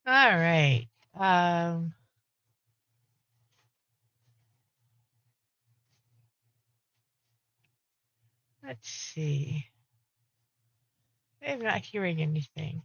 All right. Let's see. I'm not hearing anything.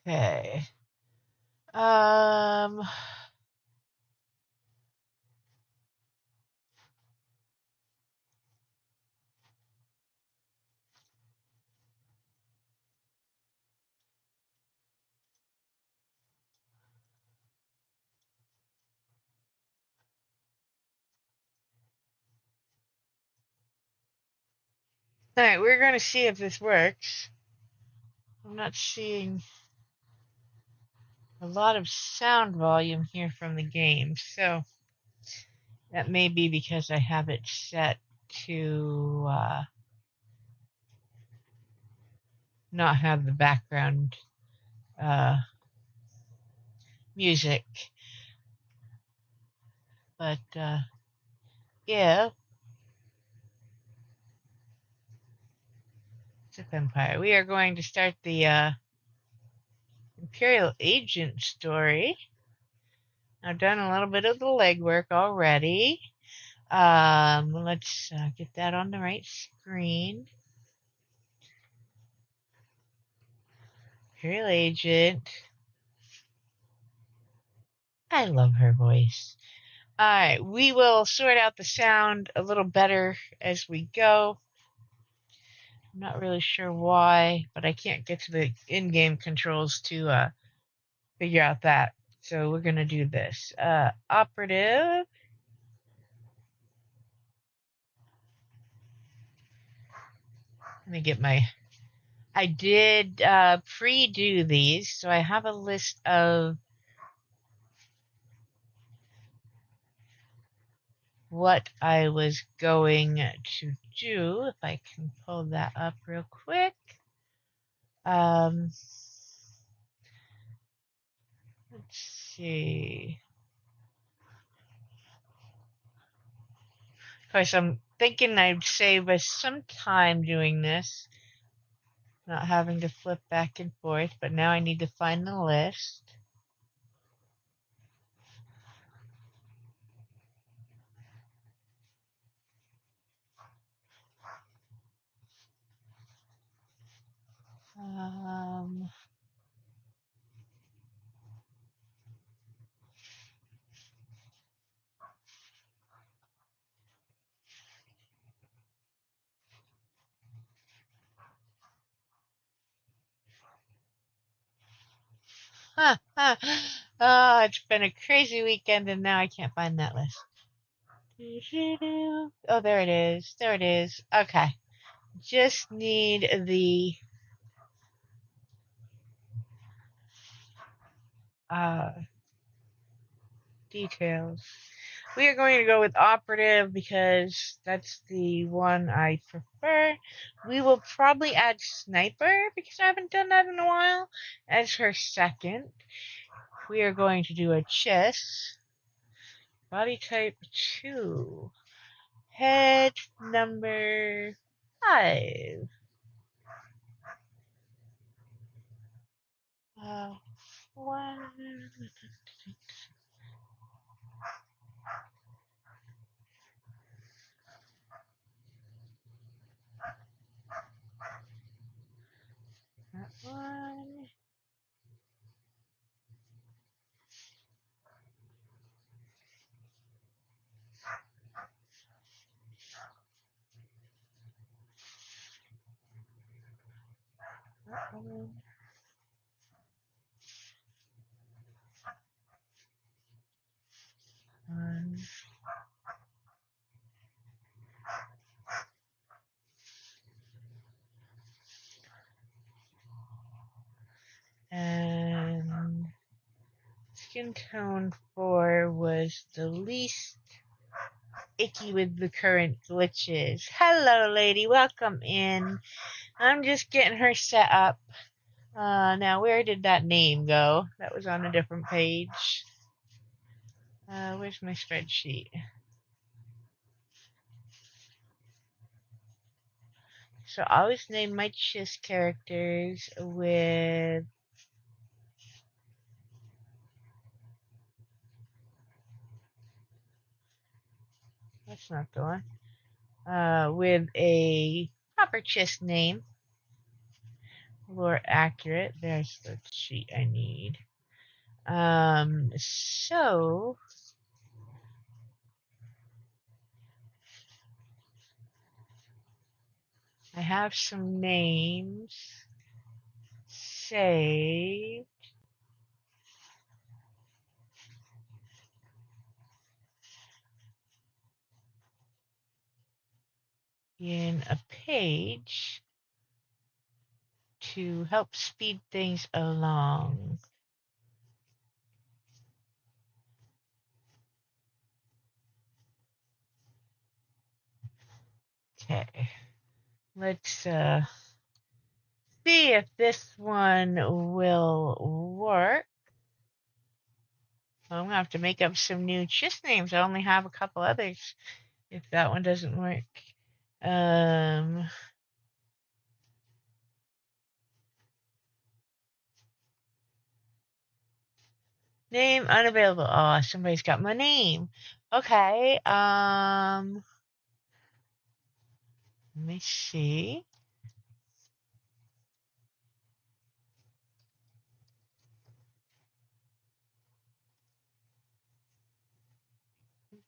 Okay. All right, we're going to see if this works. I'm not seeing a lot of sound volume here from the game, so that may be because I have it set to not have the background uh, music. But yeah, Zip Empire. We are going to start the Imperial agent story. I've done a little bit of the legwork already. Let's get that on the right screen. Imperial agent. I love her voice. Alright, we will sort out the sound a little better as we go. I'm not really sure why, but I can't get to the in-game controls to figure out that. So we're gonna do this. Operative. Let me get my. I did pre-do these, so I have a list of what I was going to do. If I can pull that up real quick. Let's see. Of course, I'm thinking I'd save us some time doing this, not having to flip back and forth, but now I need to find the list. Um, oh, it's been a crazy weekend and now I can't find that list. Oh, there it is. There it is. Okay. Just need the uh, details. We are going to go with operative because that's the one I prefer. We will probably add sniper because I haven't done that in a while as her second. We are going to do a chess. Body type 2. Head number 5. Uh, 1. That one. That one. One. skin tone 4 was the least icky with the current glitches. Hello, lady. Welcome in. I'm just getting her set up. Now, where did that name go? That was on a different page. Where's my spreadsheet? So I always name my Chiss characters with that's not the one. With a proper Chiss name. More accurate. There's the sheet I need. So I have some names saved in a page to help speed things along. Okay, let's see if this one will work. I'm gonna have to make up some new Chiss names. I only have a couple others if that one doesn't work. Name unavailable. Oh, somebody's got my name. Okay. Let me see.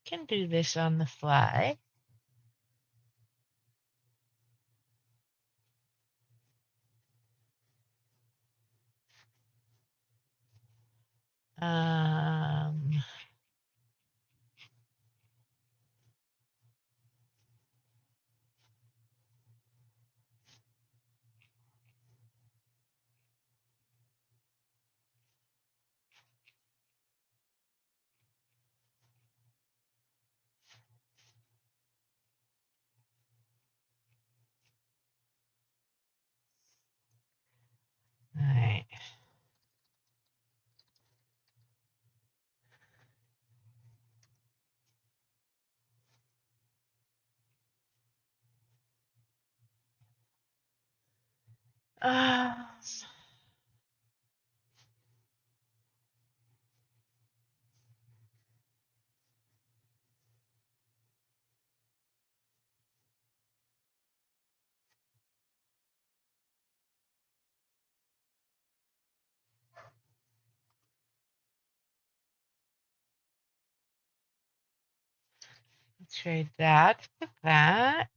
Can do this on the fly. Um, all right. Trade that with that.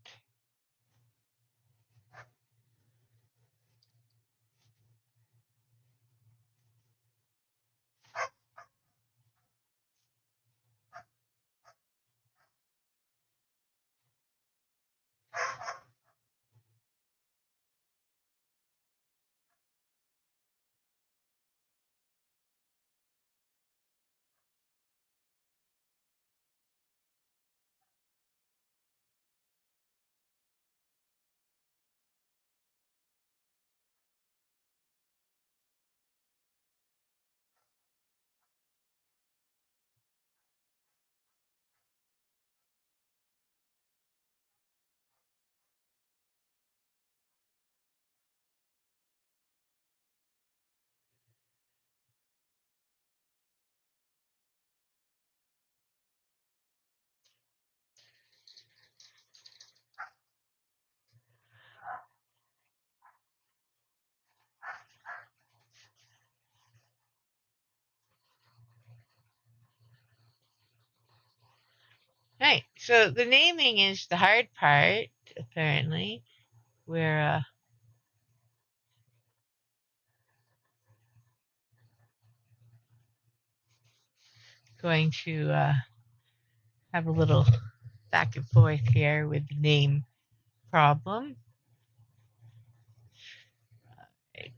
Right. So the naming is the hard part, apparently. We're going to have a little back and forth here with the name problem. Right.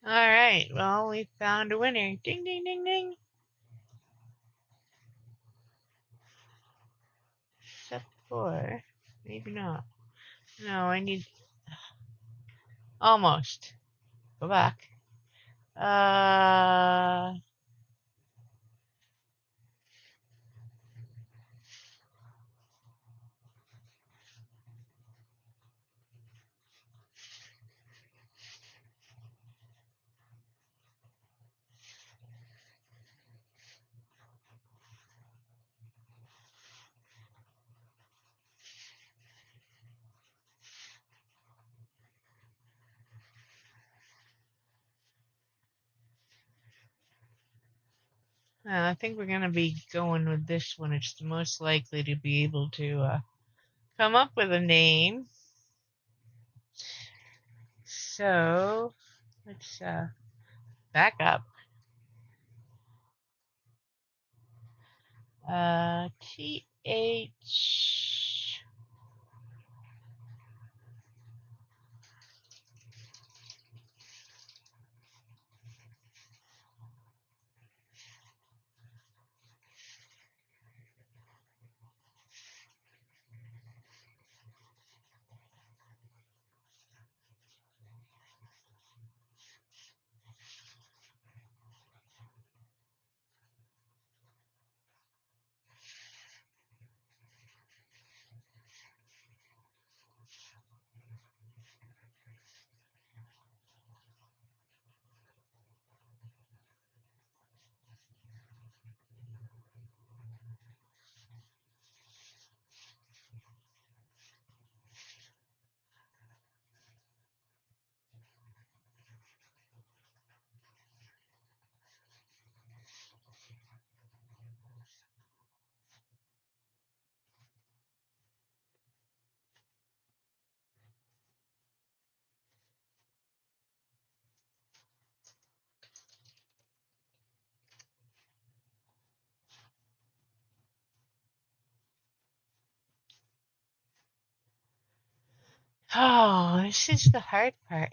Alright, well, we found a winner. Ding, ding, ding, ding. Step 4. Maybe not. No, I need... Almost. Go back. I think we're gonna be going with this one. It's the most likely to be able to come up with a name. So, let's back up. TH. Oh, this is the hard part.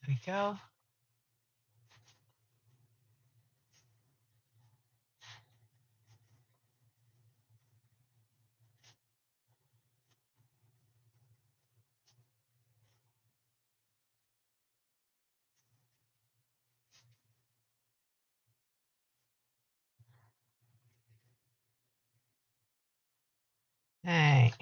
There we go. Alright.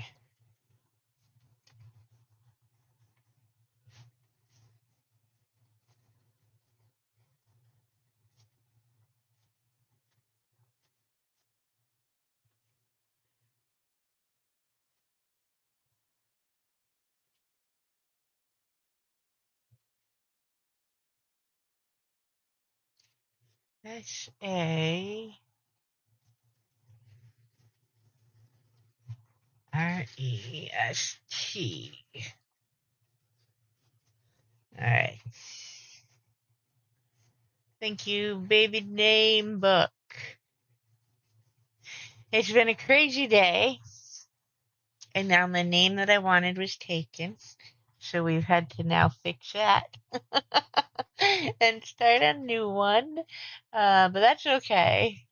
SAREST. Alright. Thank you, baby name book. It's been a crazy day. And now the name that I wanted was taken. So we've had to now fix that. And start a new one. But that's okay.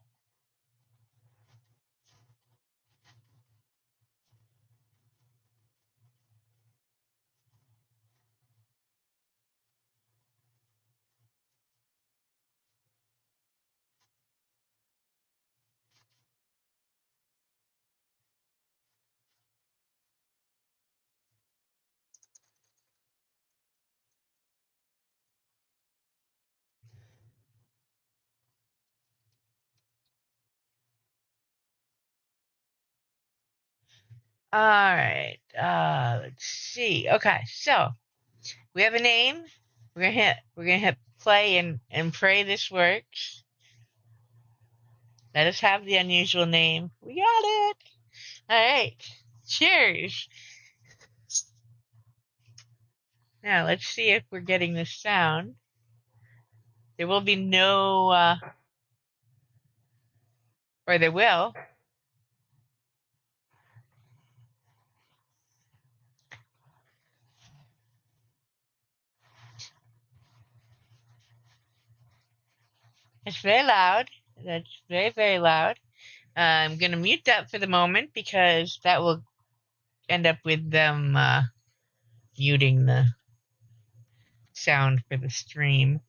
Alright, let's see. Okay, so we have a name. We're gonna hit play and pray this works. Let us have the unusual name. We got it! Alright. Cheers! Now let's see if we're getting this sound. There will be no or there will. It's very loud. That's very, very loud. I'm gonna mute that for the moment because that will end up with them muting the sound for the stream.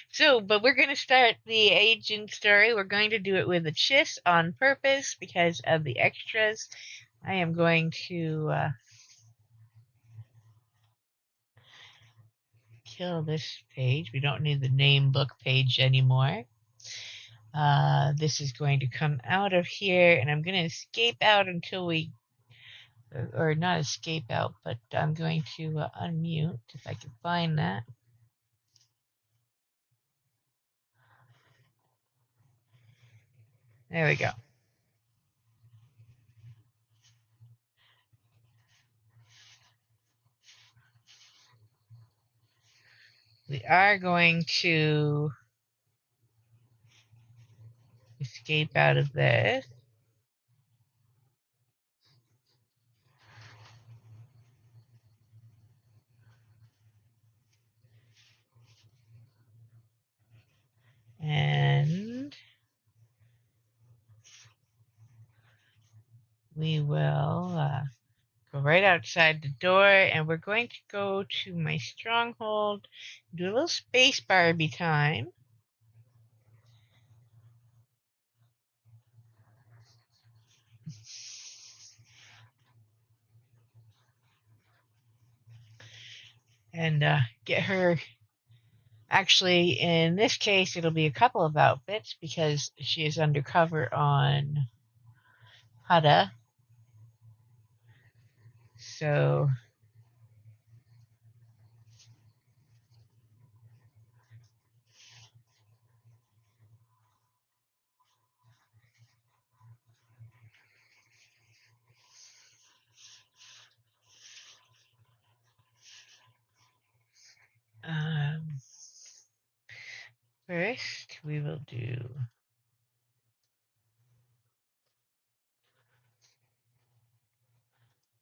So, but we're going to start the agent story. We're going to do it with a chiss on purpose because of the extras. I am going to kill this page. We don't need the name book page anymore. This is going to come out of here, and I'm going to escape out until we, or not escape out, but I'm going to unmute if I can find that. There we go. We are going to escape out of this. And we will go right outside the door, and we're going to go to my stronghold, do a little space Barbie time. And get her. Actually, in this case, it'll be a couple of outfits because she is undercover on Hada. So first, we will do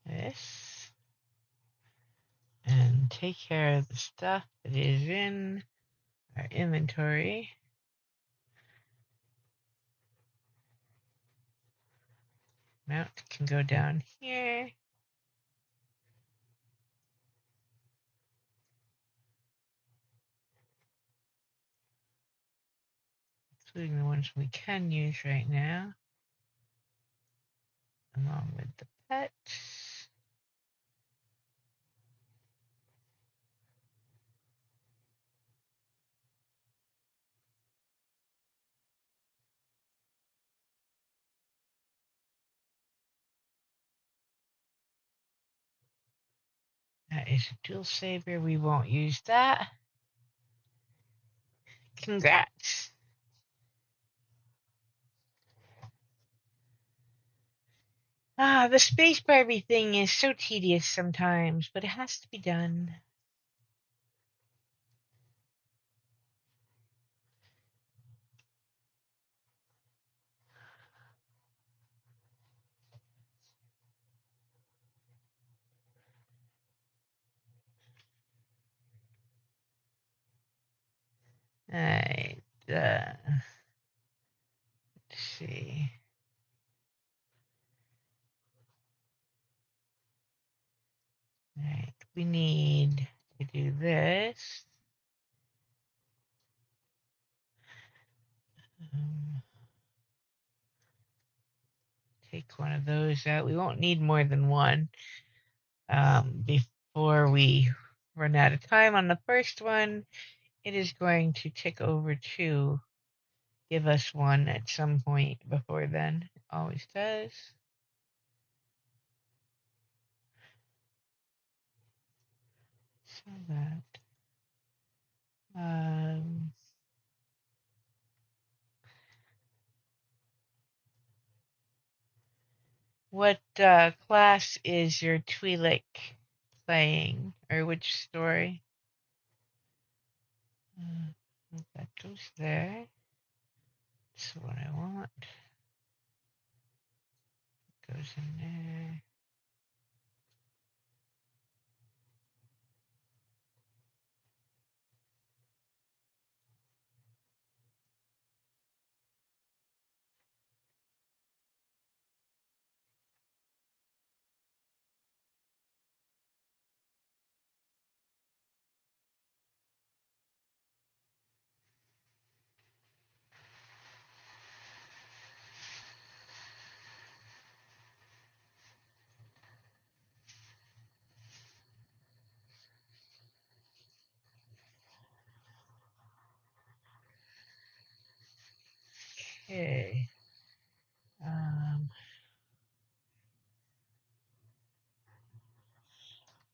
this and take care of the stuff that is in our inventory. Mount can go down here. Including the ones we can use right now, along with the pets. That is a dual saber. We won't use that. Congrats. The space Barbie thing is so tedious sometimes, but it has to be done. Alright, let's see. All right, we need to do this. Take one of those out. We won't need more than one before we run out of time on the first one. It is going to tick over to give us one at some point before then. It always does. So that what class is your Twi'lek playing, or which story? That goes there. That's what I want. Goes in there. Okay.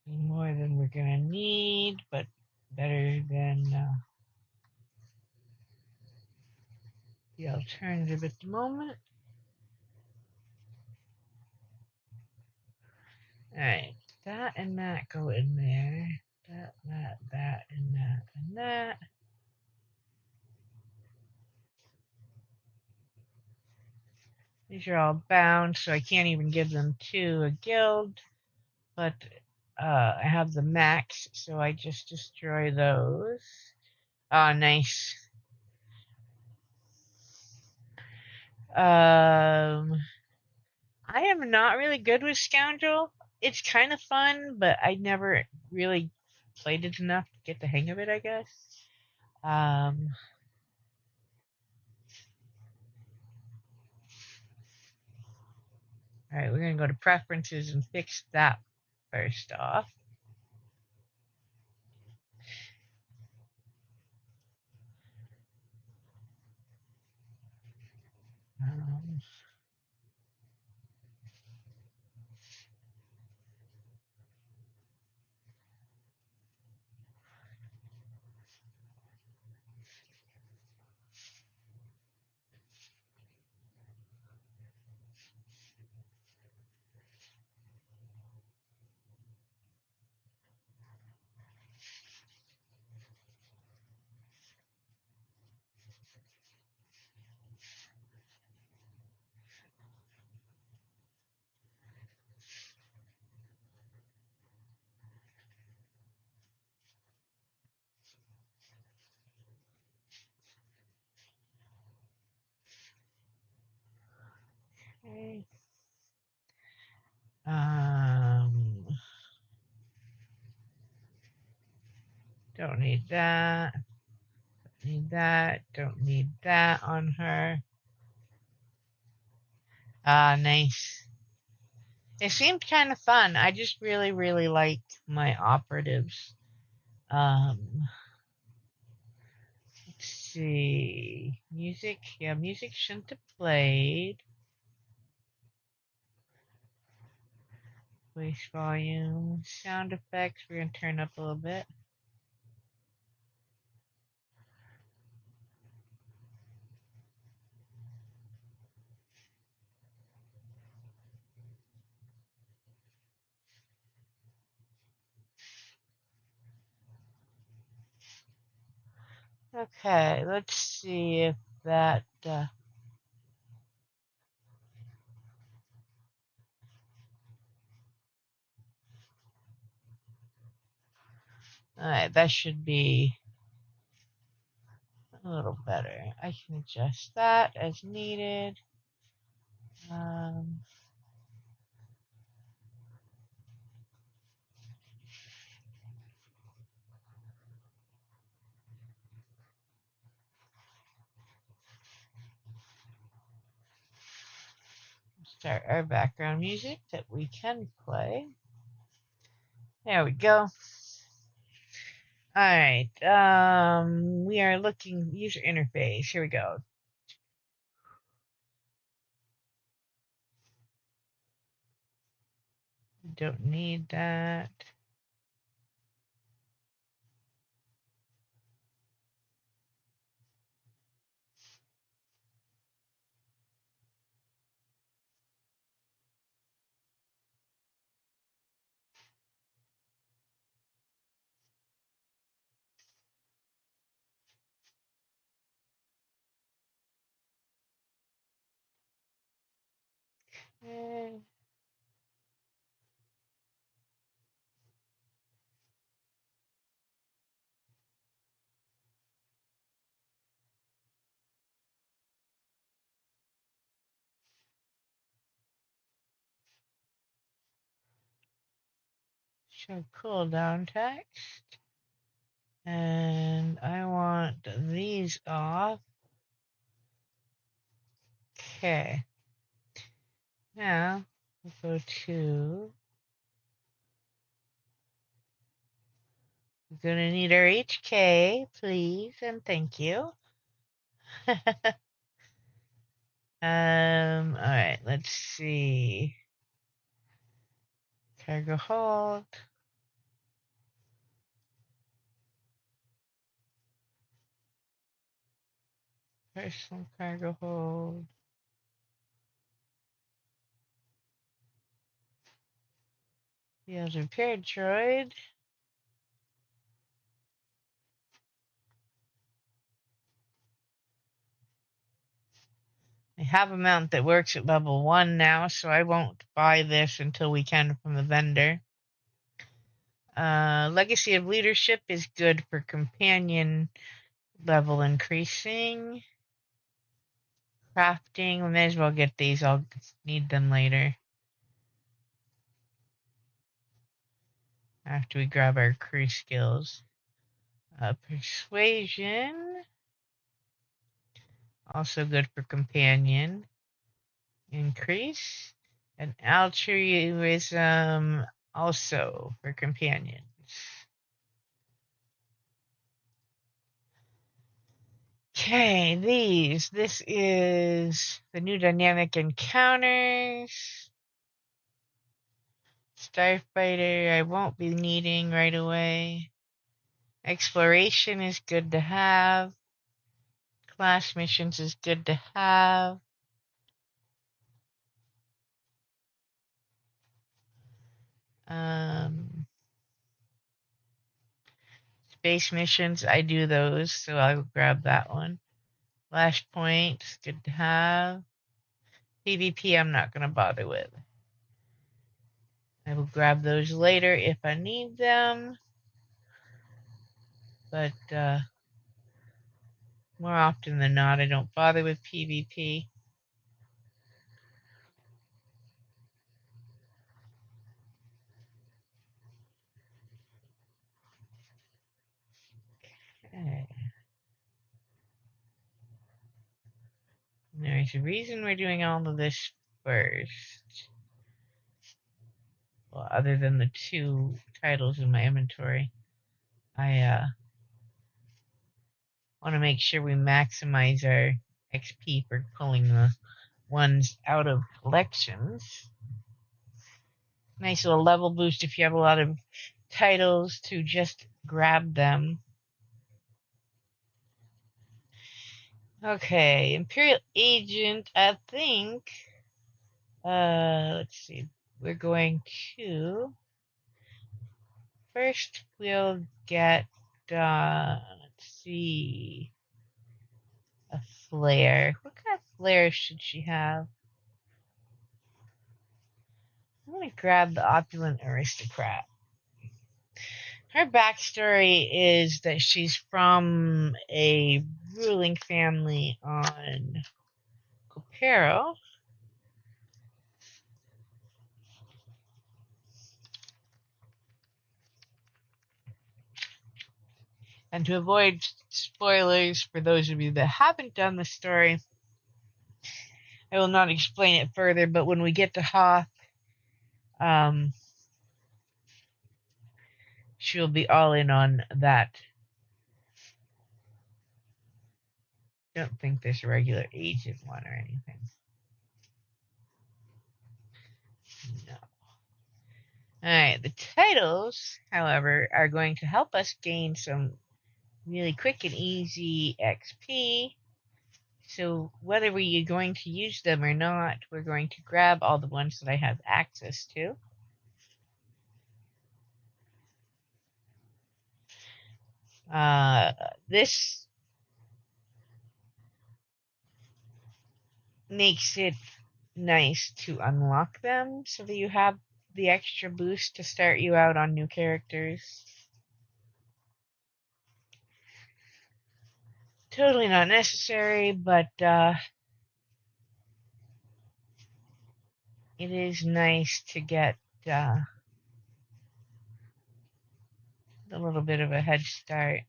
More than we're gonna need, but better than the alternative at the moment. Alright, that and that go in there. That, and that, and that. These are all bound, so I can't even give them to a guild. But I have the max, so I just destroy those. Oh, nice. I am not really good with Scoundrel. It's kind of fun, but I never really played it enough to get the hang of it, I guess. All right, we're going to go to Preferences and fix that first off. Okay. Don't need that. Don't need that. Don't need that on her. Ah, nice. It seemed kind of fun. I just really, really like my operatives. Let's see. Music. Yeah, music shouldn't have played. Voice volume. Sound effects. We're going to turn up a little bit. Okay, let's see if that. Alright, that should be a little better. I can adjust that as needed. Start our background music that we can play. There we go. Alright, we are looking user interface. Here we go. Don't need that. Eh, show cooldown text. And I want these off. Okay. Now, we'll go to... We're gonna need our HK, please, and thank you. Alright, let's see. Cargo hold. Personal cargo hold. Field repaired droid. I have a mount that works at level 1 now, so I won't buy this until we can from the vendor. Legacy of Leadership is good for companion level increasing. Crafting, we may as well get these, I'll need them later. After we grab our crew skills. Persuasion, also good for companion increase. And altruism, also for companions. Okay, this is the new dynamic encounters. Starfighter, I won't be needing right away. Exploration is good to have. Class missions is good to have. Space missions, I do those, so I'll grab that one. Flashpoint is good to have. PvP, I'm not going to bother with. I will grab those later if I need them. But more often than not, I don't bother with PvP. Okay. There's a reason we're doing all of this first. Well, other than the 2 titles in my inventory. I want to make sure we maximize our XP for pulling the ones out of collections. Nice little level boost if you have a lot of titles to just grab them. Okay, Imperial Agent, I think, let's see, we're going to, first we'll get, let's see, a flare. What kind of flare should she have? I'm going to grab the Opulent Aristocrat. Her backstory is that she's from a ruling family on Imperial. And to avoid spoilers for those of you that haven't done the story, I will not explain it further, but when we get to Hoth, she'll be all in on that. Don't think there's a regular agent one or anything. No. Alright, the titles, however, are going to help us gain some really quick and easy XP. So whether we're going to use them or not, we're going to grab all the ones that I have access to. This makes it nice to unlock them so that you have the extra boost to start you out on new characters. Totally not necessary, but it is nice to get a little bit of a head start.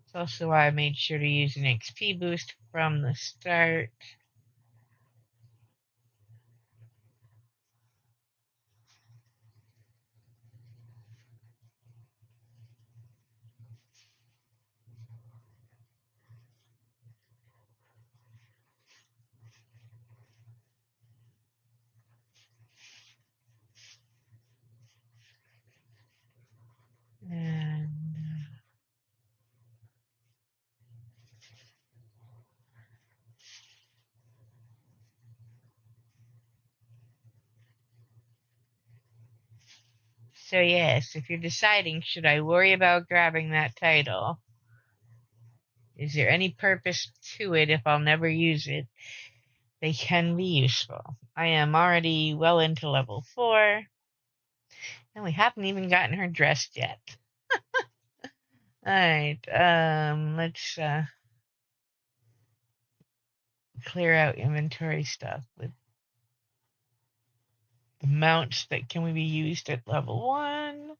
It's also why I made sure to use an XP boost from the start. And so yes, if you're deciding, should I worry about grabbing that title? Is there any purpose to it if I'll never use it? They can be useful. I am already well into level 4, and we haven't even gotten her dressed yet. Alright, let's clear out inventory stuff with the mounts that can be used at level 1.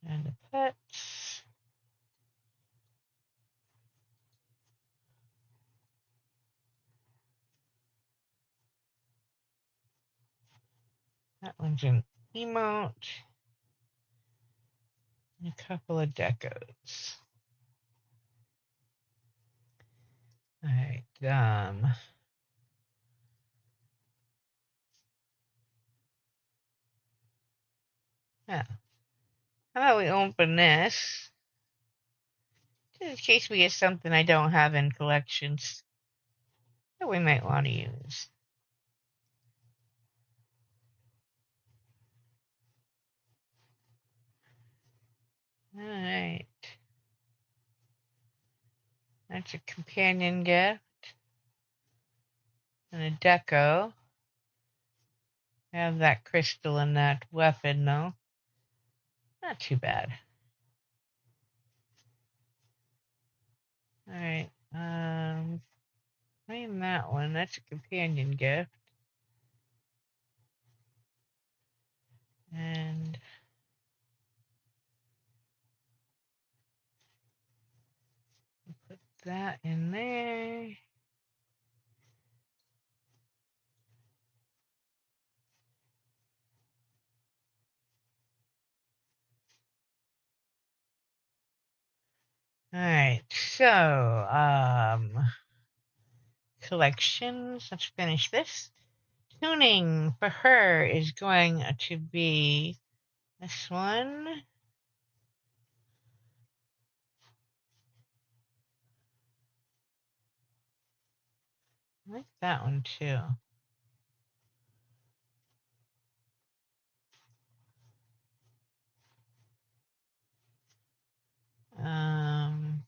And the pets. That one's an emote. And a couple of decos. Alright, yeah. How about we open this? Just in case we get something I don't have in collections that we might want to use. Alright. That's a companion gift. And a deco. I have that crystal and that weapon, though. Not too bad. Alright, claim that one. That's a companion gift. And put that in there. Alright, so, collections. Let's finish this. Tuning for her is going to be this one. I like that one too. Um,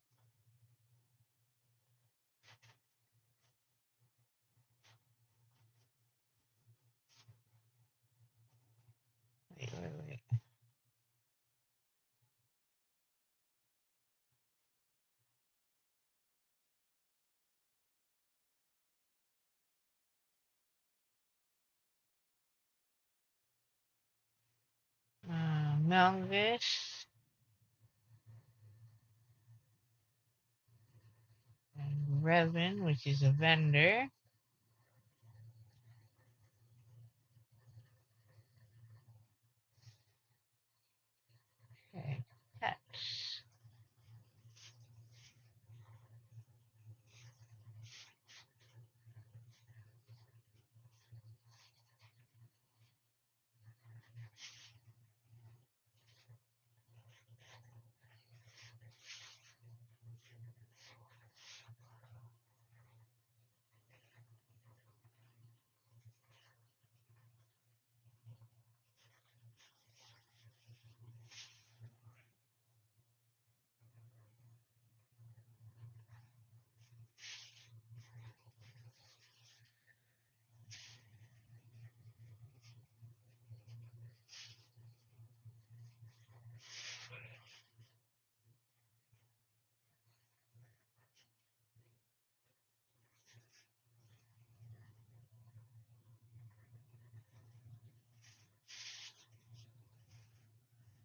Melvis. And Revan, which is a vendor. Okay, pets.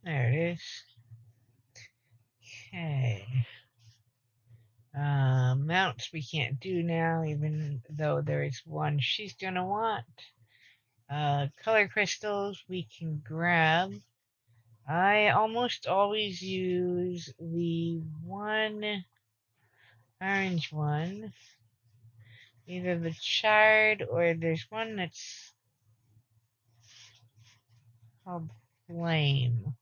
There it is. Okay. Mounts we can't do now, even though there is one she's gonna want. Color crystals we can grab. I almost always use the one orange one. Either the charred or there's one that's called flame.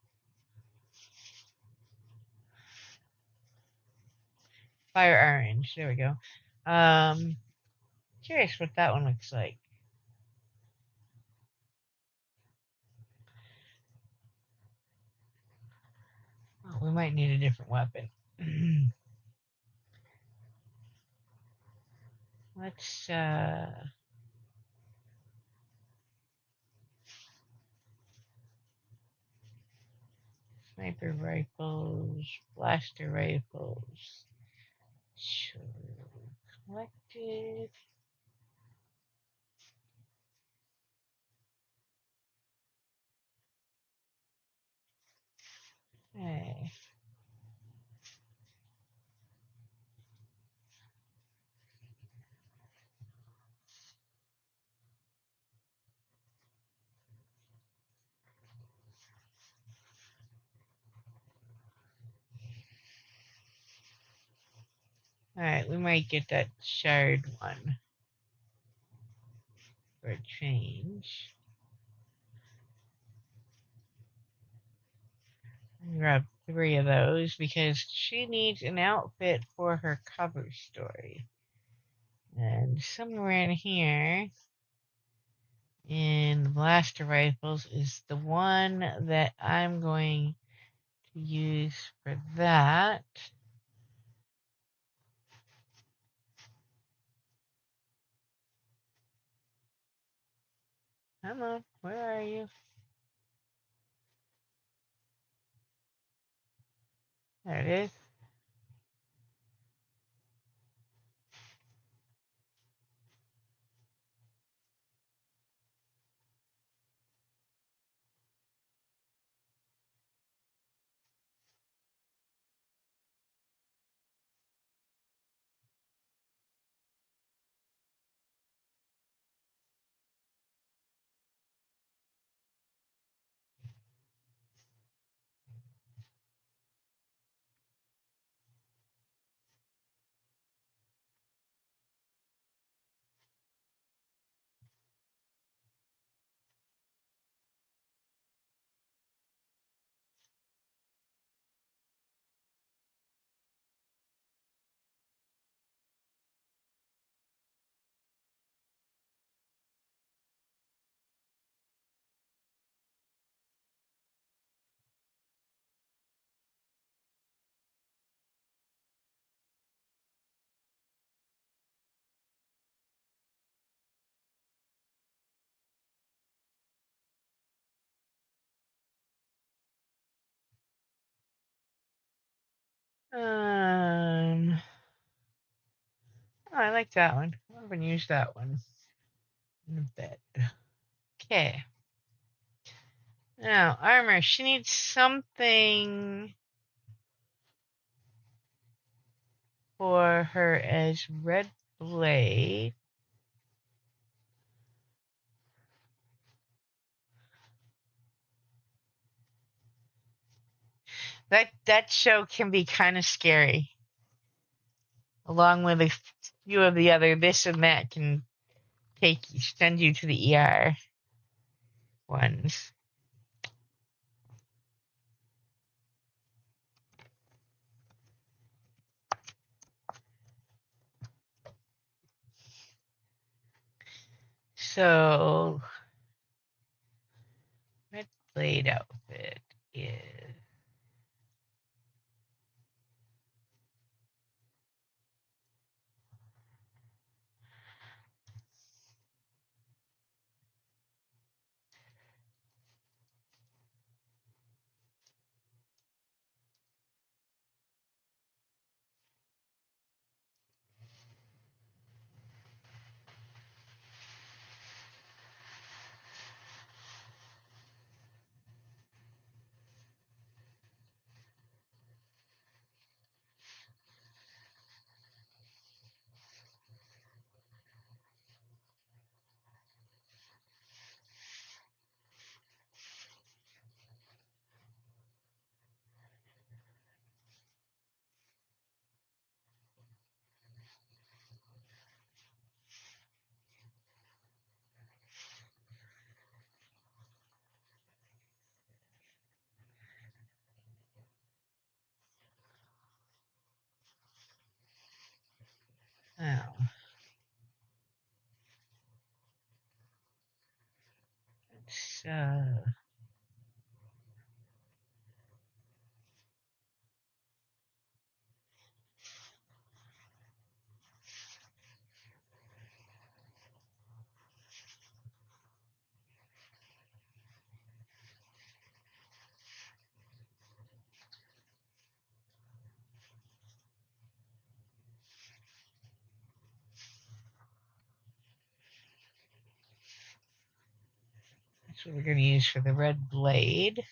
Fire orange. There we go. Curious what that one looks like. Oh, we might need a different weapon. Let's sniper rifles, blaster rifles. Sure. Collected. Okay. Alright, we might get that shard one for a change. Grab 3 of those because she needs an outfit for her cover story. And somewhere in here, in the blaster rifles, is the one that I'm going to use for that. Come on, where are you? There it is. Oh, I like that one. I haven't used that one in a bit. Okay. Now, armor. She needs something for her as red blade. That show can be kind of scary. Along with a few of the other this and that can send you to the ER ones. So, red blade outfit is. Oh, it's, that's what we're going to use for the red blade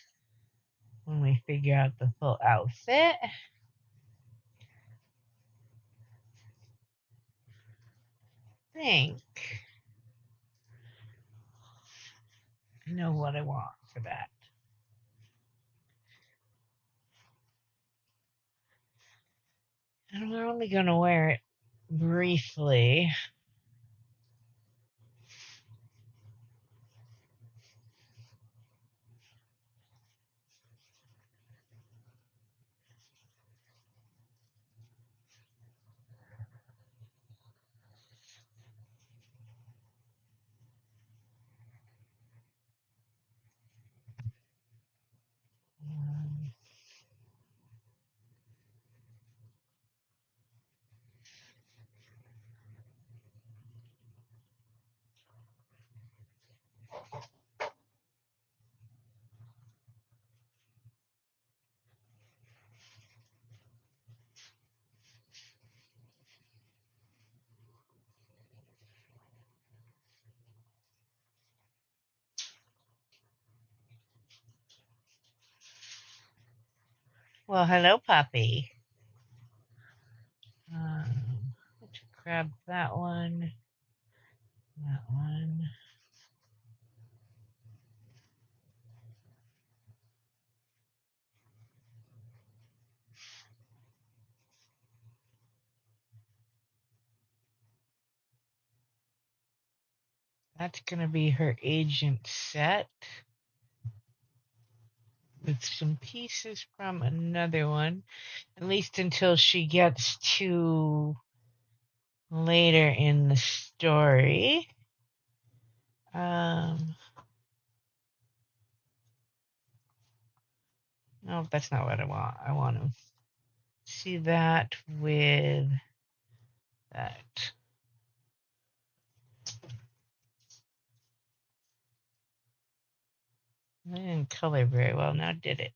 when we figure out the full outfit. I think I know what I want for that. And we're only going to wear it briefly. Well, hello, puppy. Let's grab that one. That one. That's going to be her agent set with some pieces from another one, at least until she gets to later in the story. No, that's not what I want. I want to see that with that. I didn't color very well, now did it?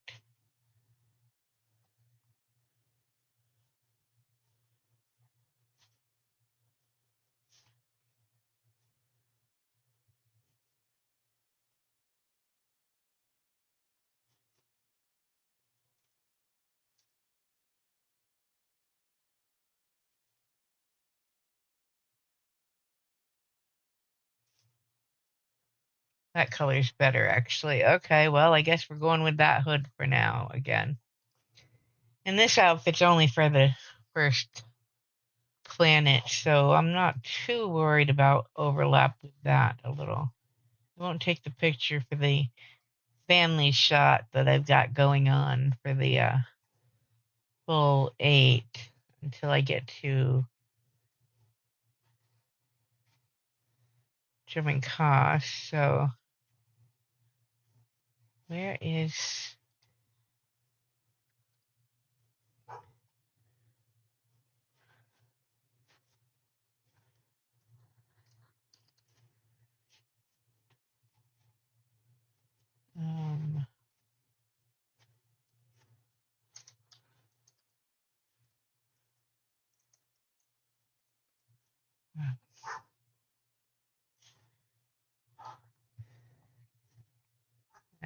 That color's better, actually. Okay, well, I guess we're going with that hood for now again. And this outfit's only for the first planet, so I'm not too worried about overlap with that a little. I won't take the picture for the family shot that I've got going on for the full 8 until I get to German cost. So where is um all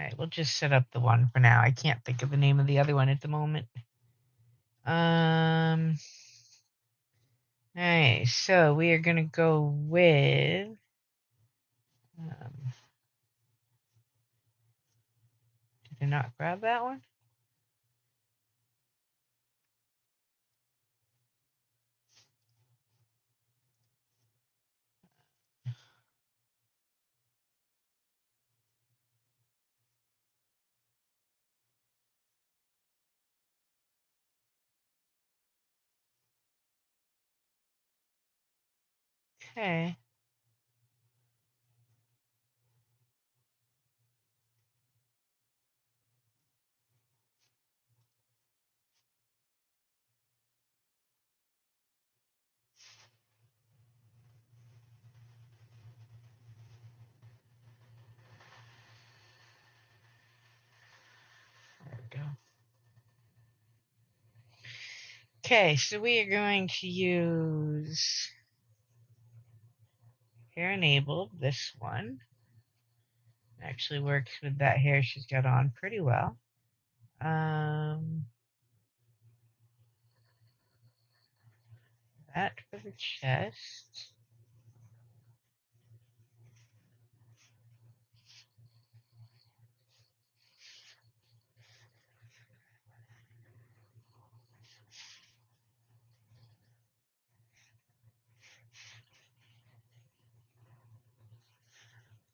right, we'll just set up the one for now. I can't think of the name of the other one at the moment. All right, so we are gonna go with did I not grab that one? Okay. There we go. Okay, so we are going to use hair enabled, this one. Actually works with that hair she's got on pretty well. That for the chest.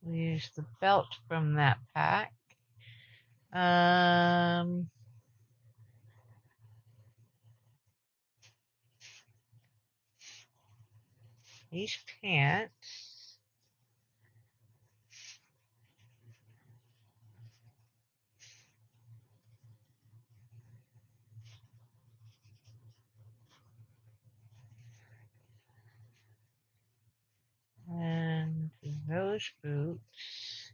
We'll use the belt from that pack. These pants. And those boots.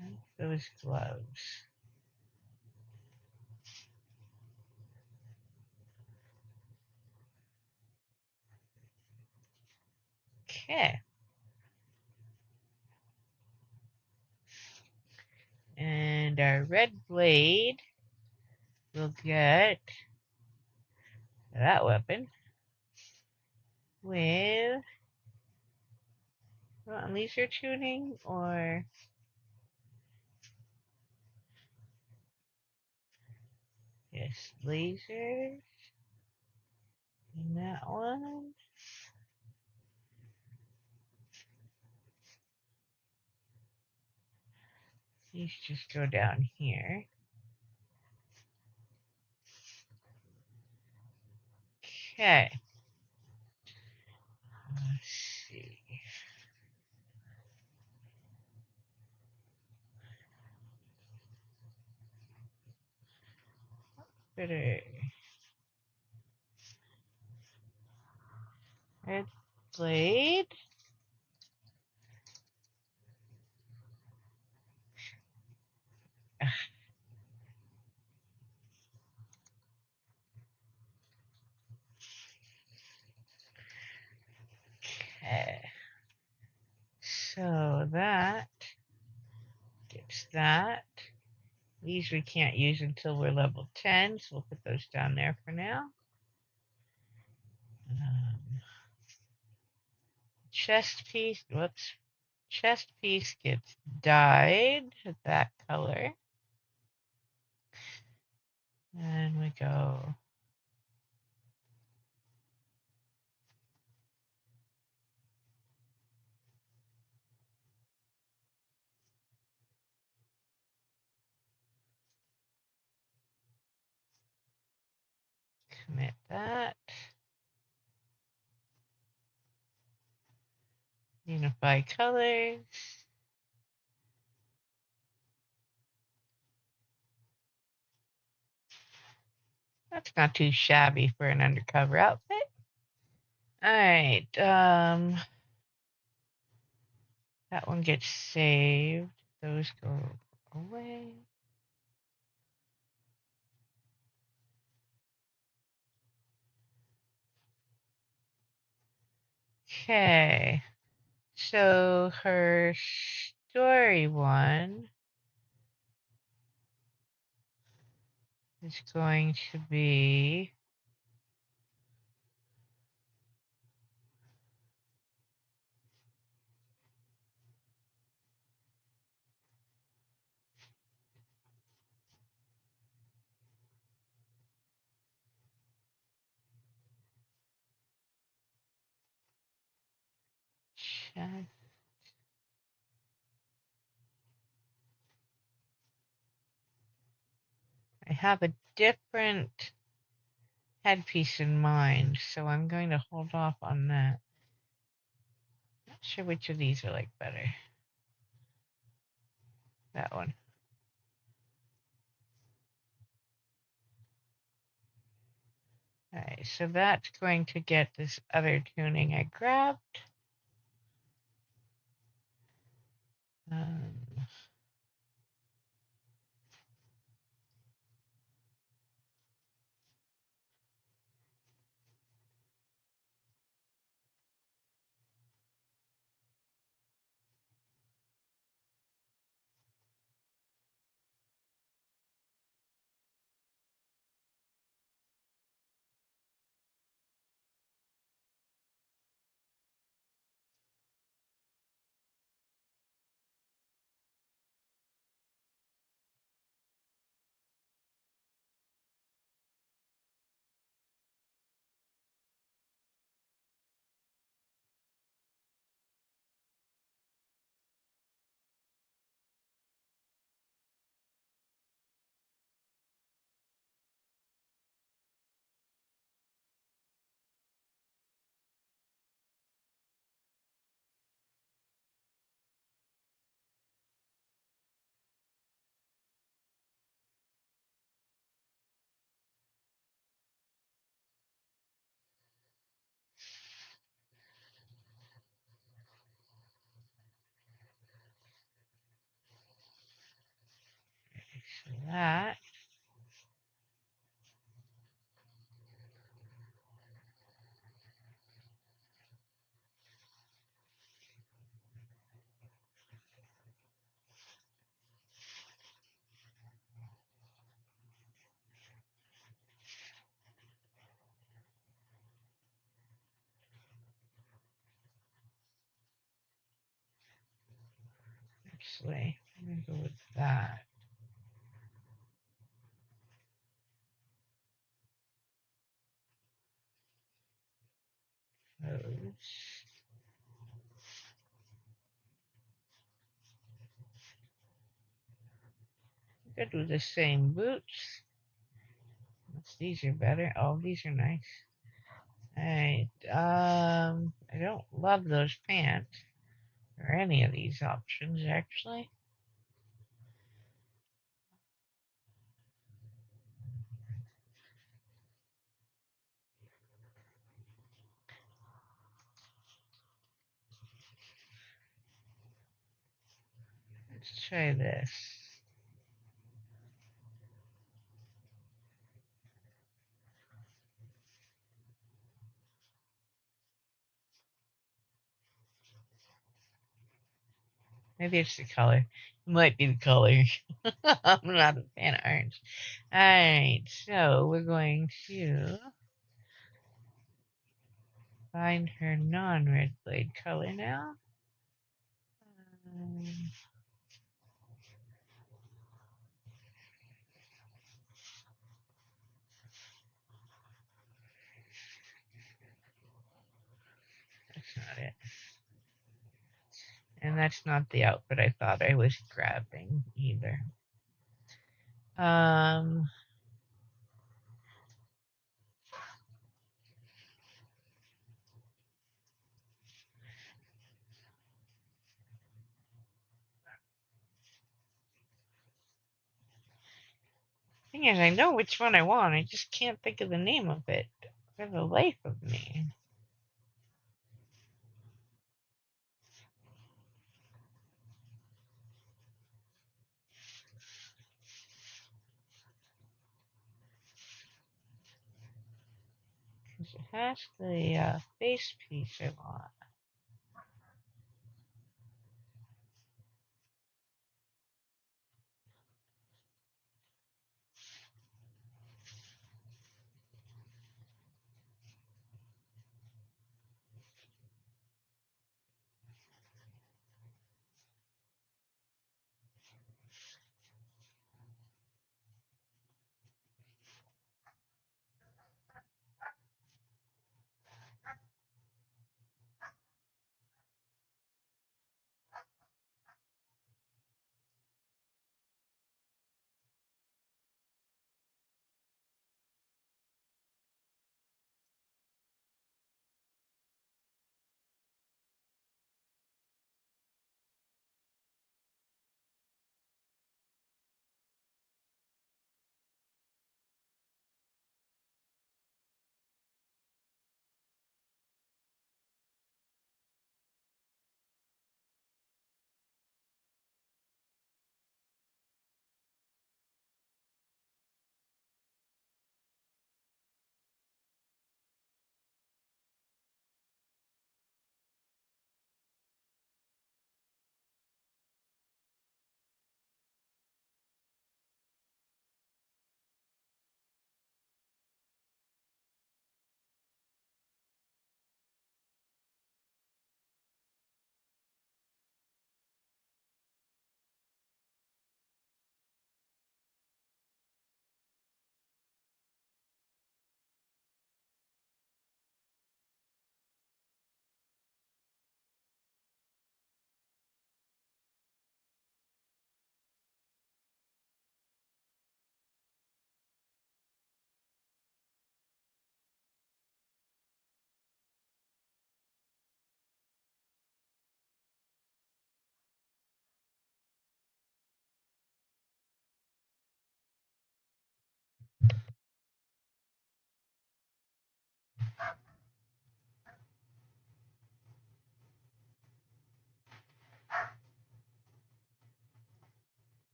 And those gloves. Okay. And our red blade will get that weapon with laser tuning or yes, laser. And that one. These just go down here. Okay. Let's see. Better. Red blade. Okay. So that gets that. These we can't use until we're level 10, so we'll put those down there for now. chest piece, whoops, chest piece gets dyed that color. And we go commit that. Unify colors. That's not too shabby for an undercover outfit. Alright, that one gets saved. Those go away. Okay. So her story one is going to be I have a different headpiece in mind, so I'm going to hold off on that. Not sure which of these I like better. That one. Alright, so that's going to get this other tuning I grabbed. So that. Actually, I'm going to go with that. Those. Good with the same boots. These are better. Oh, these are nice. Alright, I don't love those pants. Or any of these options, actually. Let's try this. Maybe it's the color. It might be the color. I'm not a fan of orange. Alright, so we're going to find her non-red blade color now. That's not it. And that's not the outfit I thought I was grabbing either. Thing is, I know which one I want. I just can't think of the name of it for the life of me. Because it has the face piece I want.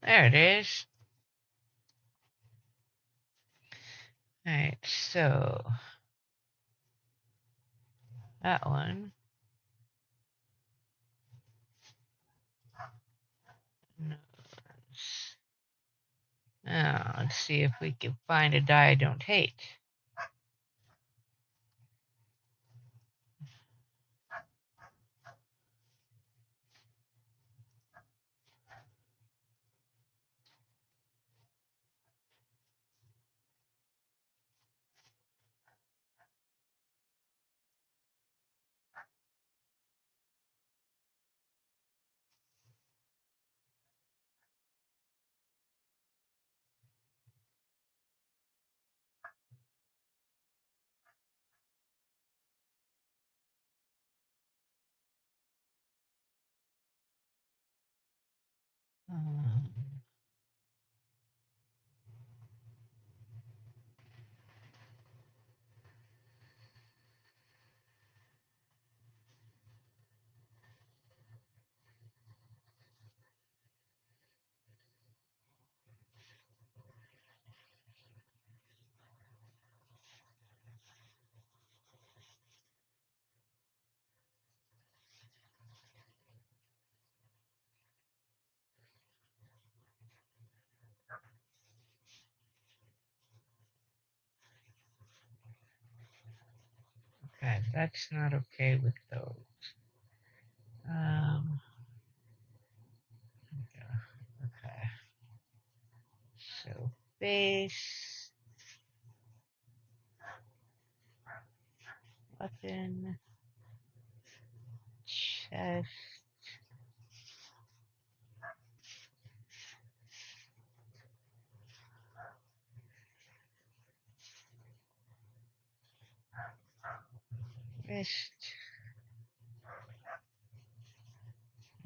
There it is. Alright, so that one. Now, let's see if we can find a dye I don't hate. Okay, that's not okay with those. Okay. So base, weapon, chest, wrist,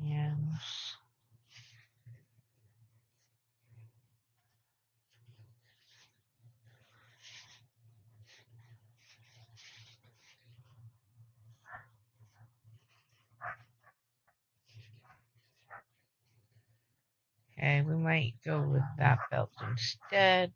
hands. Okay, we might go with that belt instead.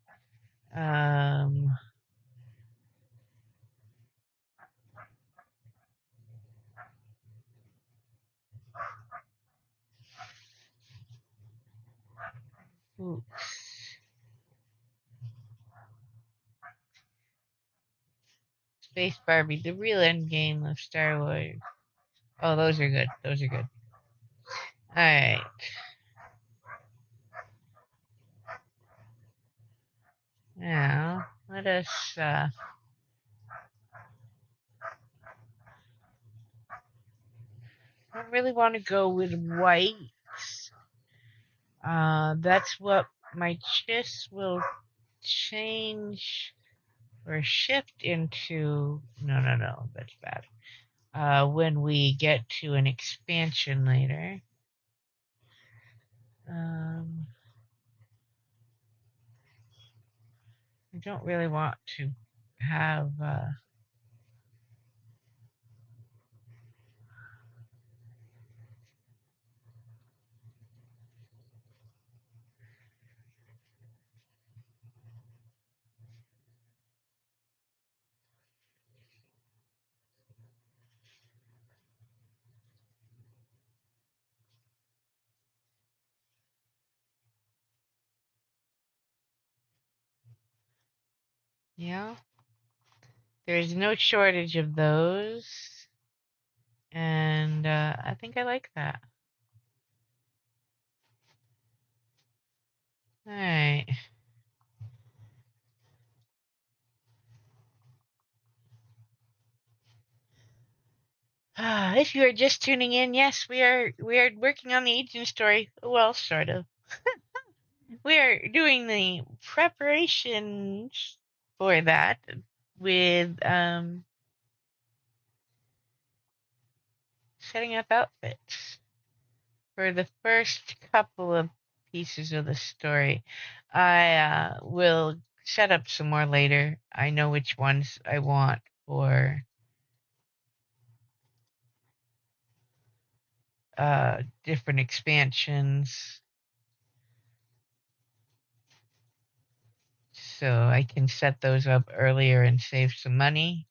Oops. Space Barbie, the real end game of Star Wars. Oh, those are good. Those are good. Alright. Now, let us, I don't really want to go with white. That's what my chiss will change or shift into. No, that's bad. When we get to an expansion later. I don't really want to have, yeah. There's no shortage of those. And I think I like that. Alright. If you are just tuning in, yes, we are working on the agent story. Well, sort of. We are doing the preparations for that with setting up outfits for the first couple of pieces of the story. I will set up some more later. I know which ones I want for different expansions, so I can set those up earlier and save some money,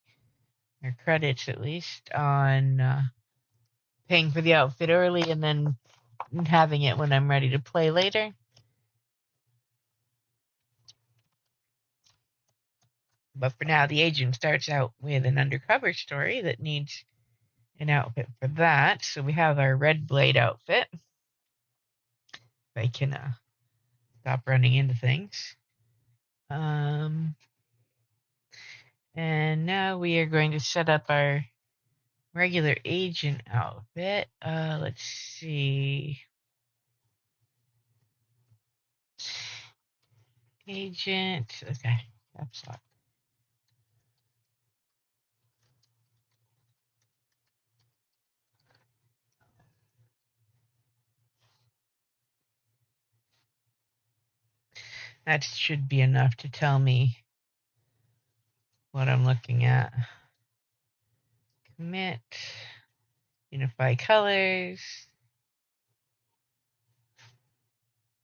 or credits at least, on paying for the outfit early and then having it when I'm ready to play later. But for now, the agent starts out with an undercover story that needs an outfit for that. So we have our red blade outfit. If I can stop running into things. And now we are going to set up our regular agent outfit. Let's see. Agent. Okay. Caps lock. That should be enough to tell me what I'm looking at. Commit. Unify colors.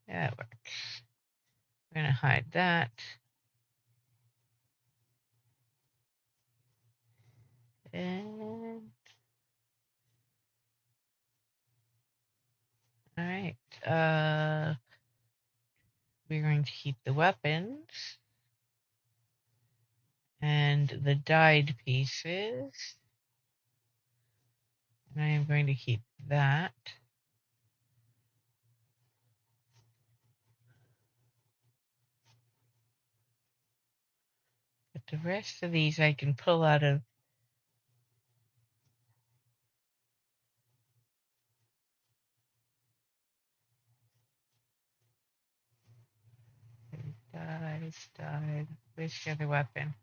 That works. We're going to hide that. And all right. We're going to keep the weapons and the dyed pieces. And I am going to keep that. But the rest of these I can pull out of died. Where's the other weapon?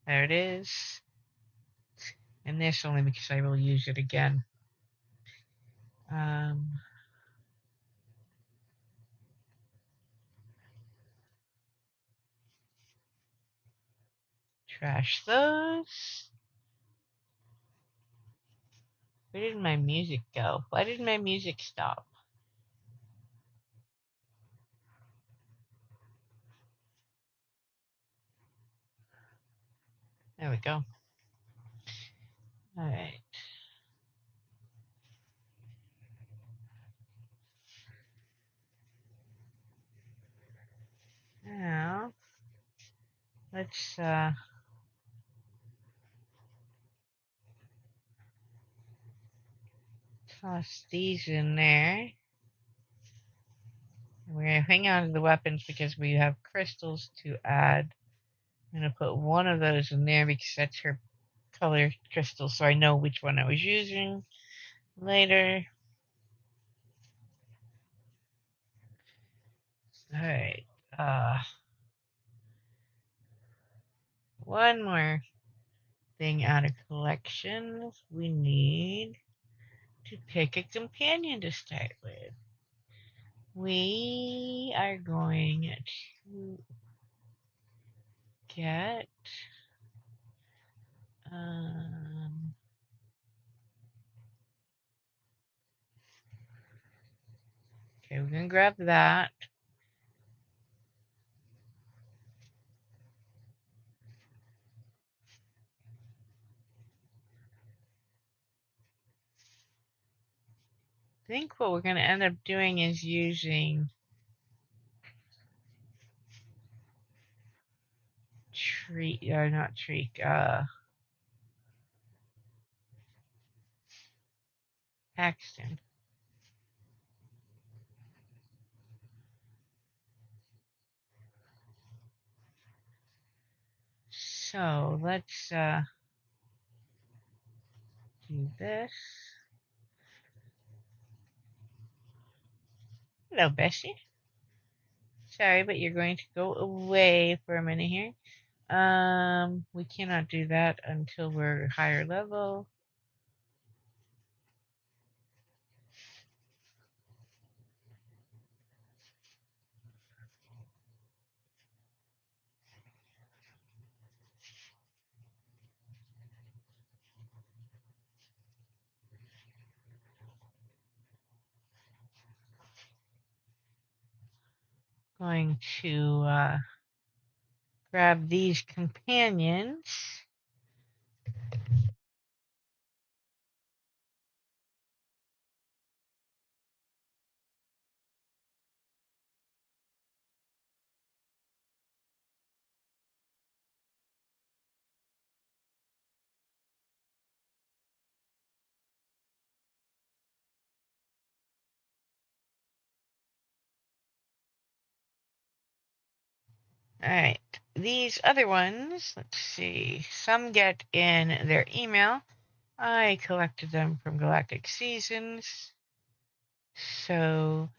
There it is. And this only because I will use it again. Trash those. Where did my music go? Why did my music stop? There we go. Alright. Now, let's toss these in there. We're going to hang on to the weapons because we have crystals to add. I'm going to put one of those in there because that's her color crystal, so I know which one I was using later. Alright. One more thing out of collections. We need to pick a companion to start with. We are going to get okay, we're gonna grab that. I think what we're gonna end up doing is using Paxton. So let's do this. Hello, Bessie. Sorry, but you're going to go away for a minute here. We cannot do that until we're higher level. Going to grab these companions. Alright, these other ones, let's see, some get in their email. I collected them from Galactic Seasons. So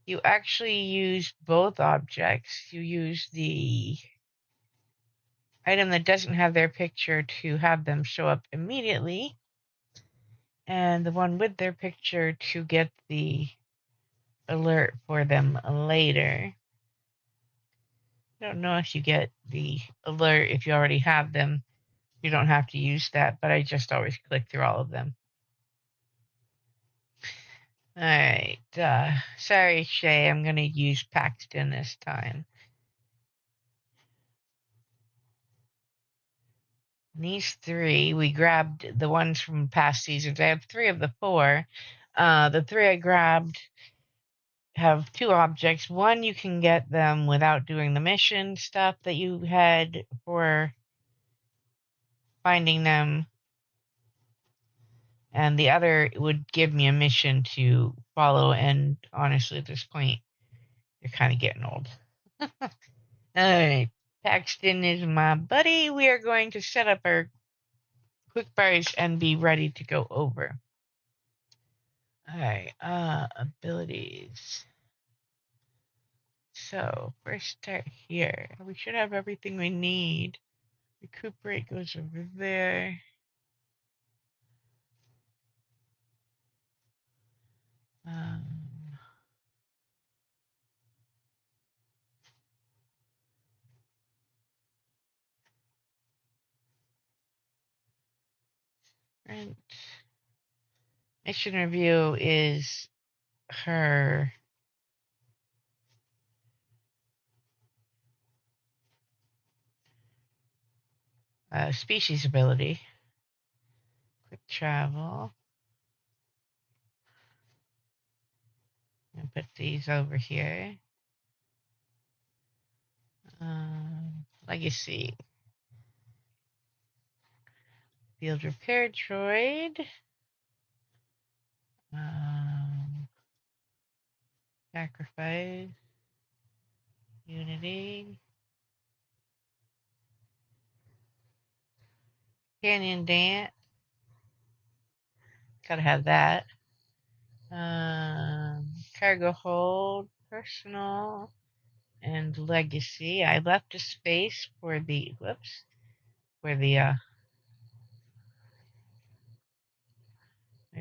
you actually use both objects. You use the item that doesn't have their picture to have them show up immediately, and the one with their picture to get the alert for them later. I don't know if you get the alert if you already have them. You don't have to use that, but I just always click through all of them. Alright, sorry, Shay, I'm gonna use Paxton this time. These three, we grabbed the ones from past seasons. I have 3 of the 4. The 3 I grabbed have 2 objects. One, you can get them without doing the mission stuff that you had for finding them. and the other would give me a mission to follow, and honestly, at this point, they're kind of getting old. Alright, Paxton is my buddy. We are going to set up our quick bars and be ready to go over. Alright, abilities. So, first start here. We should have everything we need. Recuperate goes over there. Rent. Mission review is her species ability. Quick travel. And put these over here. Legacy. Field repair droid. Sacrifice. Unity. Canyon dance. Gotta have that. Cargo hold. Personal. And legacy. I left a space for the, whoops, for the, I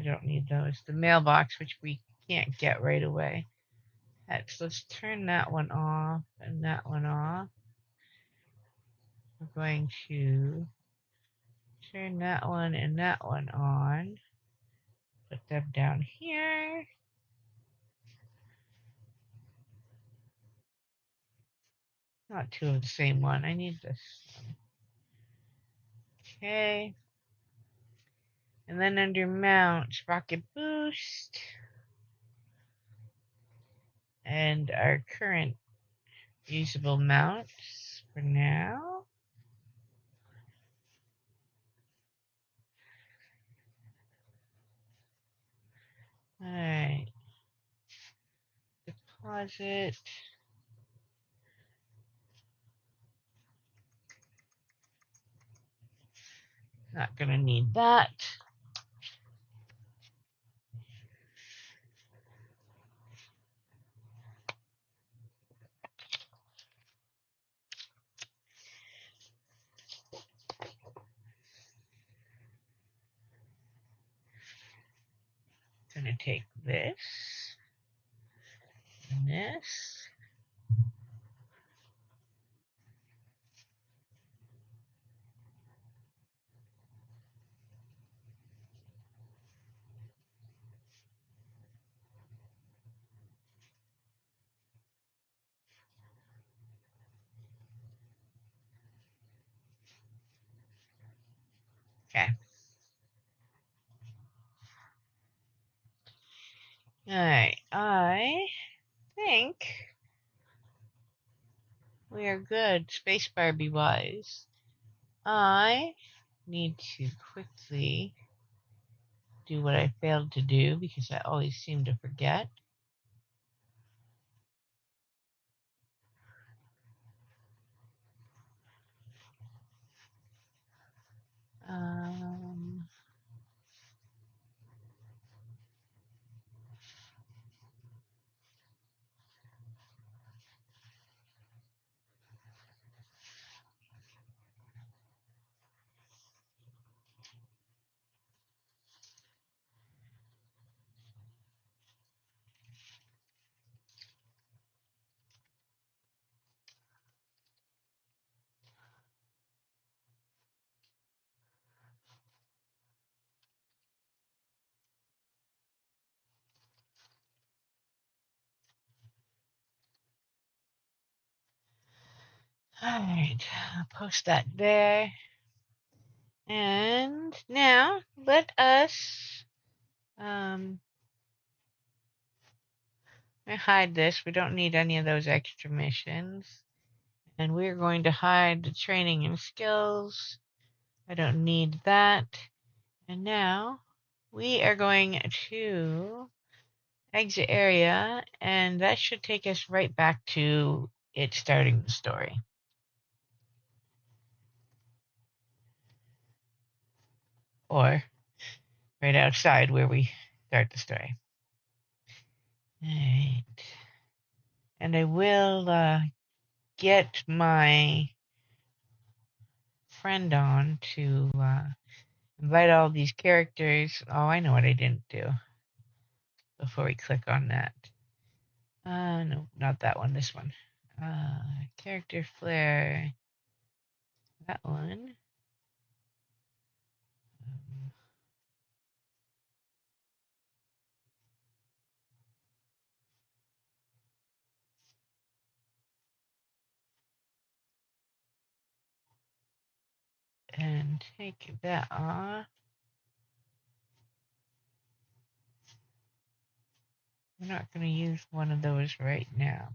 don't need those. The mailbox, which we can't get right away. Let's turn that one off and that one off. We're going to turn that one and that one on. Put them down here. Not two of the same one. I need this one. Okay. And then under mounts, rocket boost. And our current usable mounts for now. Alright. Deposit. Not gonna need that. Gonna take this and this. Okay. Alright, I think we are good, space Barbie wise. I need to quickly do what I failed to do because I always seem to forget. Alright, I'll post that there. And now let us I hide this. We don't need any of those extra missions. And we're going to hide the training and skills. I don't need that. And now we are going to exit area, and that should take us right back to it starting the story. Or right outside where we start the story. Alright. And I will get my friend on to invite all these characters. Oh, I know what I didn't do before we click on that. No, not that one, this one. Character flare. That one. And take that off. We're not going to use one of those right now.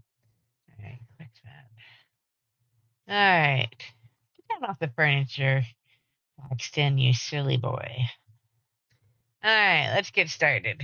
Alright, click that. Alright. Get that off the furniture. Extend, you silly boy. Alright, let's get started.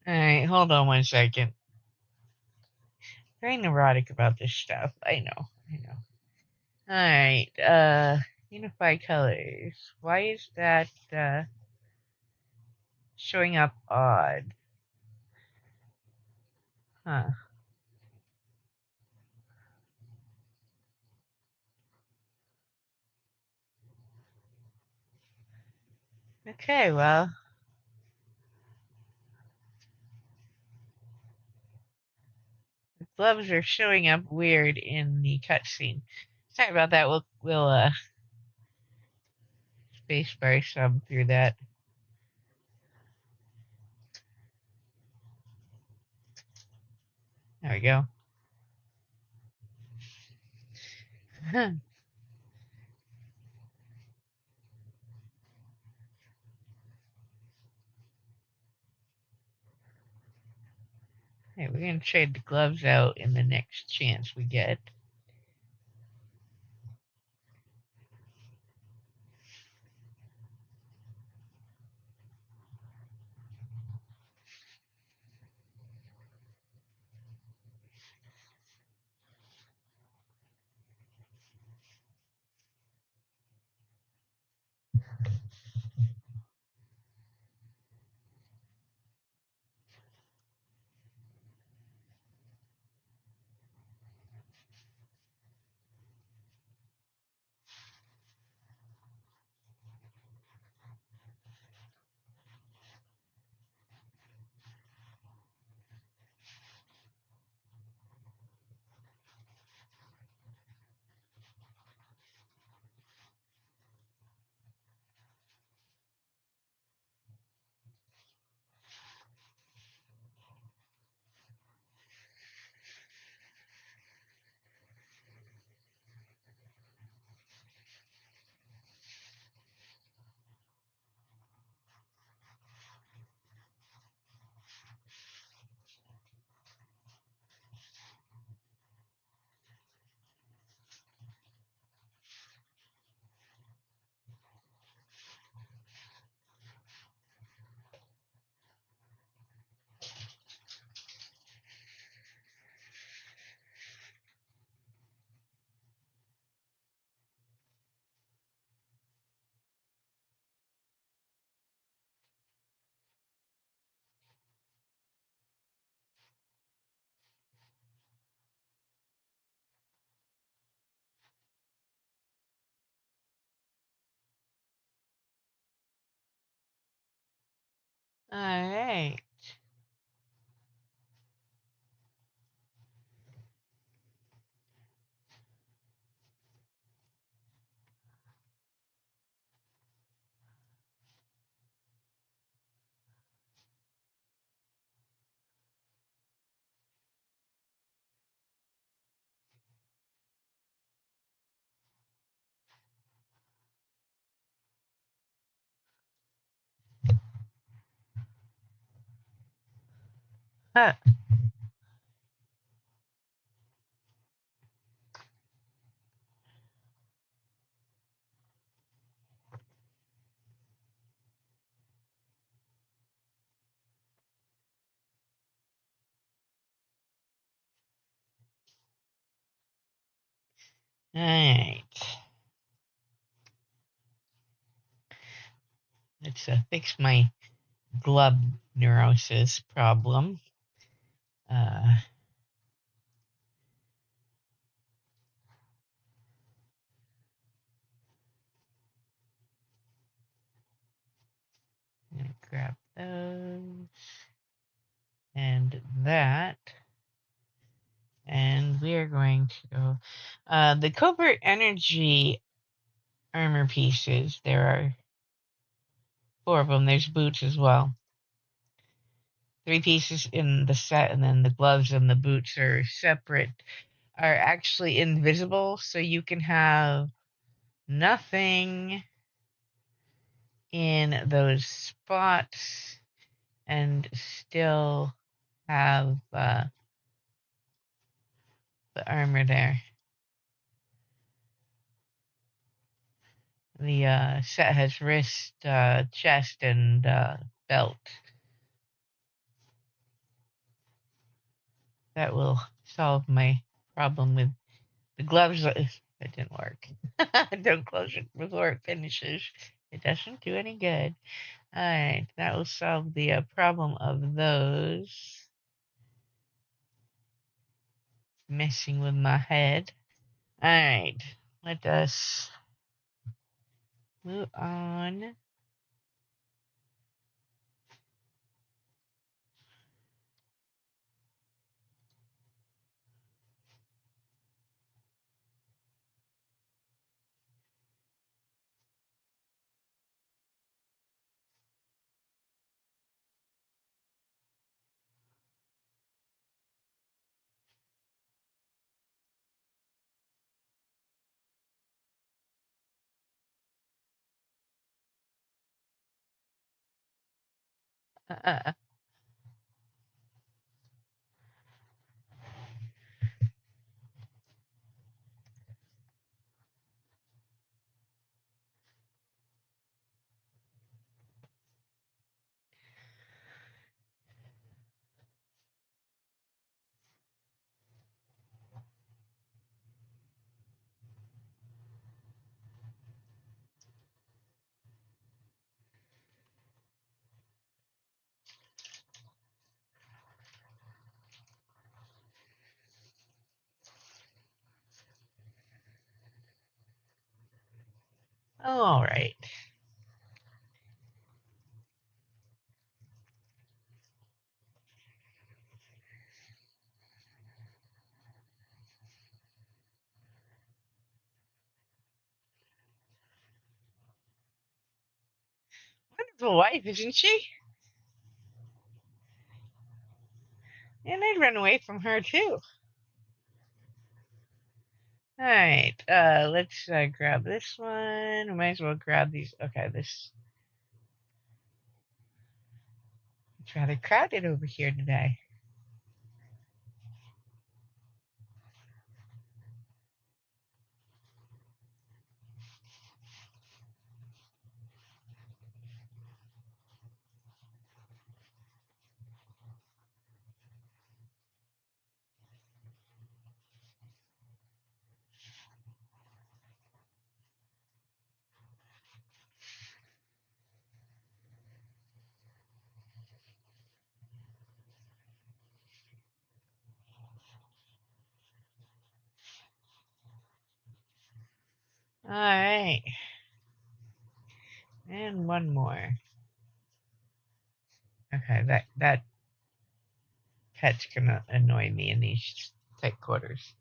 Alright, hold on 1 second. Very neurotic about this stuff. I know. Alright, unify colors. Why is that showing up odd? Huh. Okay, well. The gloves are showing up weird in the cutscene. Sorry about that. We'll spacebar sub through that. There we go. Hey, we're gonna trade the gloves out in the next chance we get. Alright. Huh. Alright. Let's fix my glove neurosis problem. Uh, I'm gonna grab those and that. And we are going to go. The covert energy armor pieces, there are 4 of them. There's boots as well. 3 pieces in the set, and then the gloves and the boots are separate, are actually invisible, so you can have nothing in those spots and still have the armor there. The set has wrist, chest, and belt. That will solve my problem with the gloves. That didn't work. Don't close it before it finishes. It doesn't do any good. Alright, that will solve the problem of those. Messing with my head. Alright, let us move on. Alright. Wonderful wife, isn't she? And I'd run away from her too. Alright, let's grab this one. We might as well grab these. Okay, this. It's rather crowded over here today. Alright. And one more. Okay, that pet's gonna annoy me in these tight quarters.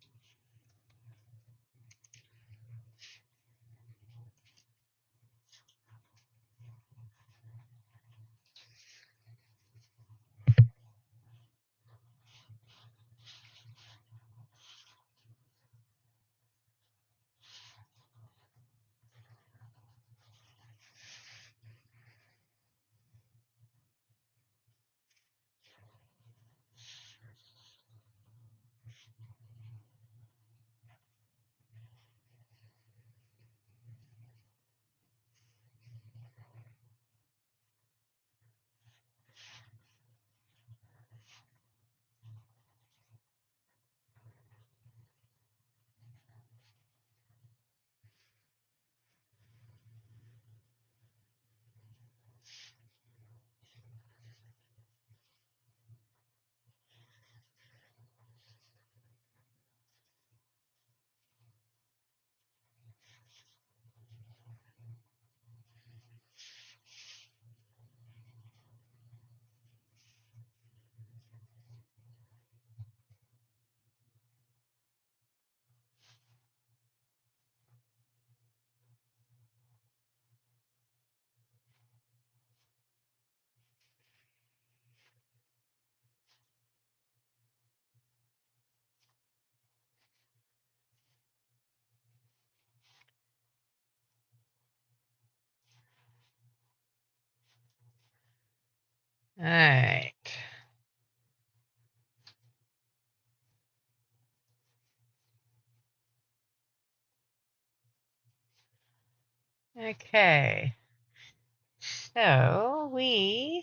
Alright. Okay. So we'll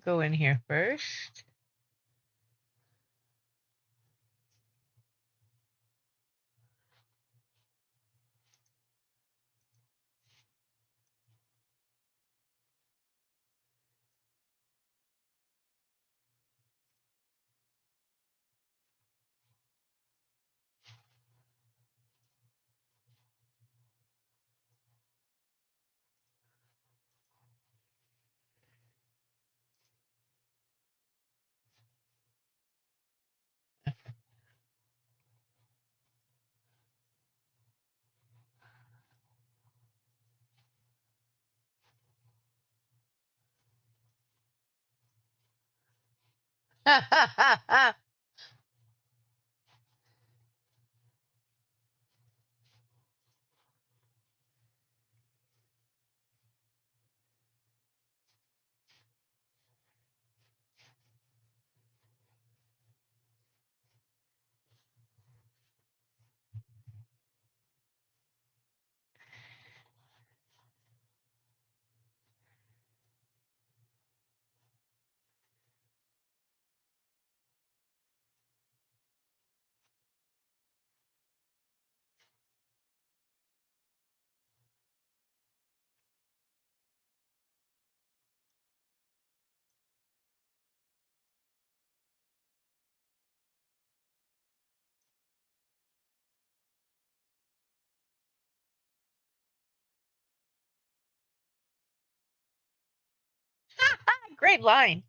go in here first. Great line.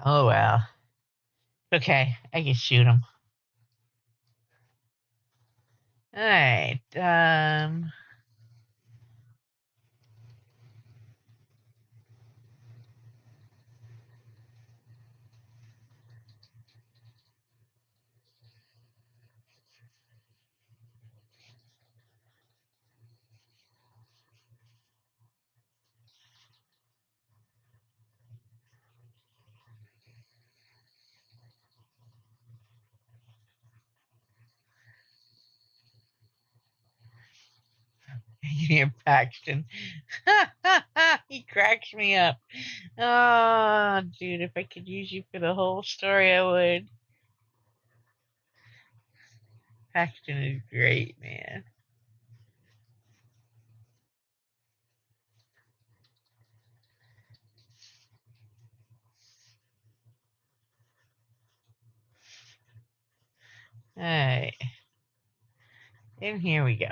Oh well. Okay, I can shoot him. Alright. Here, Paxton. He cracks me up. Oh, dude, if I could use you for the whole story, I would. Paxton is great, man. Alright. And here we go.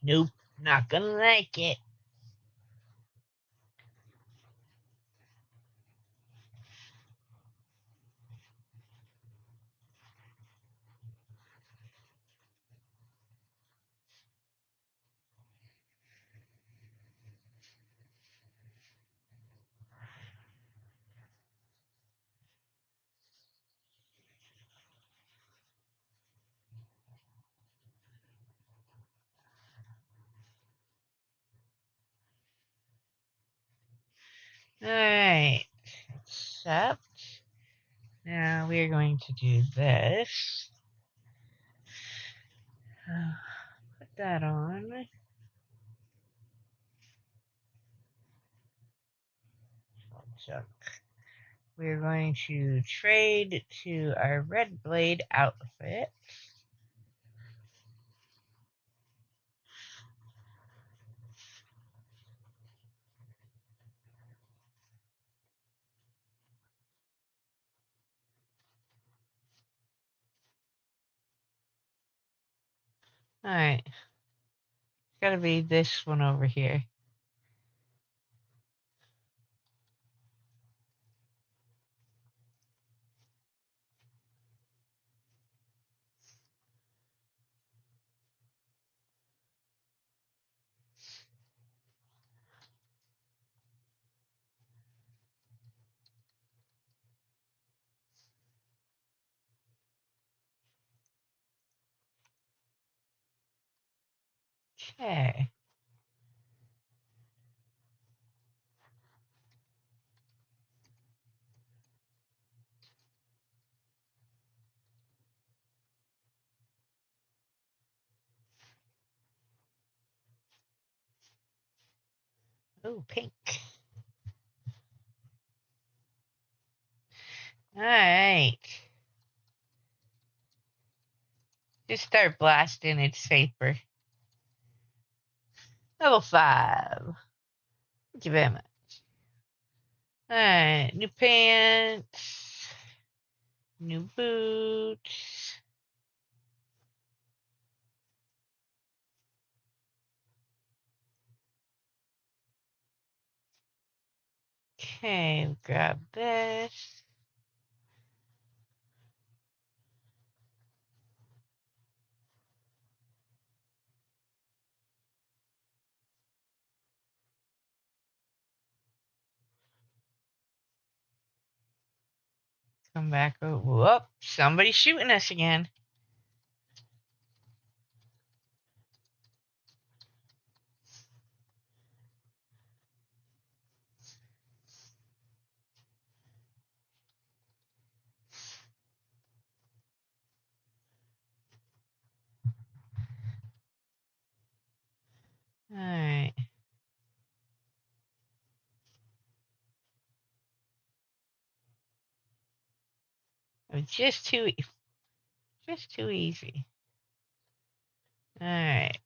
Nope, not gonna like it. Alright. Except, now we're going to do this. Put that on. Junk. We're going to trade to our red blade outfit. Alright. It's gotta be this one over here. Okay. Oh, pink. Alright. Just start blasting its paper. Level 5. Thank you very much. Alright, new pants. New boots. Okay, grab this. Come back. Oh, whoop. Somebody's shooting us again. Alright. It's just too easy. Alright.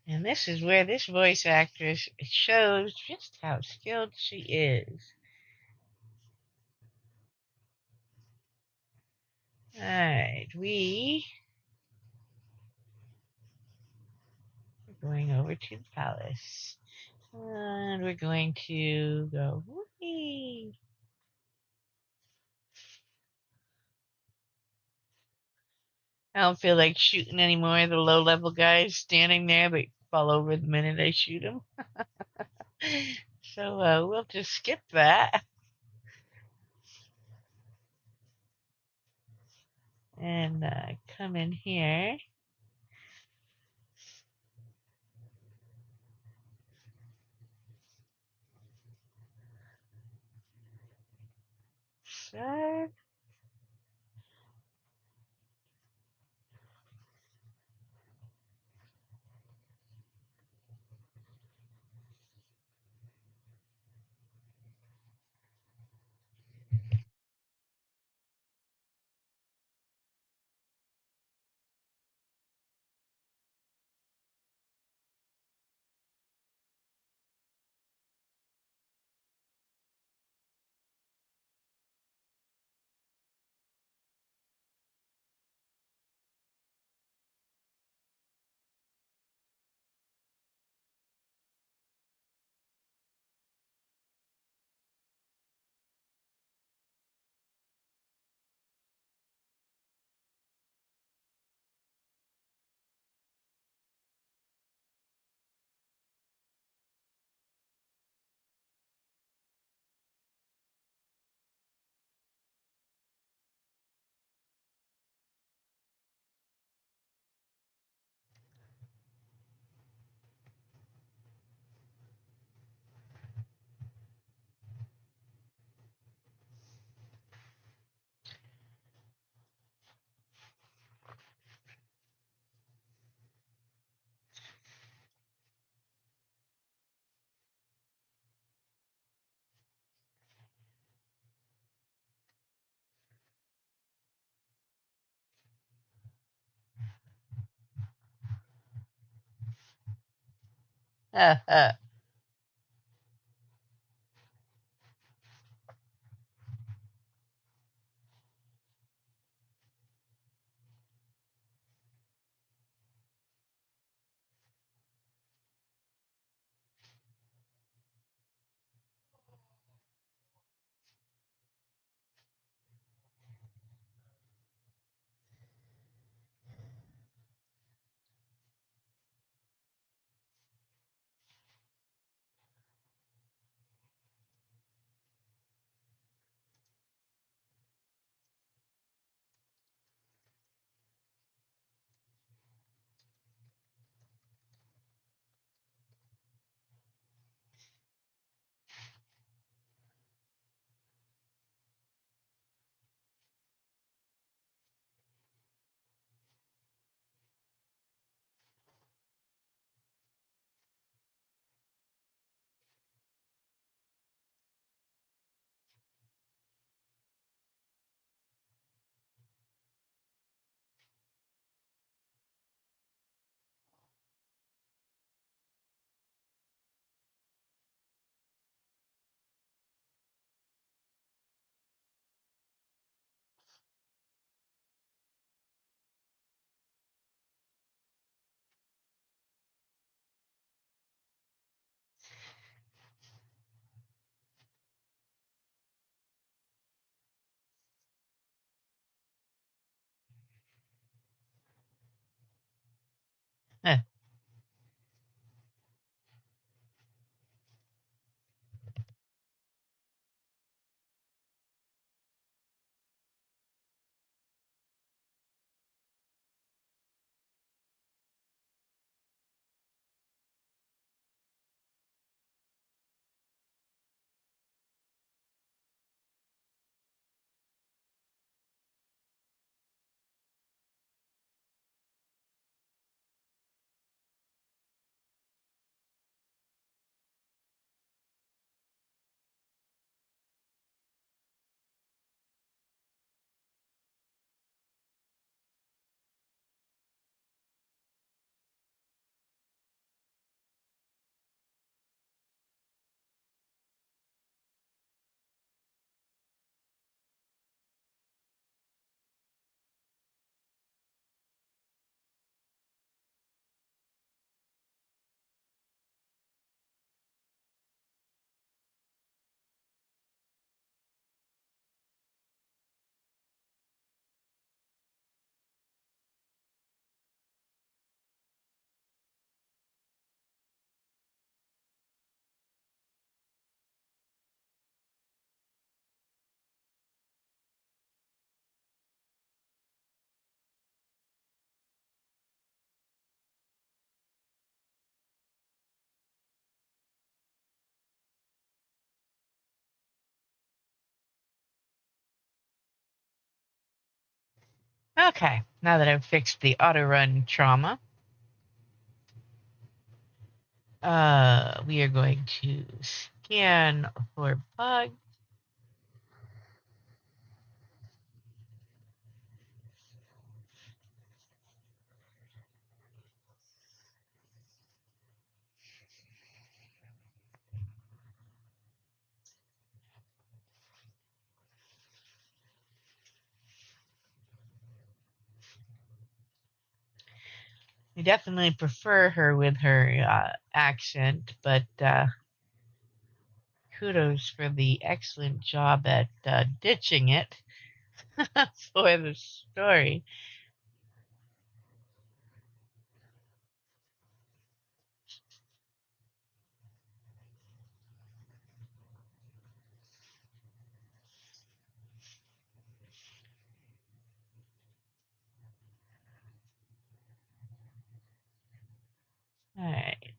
And this is where this voice actress shows just how skilled she is. Alright, we're going over to the palace. And we're going to go, whee! I don't feel like shooting anymore. The low level guys standing there, they fall over the minute I shoot them. So we'll just skip that. And come in here. So, Okay, now that I've fixed the auto run trauma, we are going to scan for bugs. I definitely prefer her with her accent, but kudos for the excellent job at ditching it for the story. All right.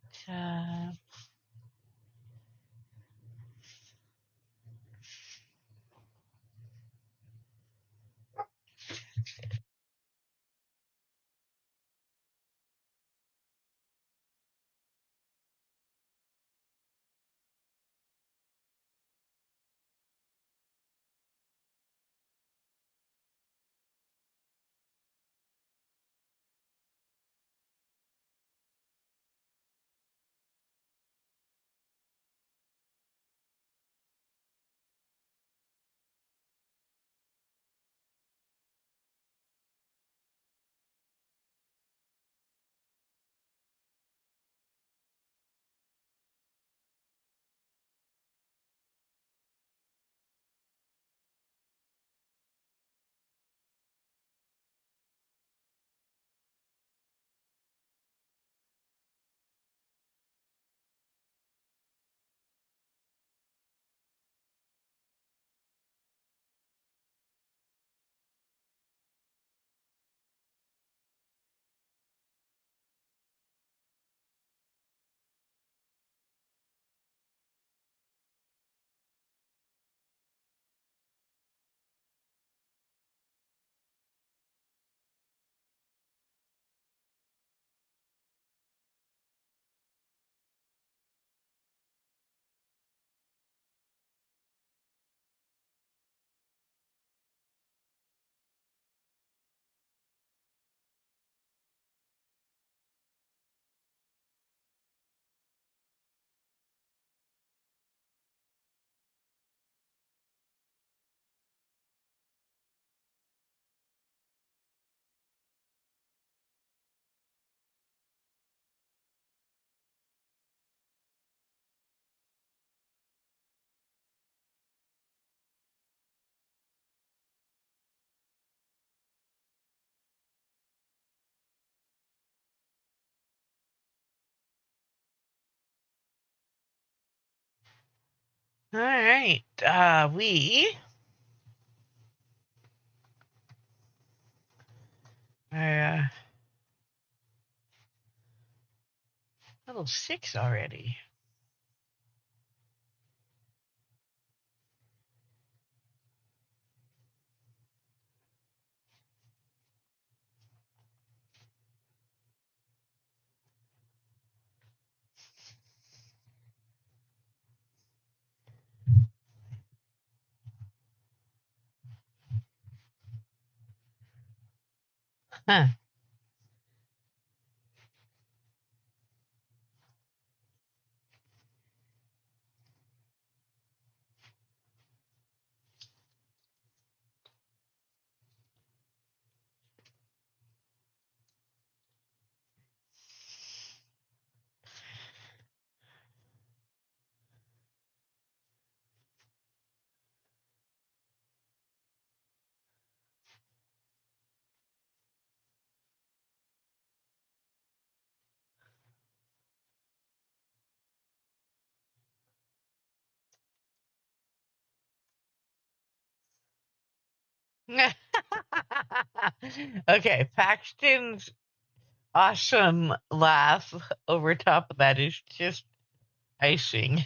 All right. We are level 6 already. Huh. Okay, Paxton's awesome laugh over top of that is just icing.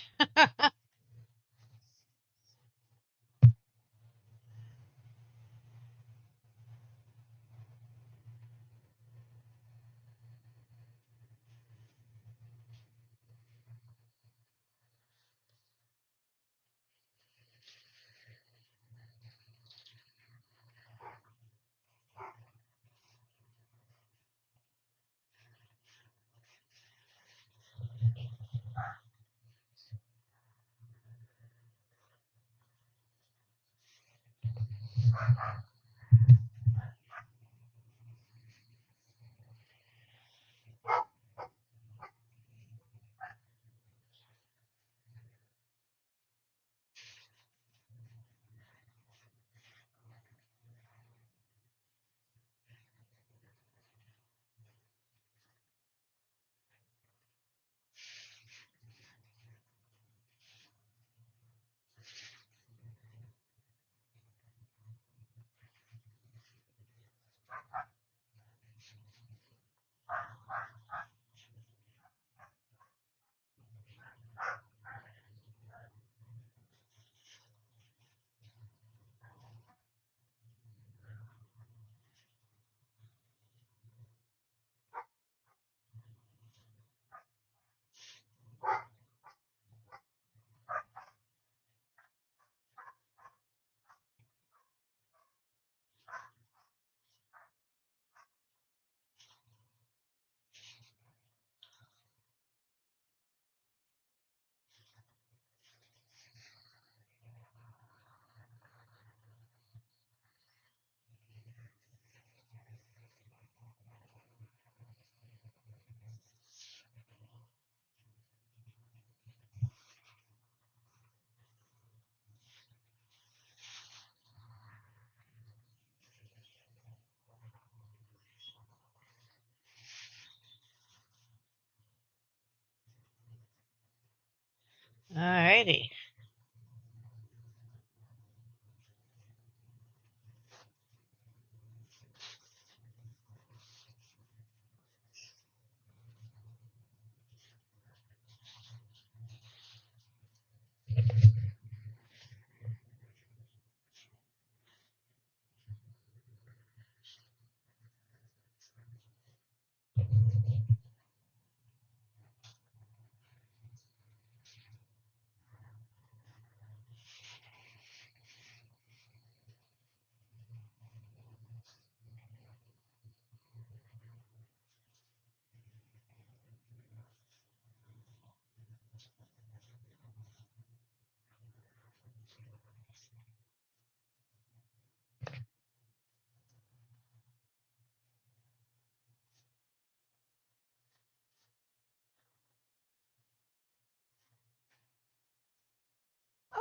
Alrighty.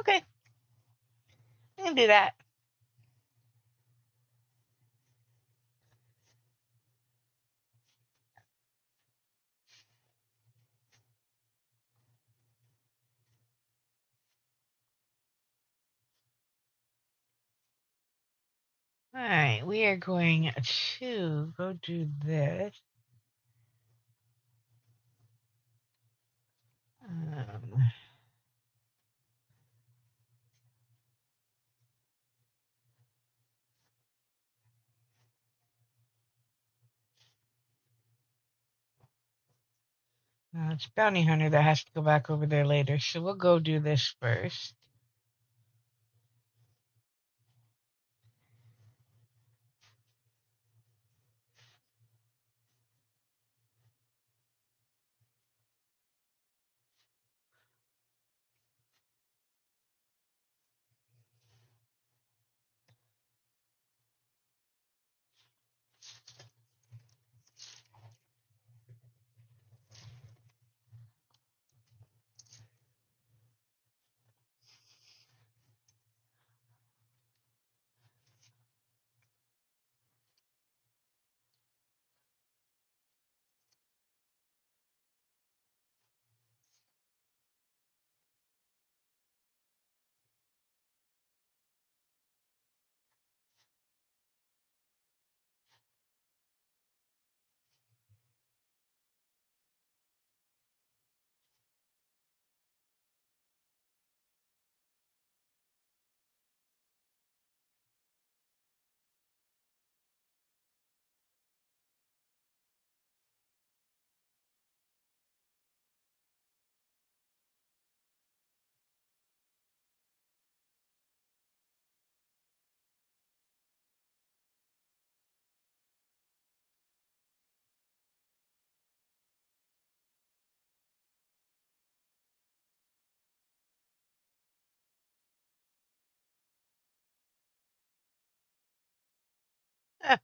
Okay, I can do that. Alright, we are going to go do this. Um, it's Bounty Hunter that has to go back over there later, so we'll go do this first. All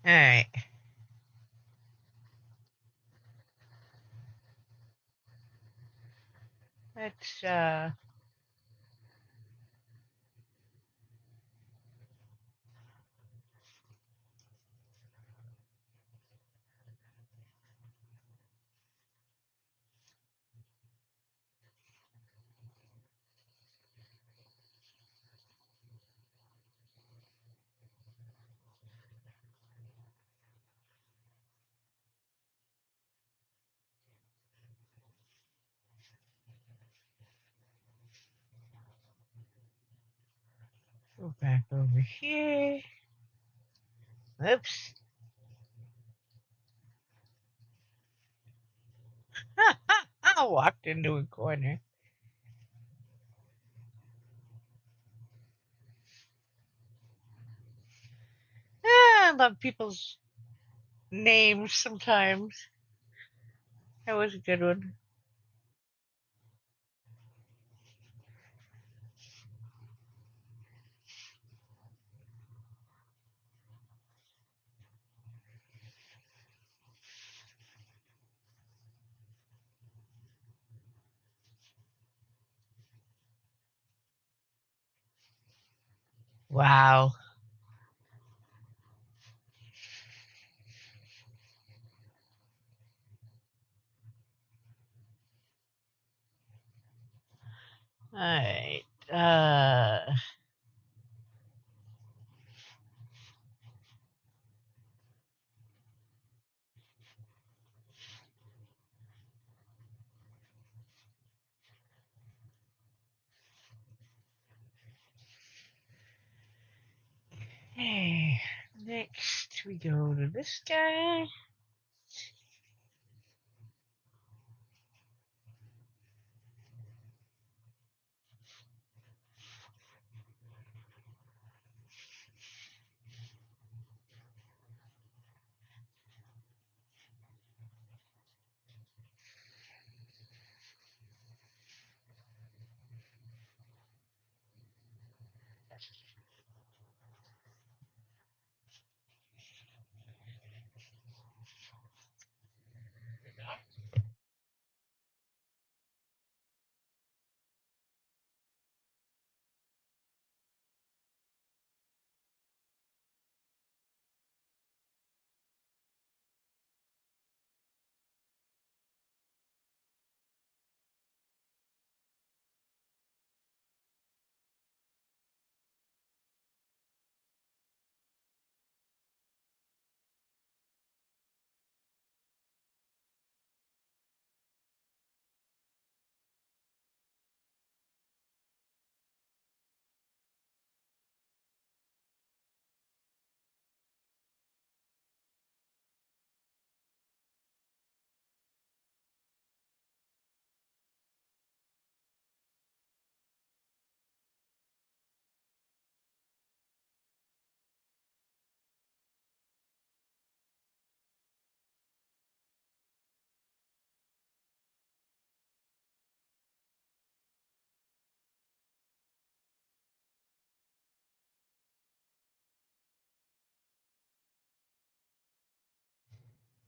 right. Let's go back over here. Oops. I walked into a corner. I love people's names sometimes. That was a good one. Wow. All right. Hey. Next, we go to this guy.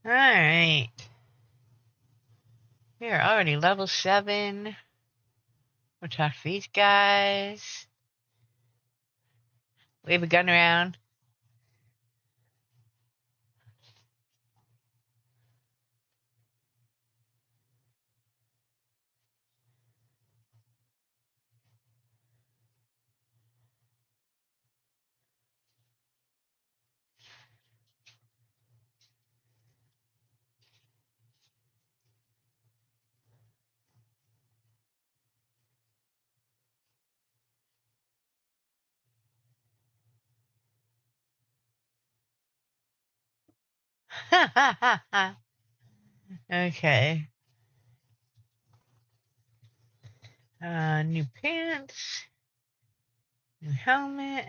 All right. We are already level 7. We'll talk to these guys. Wave a gun around. Okay. New pants, new helmet,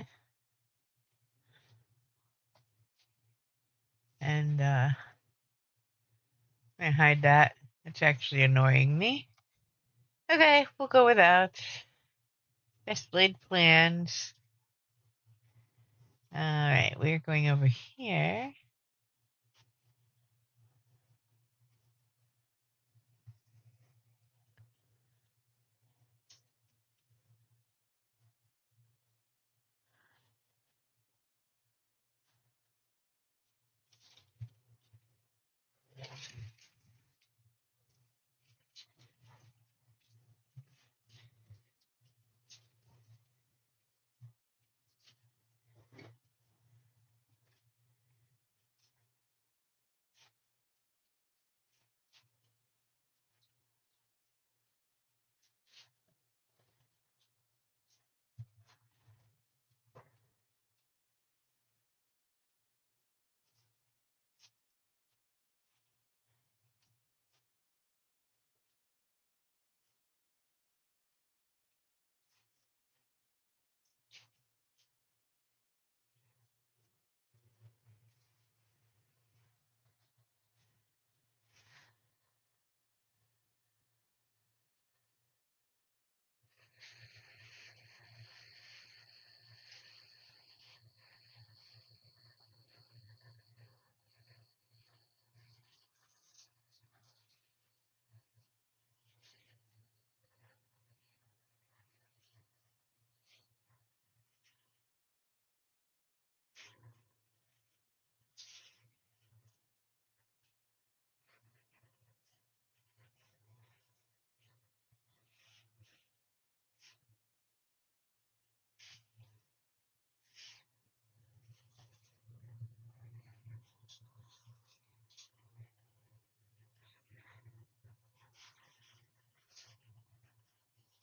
and I hide that. It's actually annoying me. Okay, we'll go without. Best laid plans. Alright, we're going over here.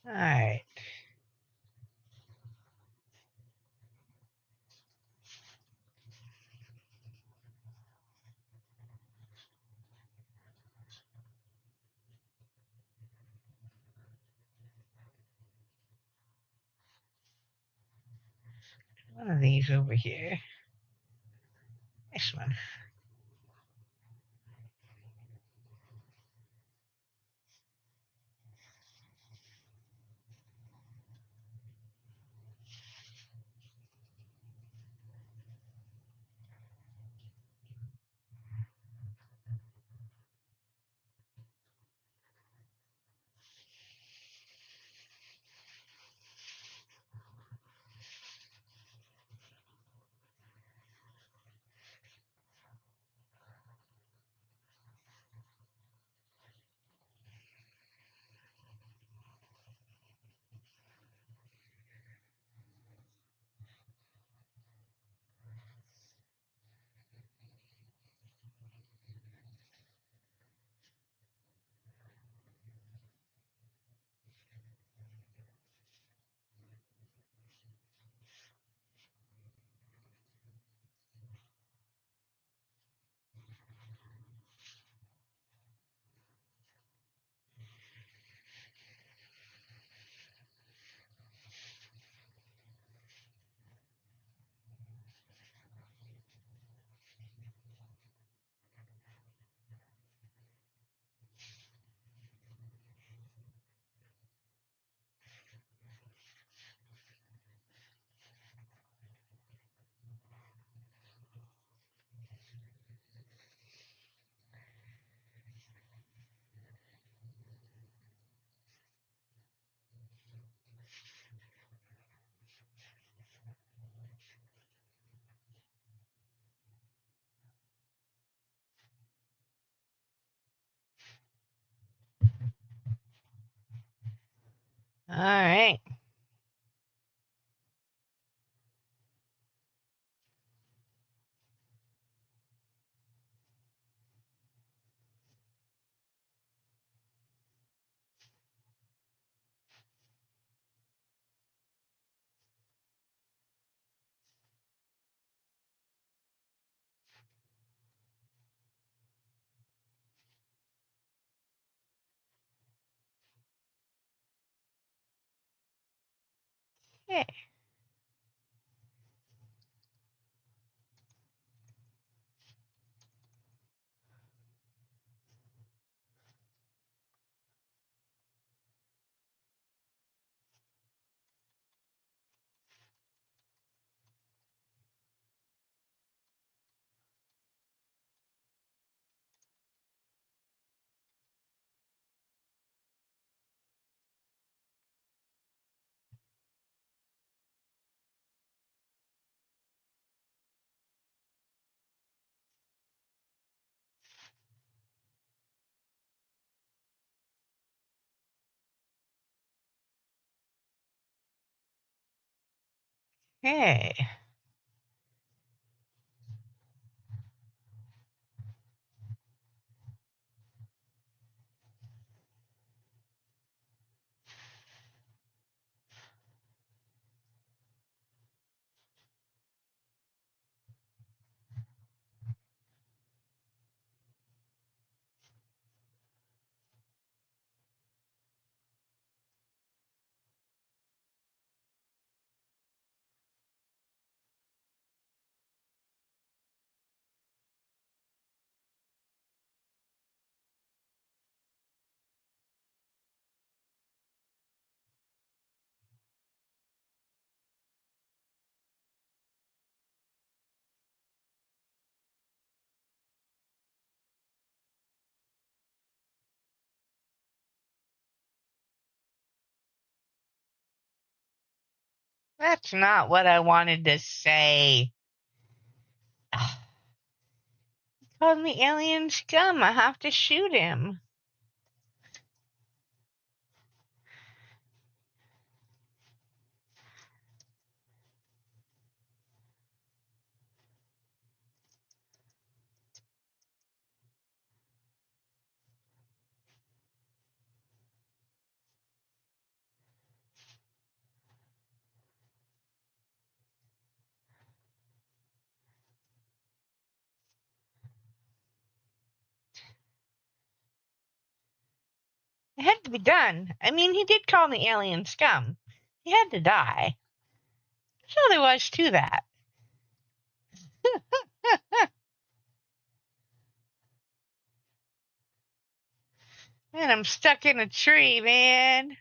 Alright. One of these over here. This one. Alright. Okay. Okay. That's not what I wanted to say. He called me alien scum. I have to shoot him. It had to be done. I mean, he did call me alien scum. He had to die. That's all there was to that. Man, I'm stuck in a tree, man.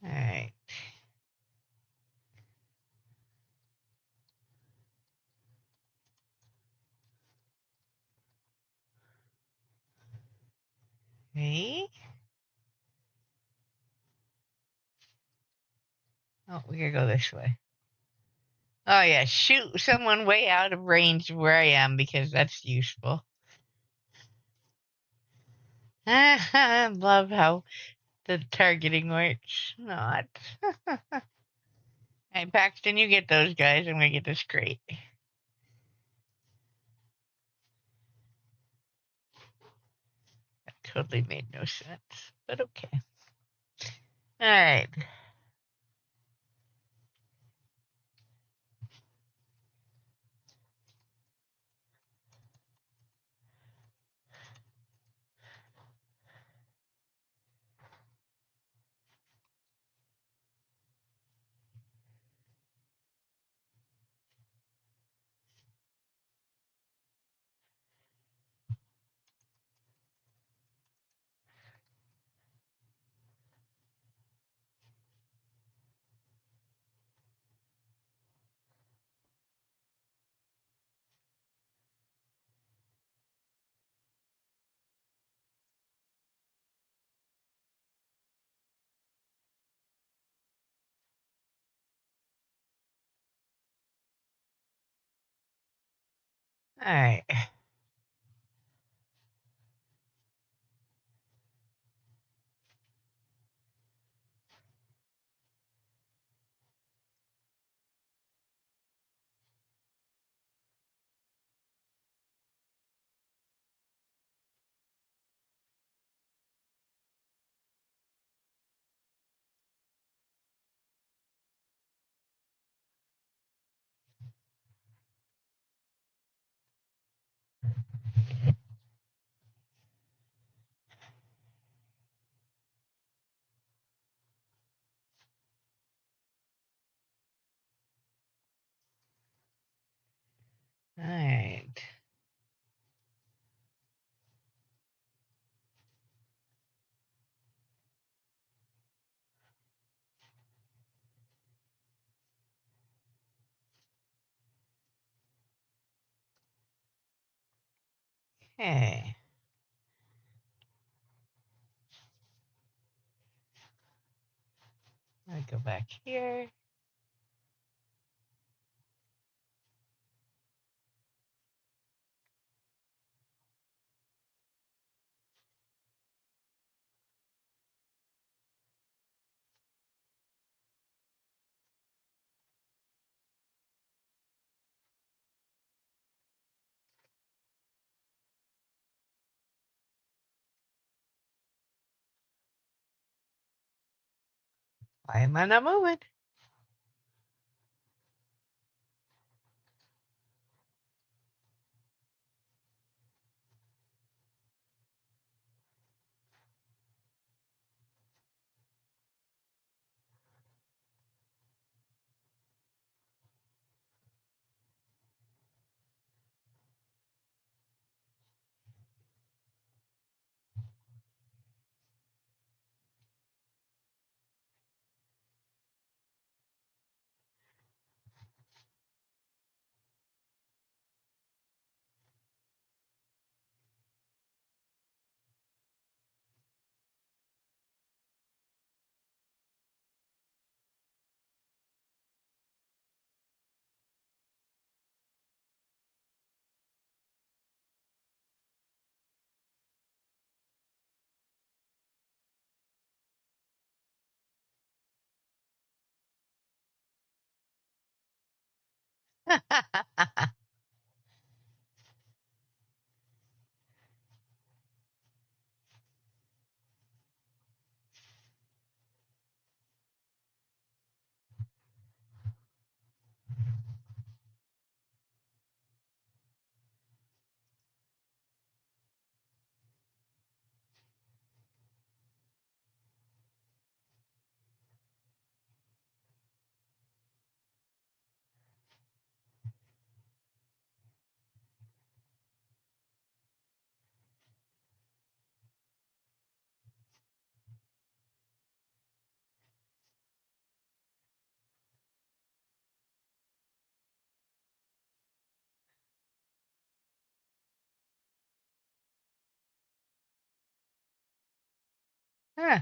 Alright. Okay. Oh, we gotta go this way. Oh, yeah, shoot someone way out of range of where I am because that's useful. I love how the targeting works. Not. Hey, Paxton, you get those guys. I'm gonna get this crate. That totally made no sense, but okay. Alright. Alright. Alright. Okay. Let me go back here. Why am I not moving? Huh.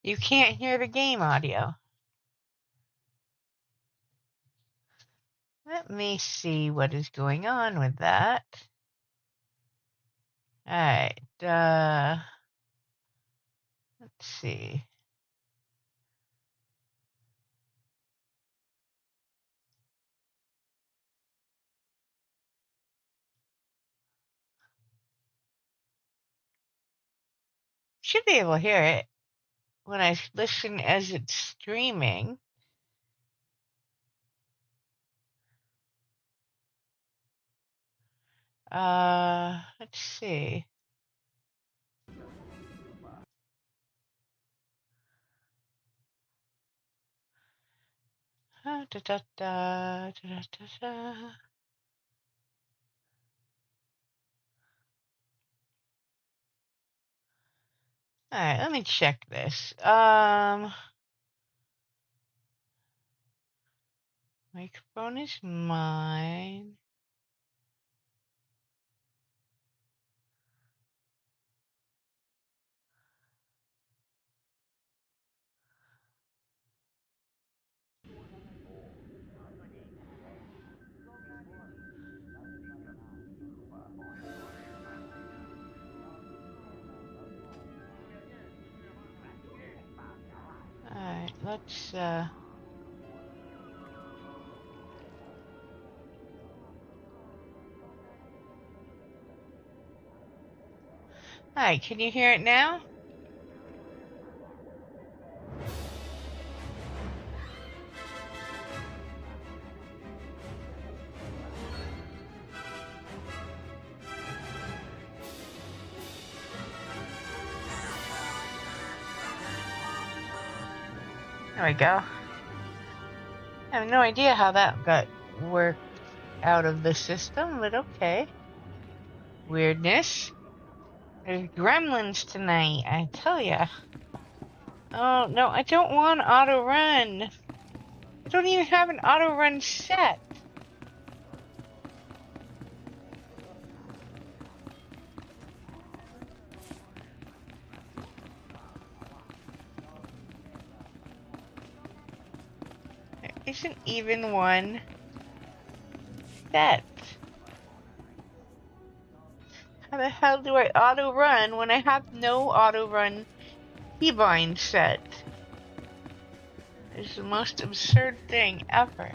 You can't hear the game audio. Let me see what is going on with that. Alright, let's see. Should be able to hear it when I listen as it's streaming. Let's see. Da, da, da, da, da, da. Alright, let me check this. Microphone is mine. Alright, let's, Alright, can you hear it now? There we go. I have no idea how that got worked out of the system, but okay. Weirdness. There's gremlins tonight, I tell ya. Oh, no, I don't want auto run. I don't even have an auto run set. There isn't even one set. How the hell do I auto run when I have no auto run keybind set? It's the most absurd thing ever.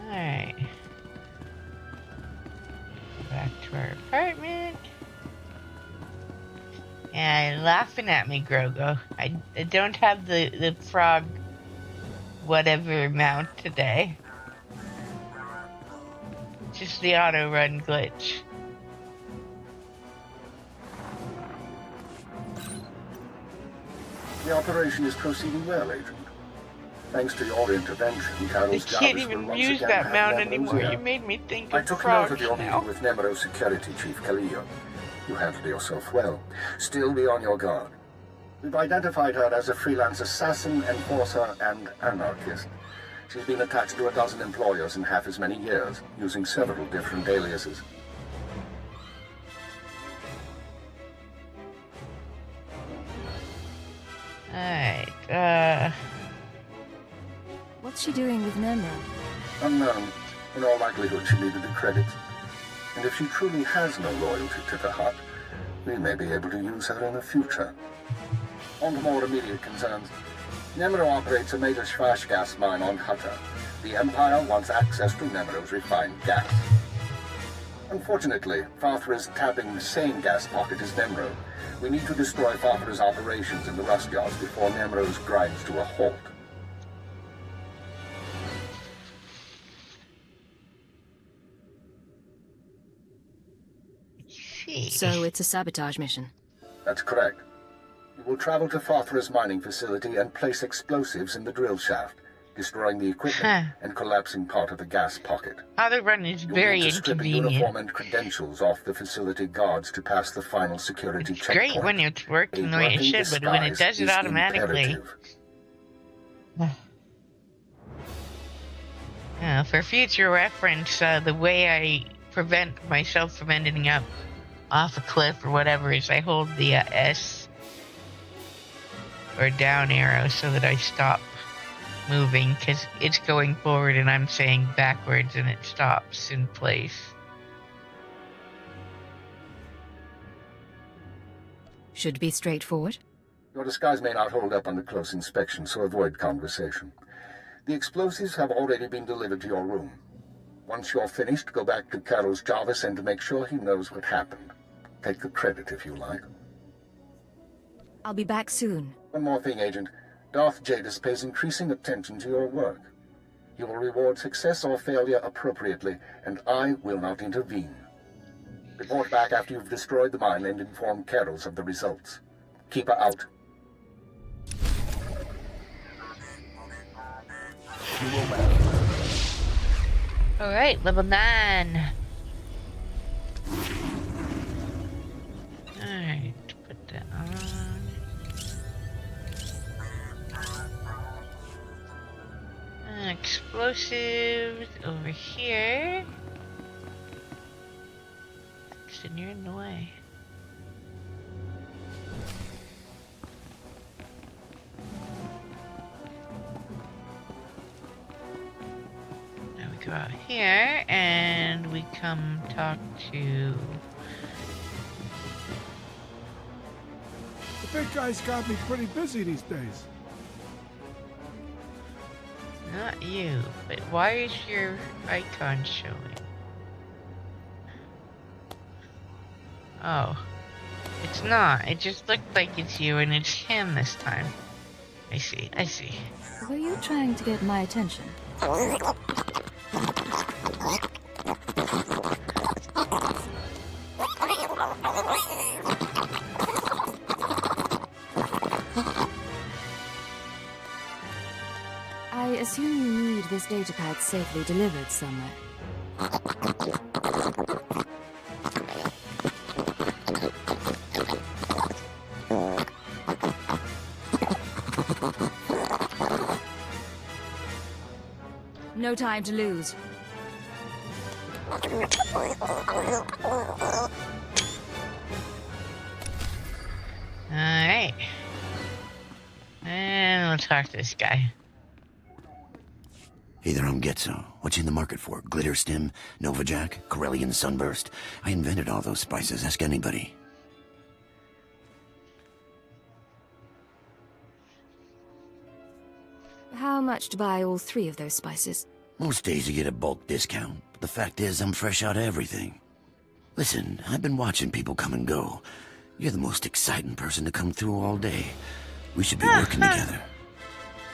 Alright. Back to our apartment. Yeah, laughing at me, Grogo. I don't have the frog whatever mount today. Just the auto run glitch. The operation is proceeding well, Agent. Thanks to your intervention, Carol's I can't even use that mount anymore. You made me think of I took frogs note of your now. meeting with Nemero Security Chief Kaleo. You handled yourself well. Still be on your guard. We've identified her as a freelance assassin, enforcer, and anarchist. She's been attached to a dozen employers in half as many years, using several different aliases. Alright, What's she doing with Nemro? Unknown. In all likelihood, she needed the credits. And if she truly has no loyalty to the Hut, we may be able to use her in the future. On to more immediate concerns. Nemero operates a major Schwarzgas gas mine on Hutta. The Empire wants access to Nemero's refined gas. Unfortunately, Farthra is tapping the same gas pocket as Nemero. We need to destroy Farthra's operations in the rust yards before Nemero's grinds to a halt. So it's a sabotage mission. That's correct. You will travel to Farthra's mining facility and place explosives in the drill shaft, destroying the equipment and collapsing part of the gas pocket. auto run is very You'll need to strip a inconvenient. uniform and credentials off the facility guards to pass the final security It's checkpoint. great when it's working the way it should, but when it does it automatically. For future reference, the way I prevent myself from ending up off a cliff or whatever is I hold the S or down arrow so that I stop moving, because it's going forward and I'm saying backwards and it stops in place. Should be straightforward. Your disguise may not hold up under close inspection, so avoid conversation. The explosives have already been delivered to your room. Once you're finished, go back to Carol's Jarvis and make sure he knows what happened. Take the credit if you like. I'll be back soon. One more thing, Agent. Darth Jadis pays increasing attention to your work. He will reward success or failure appropriately, and I will not intervene. Report back after you've destroyed the mine and inform Carols of the results. Keep her out. Alright, level 9. Alright, put that on. Explosives over here. Then you're in the way. Now we go out here and we come talk to... The big guy's got me pretty busy these days. Not you, but why is your icon showing? Oh. It's not. It just looked like it's you and it's him this time. I see, I see. Were you trying to get my attention? I assume you need this datapad safely delivered somewhere. No time to lose. Alright. And we'll talk to this guy. Hey there, I'm Getzo. What you in the market for? Glitter Stim, Nova Jack, Corellian Sunburst? I invented all those spices. Ask anybody. How much to buy all 3 of those spices? Most days you get a bulk discount, but the fact is I'm fresh out of everything. Listen, I've been watching people come and go. You're the most exciting person to come through all day. We should be working together.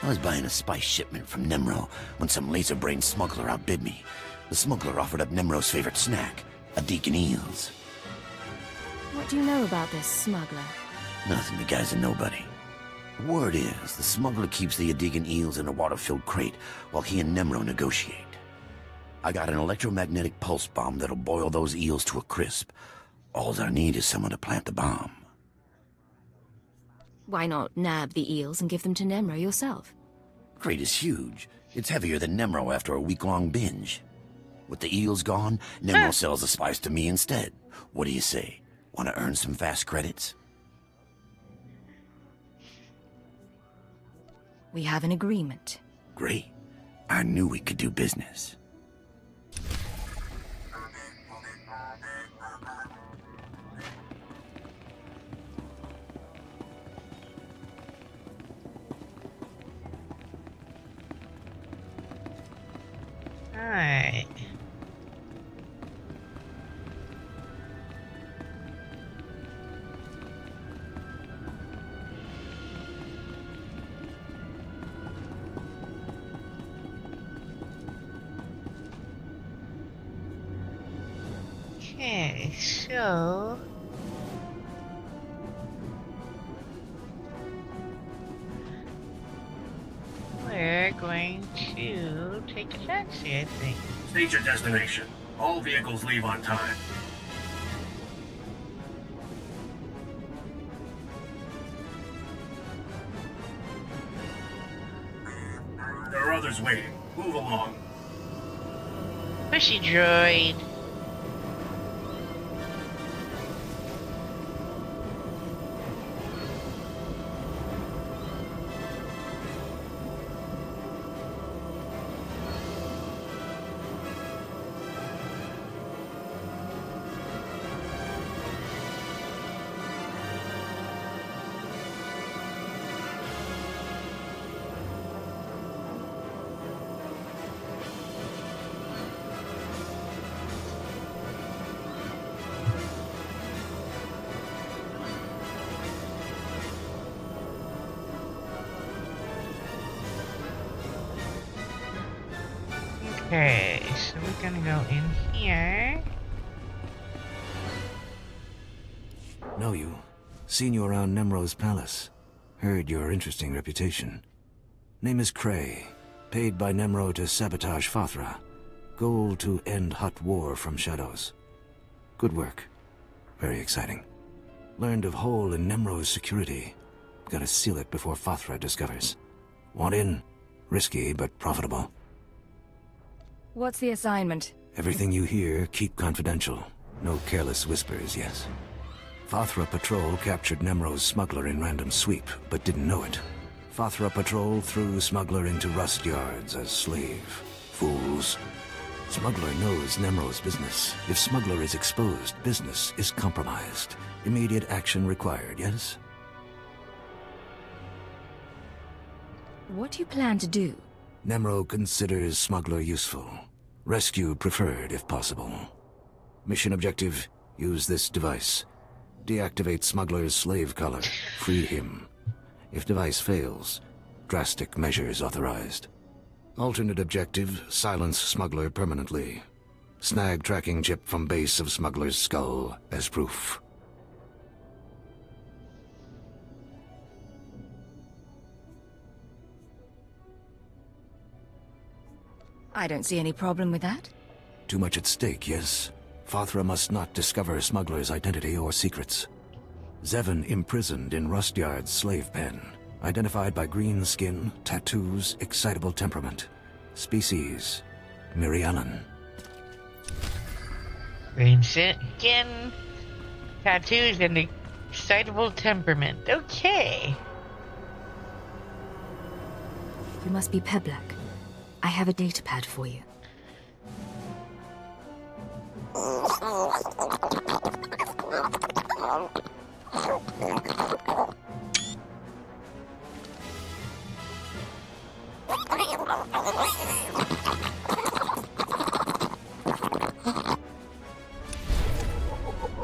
I was buying a spice shipment from Nemro when some laser-brained smuggler outbid me. The smuggler offered up Nemro's favorite snack, a deacon eels. What do you know about this smuggler? Nothing, the guy's a nobody. Word is, the smuggler keeps the Adigan eels in a water-filled crate while he and Nemro negotiate. I got an electromagnetic pulse bomb that'll boil those eels to a crisp. All I need is someone to plant the bomb. Why not nab the eels and give them to Nemro yourself? Crate is huge. It's heavier than Nemro after a week-long binge. With the eels gone, Nemro sells the spice to me instead. What do you say? Want to earn some fast credits? We have an agreement. Great. I knew we could do business. Alright. Okay, so... we're going to take a taxi, I think. State your destination. All vehicles leave on time. There are others waiting. Move along. Pushy droid. Okay, so we're gonna go in here. Know you. Seen you around Nemro's palace. Heard your interesting reputation. Name is Cray. Paid by Nemro to sabotage Fothra. Goal to end hot war from shadows. Good work. Very exciting. Learned of hole in Nemro's security. Gotta seal it before Fothra discovers. Want in? Risky, but profitable. What's the assignment? Everything you hear, keep confidential. No careless whispers, yes. Fothra Patrol captured Nemro's smuggler in random sweep, but didn't know it. Fothra Patrol threw smuggler into rust yards as slave. Fools. Smuggler knows Nemro's business. If smuggler is exposed, business is compromised. Immediate action required, yes? What do you plan to do? Nemro considers smuggler useful. Rescue preferred, if possible. Mission objective, use this device. Deactivate smuggler's slave collar. Free him. If device fails, drastic measures authorized. Alternate objective, silence smuggler permanently. Snag tracking chip from base of smuggler's skull as proof. I don't see any problem with that. Too much at stake, yes? Fothra must not discover smuggler's identity or secrets. Zevon imprisoned in Rust Yard's slave pen. Identified by green skin, tattoos, excitable temperament. Species, Mirialan. Green skin, tattoos, and excitable temperament. Okay. You must be Peblak. I have a datapad for you.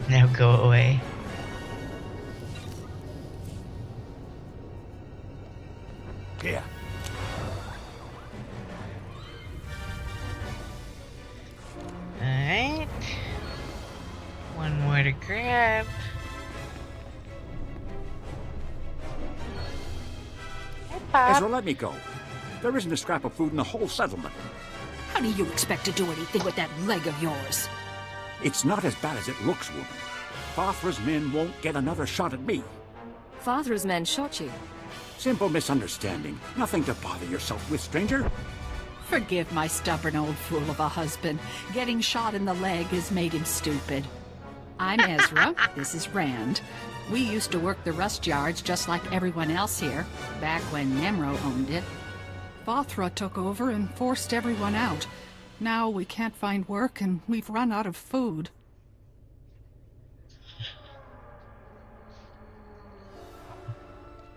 Now go away. Here. Alright. One more to grab. Hey, Pop. Ezra, let me go. There isn't a scrap of food in the whole settlement. How do you expect to do anything with that leg of yours? It's not as bad as it looks, woman. Fothra's men won't get another shot at me. Fothra's men shot you. Simple misunderstanding. Nothing to bother yourself with, stranger. Forgive my stubborn old fool of a husband. Getting shot in the leg has made him stupid. I'm Ezra. This is Rand. We used to work the rust yards just like everyone else here, back when Nemro owned it. Fothra took over and forced everyone out. Now we can't find work and we've run out of food.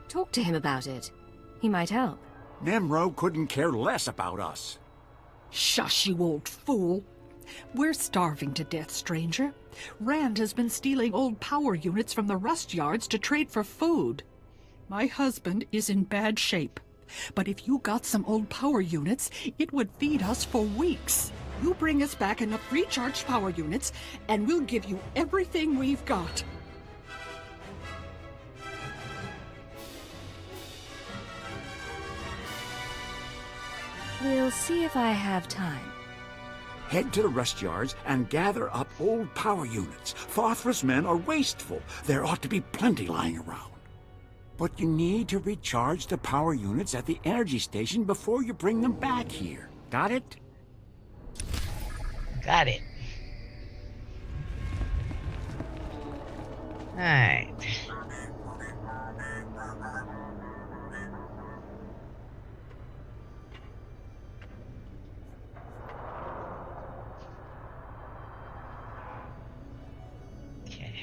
Talk to him about it. He might help. Nemro couldn't care less about us. Shush, you old fool. We're starving to death, stranger. Rand has been stealing old power units from the rust yards to trade for food. My husband is in bad shape. But if you got some old power units, it would feed us for weeks. You bring us back enough recharged power units, and we'll give you everything we've got. We'll see if I have time. Head to the rust yards and gather up old power units. Fothra's men are wasteful. There ought to be plenty lying around. But you need to recharge the power units at the energy station before you bring them back here. Got it? Got it. Alright. Okay.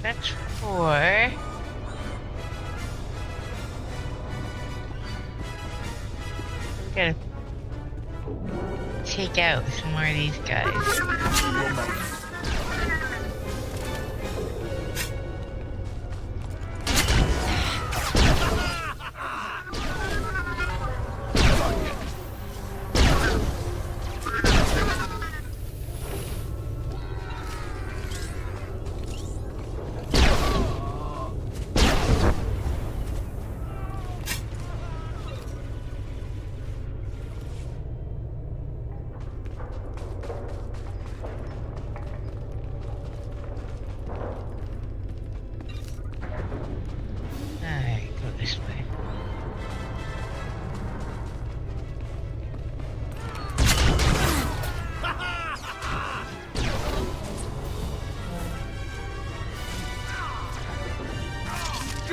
That's 4. We gotta take out some more of these guys. Alright, go this way.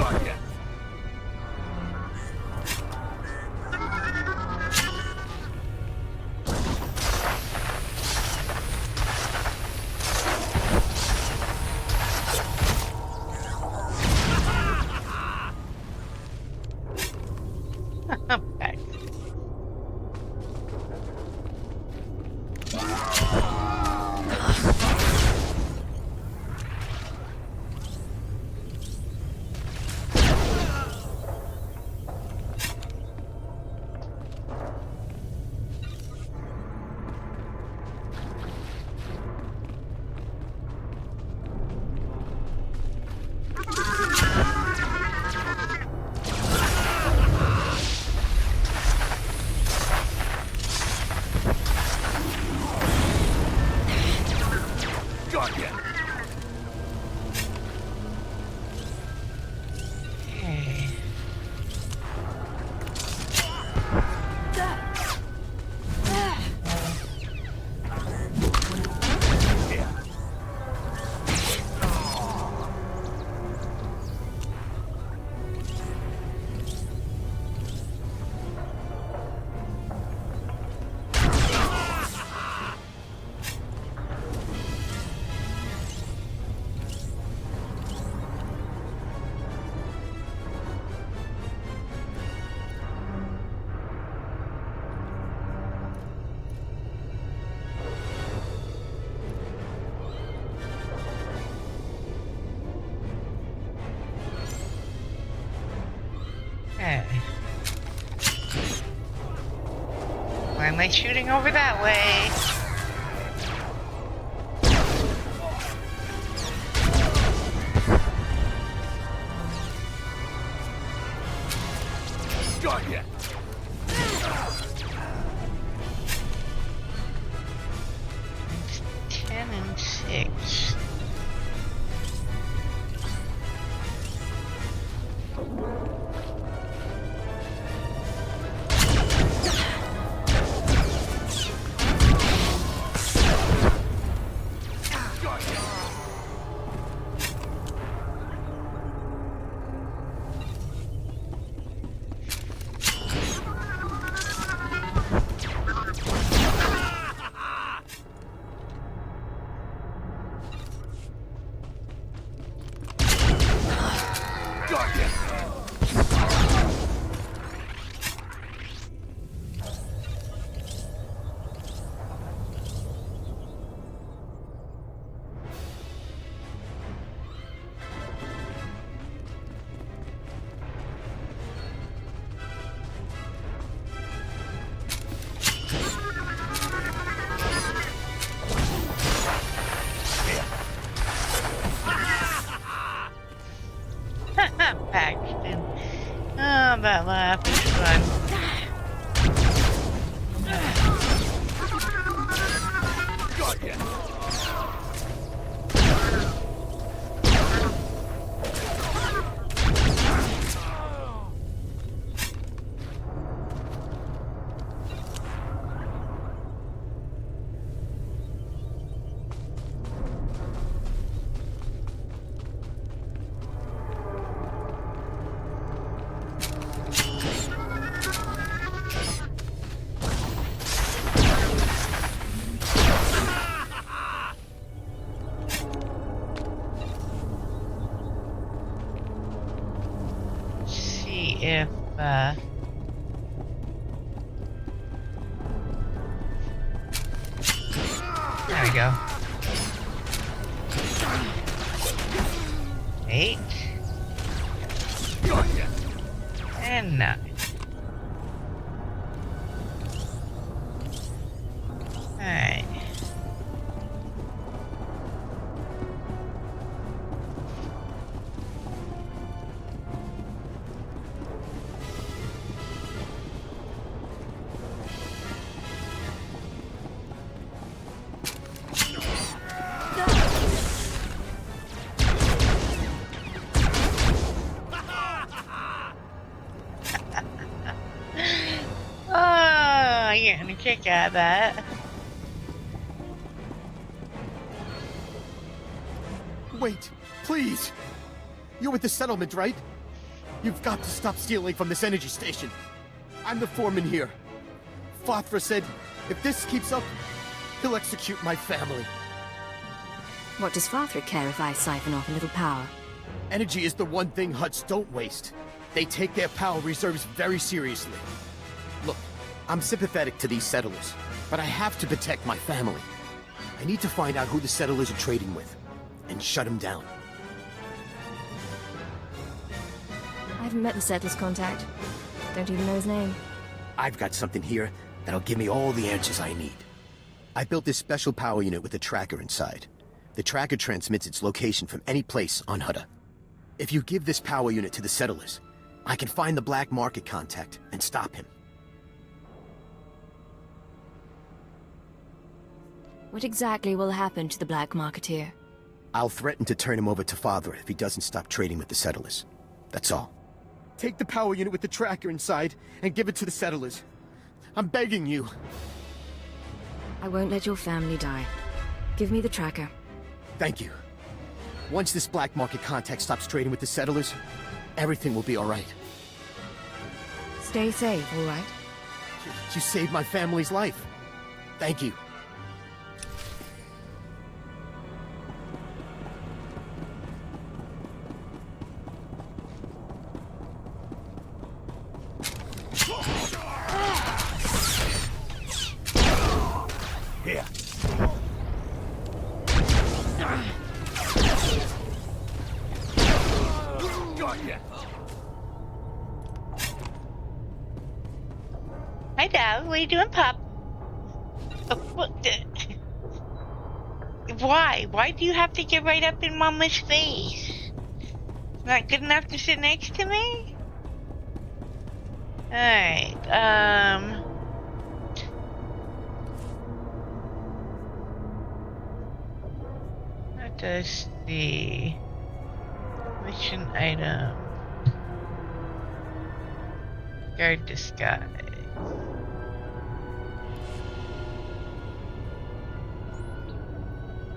Okay. Okay. Okay. Why am I shooting over that way? It's 10 and 6. Paxton. Oh, that laugh is fun. if, there we go. 8. And 9. Alright. Oh, I'm getting a kick out of that. Wait, please! You're with the settlement, right? You've got to stop stealing from this energy station. I'm the foreman here. Fothra said, if this keeps up, he'll execute my family. What does Fothra care if I siphon off a little power? Energy is the one thing Hutts don't waste. They take their power reserves very seriously. Look, I'm sympathetic to these settlers, but I have to protect my family. I need to find out who the settlers are trading with, and shut them down. I haven't met the settler's contact. Don't even know his name. I've got something here that'll give me all the answers I need. I built this special power unit with a tracker inside. The tracker transmits its location from any place on Hutta. If you give this power unit to the settlers, I can find the black market contact and stop him. What exactly will happen to the black marketeer? I'll threaten to turn him over to Father if he doesn't stop trading with the settlers. That's all. Take the power unit with the tracker inside and give it to the settlers. I'm begging you. I won't let your family die. Give me the tracker. Thank you. Once this black market contact stops trading with the settlers, everything will be all right. Stay safe, all right? You saved my family's life. Thank you. Here. Hi, Dad. What are you doing, Pop? Why? Why do you have to get right up in Mama's face? Not good enough to sit next to me? Alright, what does the mission item guard disguise?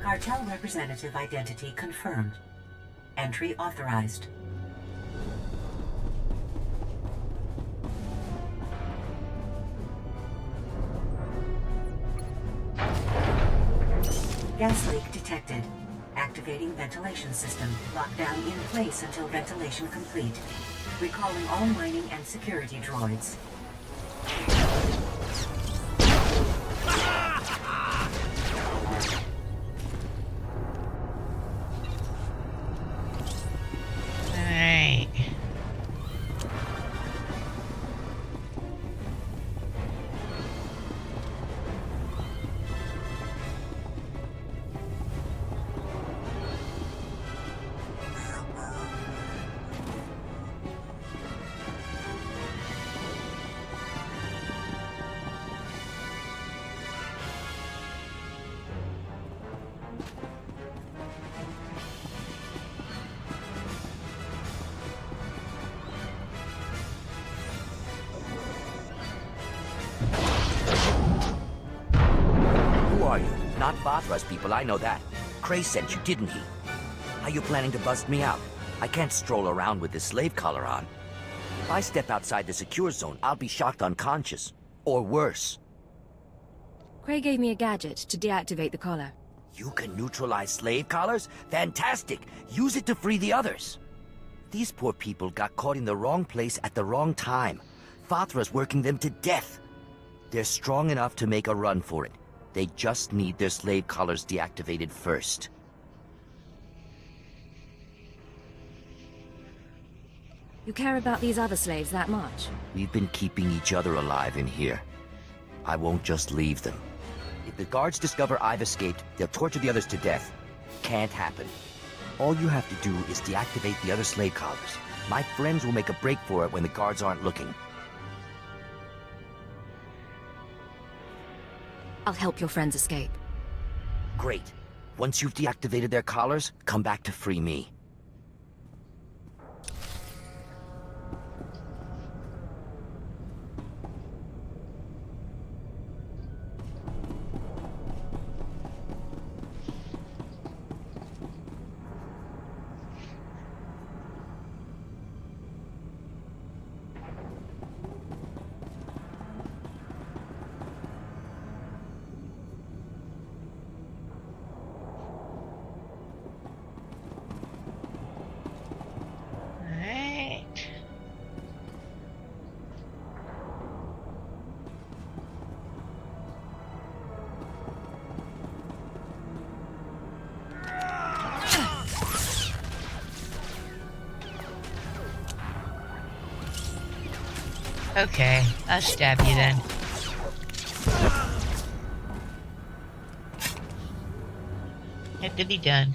Cartel representative identity confirmed. Entry authorized. Gas leak detected. Activating ventilation system. Lockdown in place until ventilation complete. Recalling all mining and security droids. Alright. Who are you? Not Fothra's people, I know that. Cray sent you, didn't he? How you planning to bust me out? I can't stroll around with this slave collar on. If I step outside the secure zone, I'll be shocked unconscious. Or worse. Cray gave me a gadget to deactivate the collar. You can neutralize slave collars? Fantastic! Use it to free the others. These poor people got caught in the wrong place at the wrong time. Fathra's working them to death. They're strong enough to make a run for it. They just need their slave collars deactivated first. You care about these other slaves that much? We've been keeping each other alive in here. I won't just leave them. If the guards discover I've escaped, they'll torture the others to death. Can't happen. All you have to do is deactivate the other slave collars. My friends will make a break for it when the guards aren't looking. I'll help your friends escape. Great. Once you've deactivated their collars, come back to free me. Okay, I'll stab you then. Had to be done.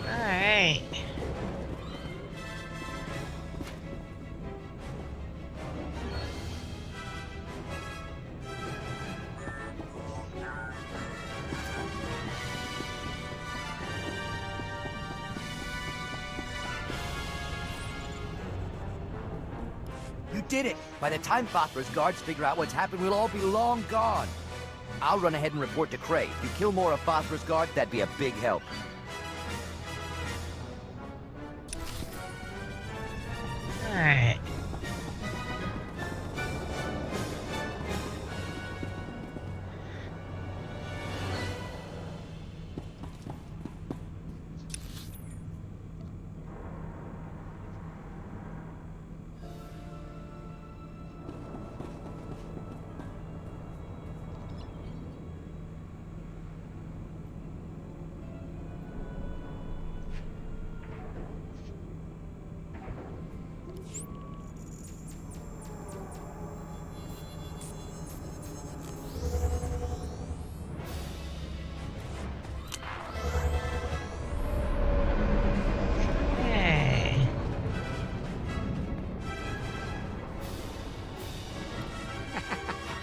Alright. You did it! By the time Fathra's guards figure out what's happened, we'll all be long gone. I'll run ahead and report to Cray. If you kill more of Fathra's guards, that'd be a big help. Alright.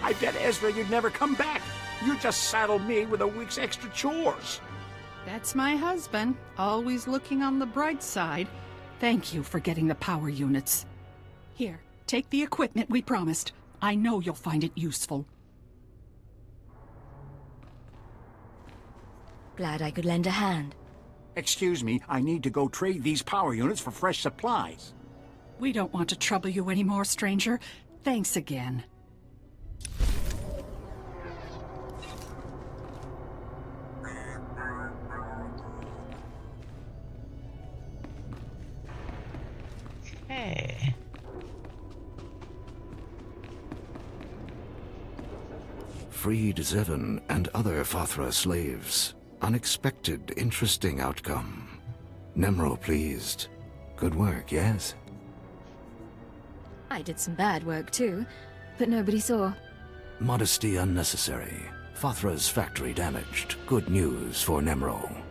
I bet Ezra you'd never come back. You just saddled me with a week's extra chores. That's my husband, always looking on the bright side. Thank you for getting the power units. Here, take the equipment we promised. I know you'll find it useful. Glad I could lend a hand. Excuse me, I need to go trade these power units for fresh supplies. We don't want to trouble you anymore, stranger. Thanks again. Okay. Freed Zevon and other Fathra slaves. Unexpected, interesting outcome. Nemro pleased. Good work, yes? I did some bad work too, but nobody saw. Modesty unnecessary. Fathra's factory damaged. Good news for Nemro.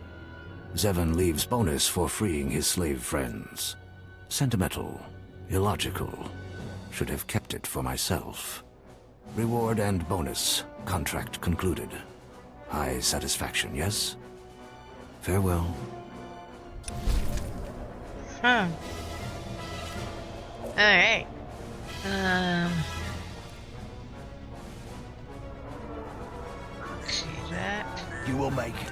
Zevon leaves bonus for freeing his slave friends. Sentimental. Illogical. Should have kept it for myself. Reward and bonus. Contract concluded. High satisfaction, yes? Farewell. Huh. Alright. See that. You will make it.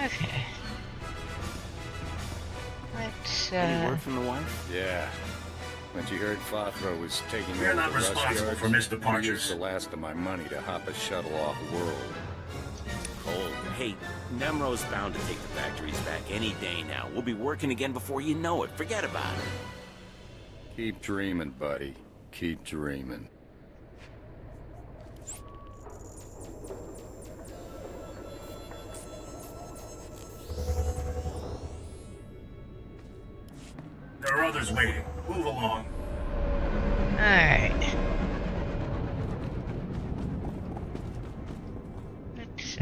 Okay. Let's, Any word from the wife? Yeah. When she heard Fothra was taking We're over not the rust responsible yards, for missed she departures. used the last of my money to hop a shuttle off world. Cold. Hey, Nemro's bound to take the factories back any day now. We'll be working again before you know it. Forget about it. Keep dreaming, buddy. Keep dreaming. There are others waiting. Move along. Alright. Let's,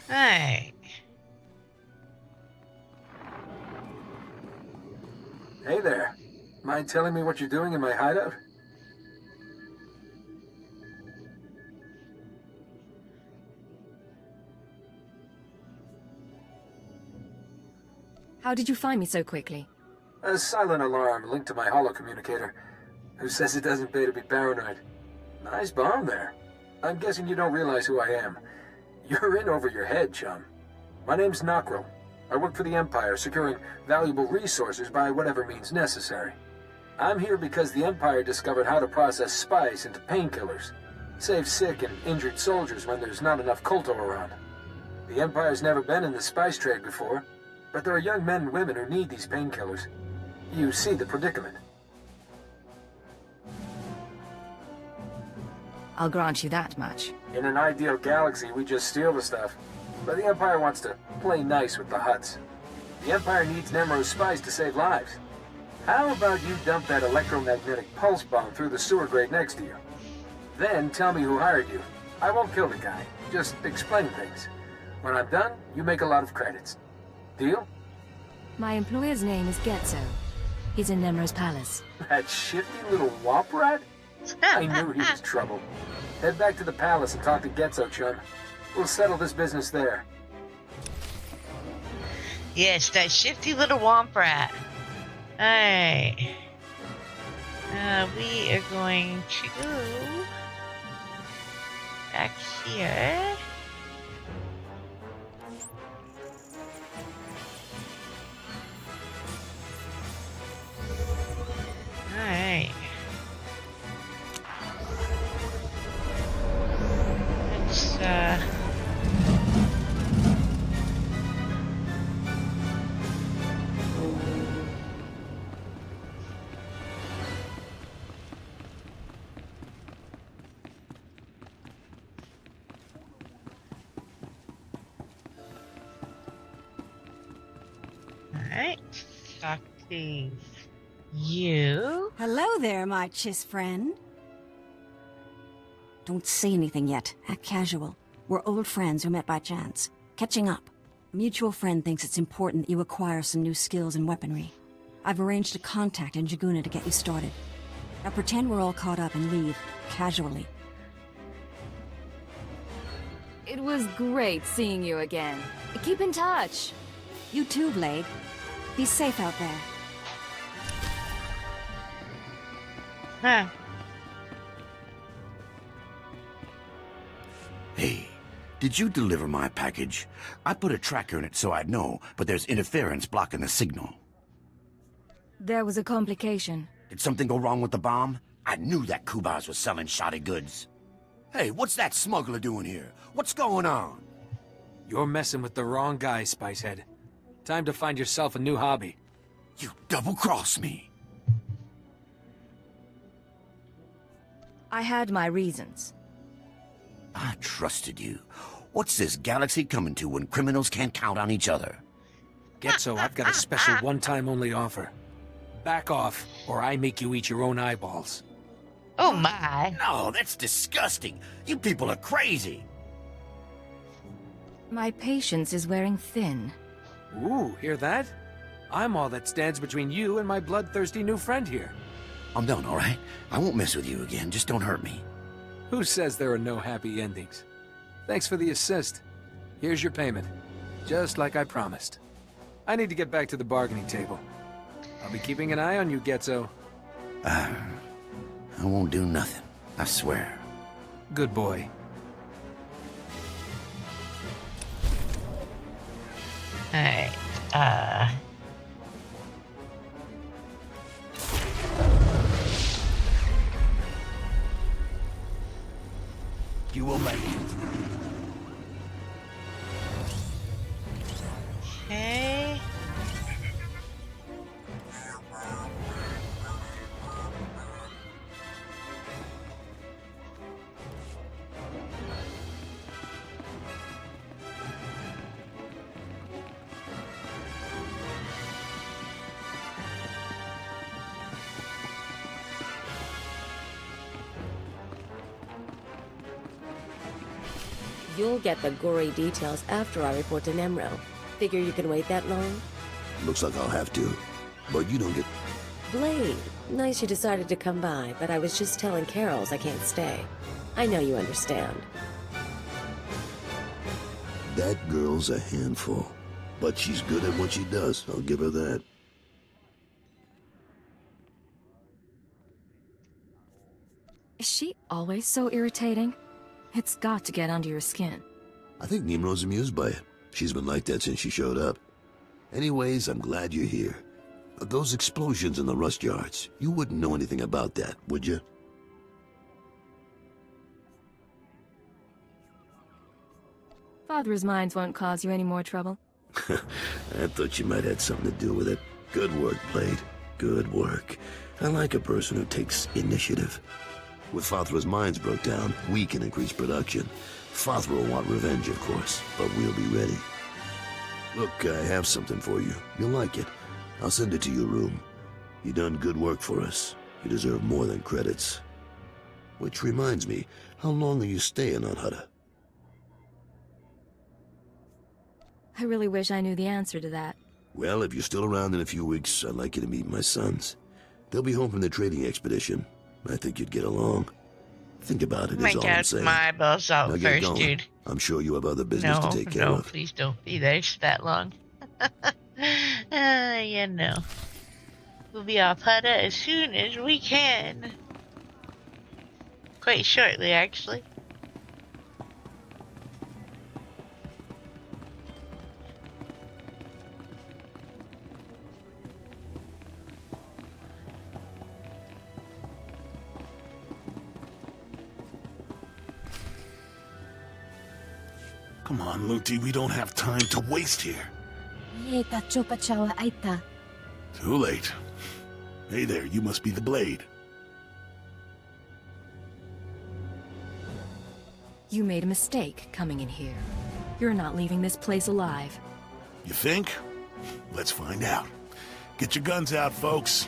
Alright. Hey there. Mind telling me what you're doing in my hideout? How did you find me so quickly? A silent alarm linked to my holocommunicator. Who says it doesn't pay to be paranoid? Nice bomb there. I'm guessing you don't realize who I am. You're in over your head, chum. My name's Nockrel. I work for the Empire, securing valuable resources by whatever means necessary. I'm here because the Empire discovered how to process spice into painkillers. Save sick and injured soldiers when there's not enough Kolto around. The Empire's never been in the spice trade before, but there are young men and women who need these painkillers. You see the predicament. I'll grant you that much. In an ideal galaxy, we just steal the stuff. But the Empire wants to play nice with the Hutts. The Empire needs Nemro's spice to save lives. How about you dump that electromagnetic pulse bomb through the sewer grate next to you? Then tell me who hired you. I won't kill the guy, just explain things. When I'm done, you make a lot of credits. Deal? My employer's name is Getzo. He's in Nemro's palace. That shifty little womp rat? I knew he was trouble. Head back to the palace and talk to Getzo, chum. We'll settle this business there. Yes, that shifty little womp rat. Alright. We are going to go back here. Alright. Let's, Alright. Talk to you. Hello there, my chiss friend. Don't say anything yet. Act casual. We're old friends who met by chance. Catching up. A mutual friend thinks it's important that you acquire some new skills and weaponry. I've arranged a contact in Jaguna to get you started. Now pretend we're all caught up and leave, casually. It was great seeing you again. Keep in touch. You too, Blade. Be safe out there. Huh. Hey, did you deliver my package? I put a tracker in it so I'd know, but there's interference blocking the signal. There was a complication. Did something go wrong with the bomb? I knew that Kubas was selling shoddy goods. Hey, what's that smuggler doing here? What's going on? You're messing with the wrong guy, Spicehead. Time to find yourself a new hobby. You double-crossed me. I had my reasons. I trusted you. What's this galaxy coming to when criminals can't count on each other? Getso, I've got a special one-time only offer. Back off, or I make you eat your own eyeballs. Oh my. No, that's disgusting. You people are crazy. My patience is wearing thin. Ooh, hear that? I'm all that stands between you and my bloodthirsty new friend here. I'm done, all right? I won't mess with you again. Just don't hurt me. Who says there are no happy endings? Thanks for the assist. Here's your payment. Just like I promised. I need to get back to the bargaining table. I'll be keeping an eye on you, Getso. I won't do nothing. I swear. Good boy. Alright, You will make it. okay. You'll get the gory details after I report to Nemro. Figure you can wait that long? Looks like I'll have to. But you don't get... Blade, nice you decided to come by, but I was just telling Carols I can't stay. I know you understand. That girl's a handful. But she's good at what she does. I'll give her that. Is she always so irritating? It's got to get under your skin. I think Nimro's amused by it. She's been like that since she showed up. Anyways, I'm glad you're here. Those explosions in the rust yards, you wouldn't know anything about that, would you? Father's mines won't cause you any more trouble. I thought you might have something to do with it. Good work, Blade. Good work. I like a person who takes initiative. With Fathra's mines broke down, we can increase production. Fathra will want revenge, of course, but we'll be ready. Look, I have something for you. You'll like it. I'll send it to your room. You done good work for us. You deserve more than credits. Which reminds me, how long are you staying on Hutta? I really wish I knew the answer to that. Well, if you're still around in a few weeks, I'd like you to meet my sons. They'll be home from the trading expedition. I think you'd get along. Think about it, is all I'm saying. My eyeballs out Now get first, going. dude. I'm sure you have other business to take care no, of. please don't be there that long. Yeah, no. We'll be off Hutta as soon as we can. Quite shortly, actually. Come on, Luti, we don't have time to waste here. Too late. Hey there, you must be the Blade. You made a mistake coming in here. You're not leaving this place alive. You think? Let's find out. Get your guns out, folks.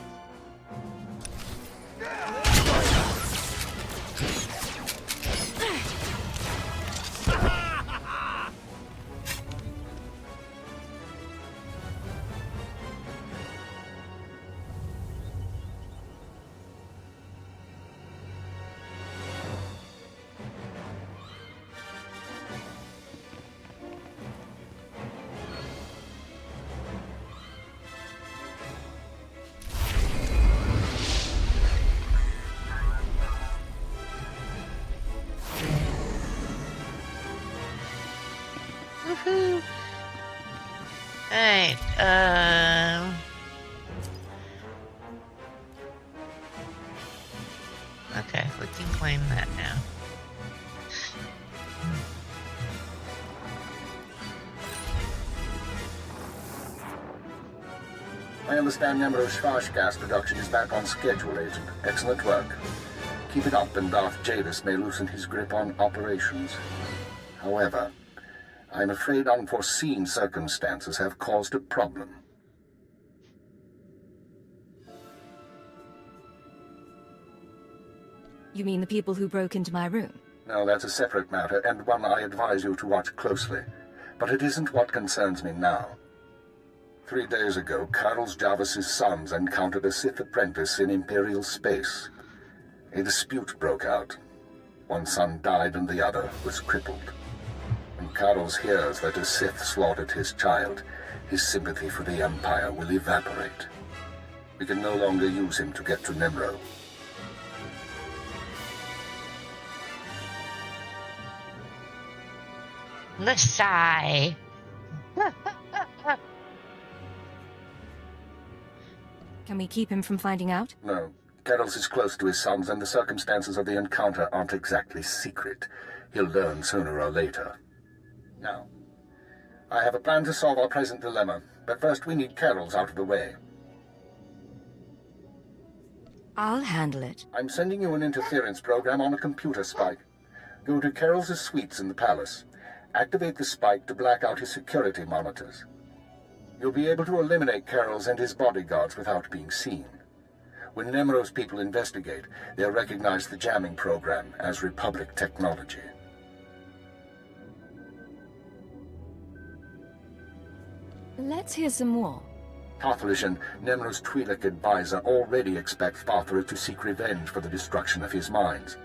Alright, okay, we can claim that now. I understand Nemro's Schwash gas production is back on schedule, Agent. Excellent work. Keep it up and Darth Jadis may loosen his grip on operations. However, I'm afraid unforeseen circumstances have caused a problem. You mean the people who broke into my room? No, that's a separate matter, and one I advise you to watch closely. But it isn't what concerns me now. 3 days ago, Carl Jarvis's sons encountered a Sith apprentice in Imperial space. A dispute broke out. One son died and the other was crippled. When Carl hears that a Sith slaughtered his child, his sympathy for the Empire will evaporate. We can no longer use him to get to Nemro. Masai. Can we keep him from finding out? No. Kettles is close to his sons, and the circumstances of the encounter aren't exactly secret. He'll learn sooner or later. Now, I have a plan to solve our present dilemma, but first we need Carol's out of the way. I'll handle it. I'm sending you an interference program on a computer spike. Go to Carol's suites in the palace. Activate the spike to black out his security monitors. You'll be able to eliminate Carol's and his bodyguards without being seen. When Nemro's people investigate, they'll recognize the jamming program as Republic technology. Let's hear some more. Tarthalishan, Nemro's Twi'lek advisor, already expects Fathra to seek revenge for the destruction of his mines.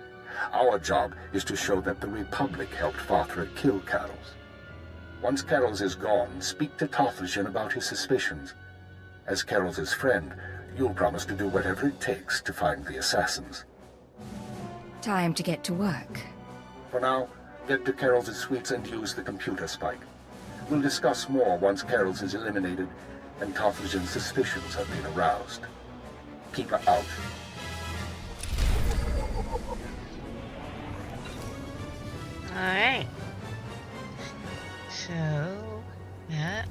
Our job is to show that the Republic helped Fathra kill Carol's. Once Carol's is gone, speak to Tarthalishan about his suspicions. As Carol's friend, you'll promise to do whatever it takes to find the assassins. Time to get to work. For now, get to Carol's suites and use the computer spike. We'll discuss more once Carol's is eliminated and Tarthalishan's suspicions have been aroused. Keep her out. Alright. So, that.